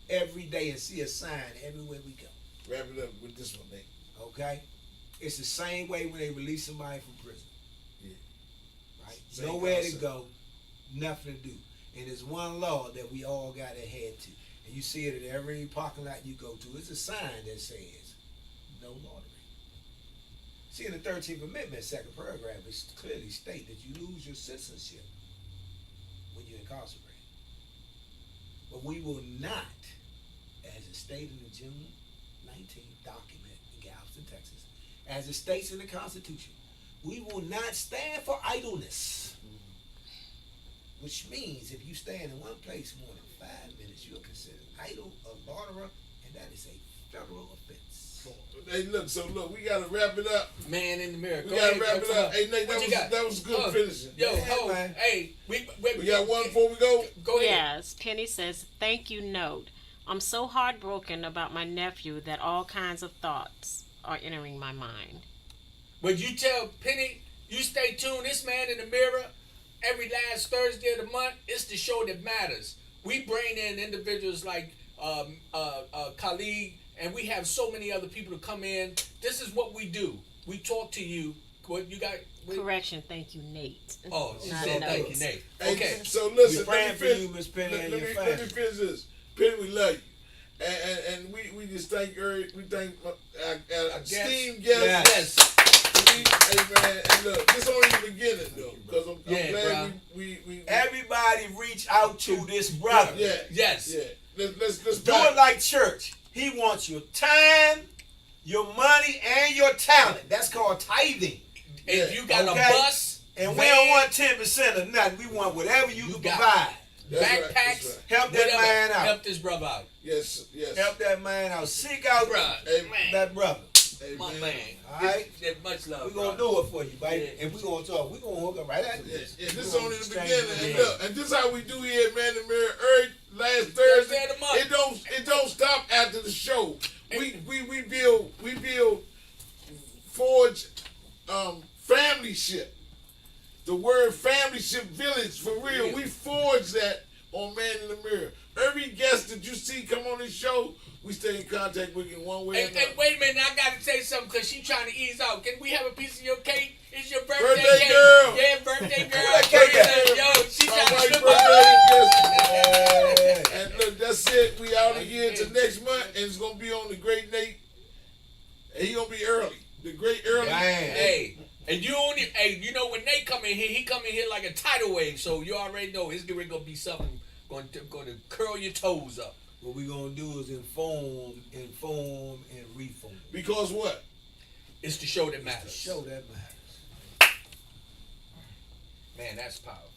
every day and see a sign everywhere we go. Wrap it up with this one, Nate. Okay? It's the same way when they release somebody from prison. Yeah. Right? Same Nowhere concept. to go, nothing to do. And there's one law that we all got to adhere to. And you see it at every parking lot you go to. It's a sign that says, no loitering. See, in the 13th Amendment, second paragraph, it clearly states that you lose your citizenship when you're incarcerated. But we will not, as it stated in the June 19th document in Galveston, Texas, as it states in the Constitution, we will not stand for idleness. Which means if you stand in one place more than 5 minutes, you're considered idle, a loiterer, and that is a federal offense. Hey, look, we gotta wrap it up. Man in the mirror. We Go gotta ahead, wrap it come up. on. Hey, Nate, What you got? that was good finishing. Yo, Yeah, man. hey, we We got one before we go. Go ahead. Yes, Penny says, thank you, note. I'm so heartbroken about my nephew that all kinds of thoughts are entering my mind. But you tell Penny, you stay tuned. This Man in the Mirror, every last Thursday of the month, it's the show that matters. We bring in individuals like Khalid, and we have so many other people to come in. This is what we do. We talk to you. What you got? Correction, thank you, Nate. Oh, she Not said a thank note. you, Nate. Hey, Okay. So listen, We're praying let for me you, finish. Miss Penny, and Let your me family. finish this. Penny, we love you, and we just thank we thank our esteemed guests. Yes. Hey man, and look, this only the beginning though, because I'm Yeah, glad bro. we Everybody reach out to this brother. yeah Yes. yeah. Let's Do it like church. He wants your time, your money, and your talent. That's called tithing. If you got Okay. a bus, And we van, don't want 10% of nothing. We want whatever you can got provide. That's right, backpacks, that's right. Help that whatever, man out. help this brother out. yes. Help that man out. Seek out Bruh, Hey, man. that brother. Hey, My man. man. All right. Much love. We're gonna do it for you, baby. Yeah. And we're gonna talk. We're gonna hook up right after this. And this We only the gonna beginning. exchange And numbers. look, and this how we do here at Man in the Mirror. Last Thursday Thursday. of the month. It don't stop after the show. We build forge family ship. The word family ship village for real. Yeah. We forge that on Man in the Mirror. Every guest that you see come on this show, we stay in contact with you in one way or Hey, another. wait a minute, I gotta say something because she trying to ease out. Can we have a piece of your cake? It's your birthday, Birthday cake. girl. Yeah, birthday girl. Where that cake at? Yo, she My trying to wife's slip birthday up. yesterday. And look, that's it. We out of here till next month, and it's gonna be on the Great Nate. And he gonna be early. The Great Early. Damn. Hey, and you know when they come in here, he come in here like a tidal wave. So you already know it's gonna be something going to curl your toes up. What we gonna do is inform, and reform. Because what? It's the show that The matters. show that matters. Man, that's powerful.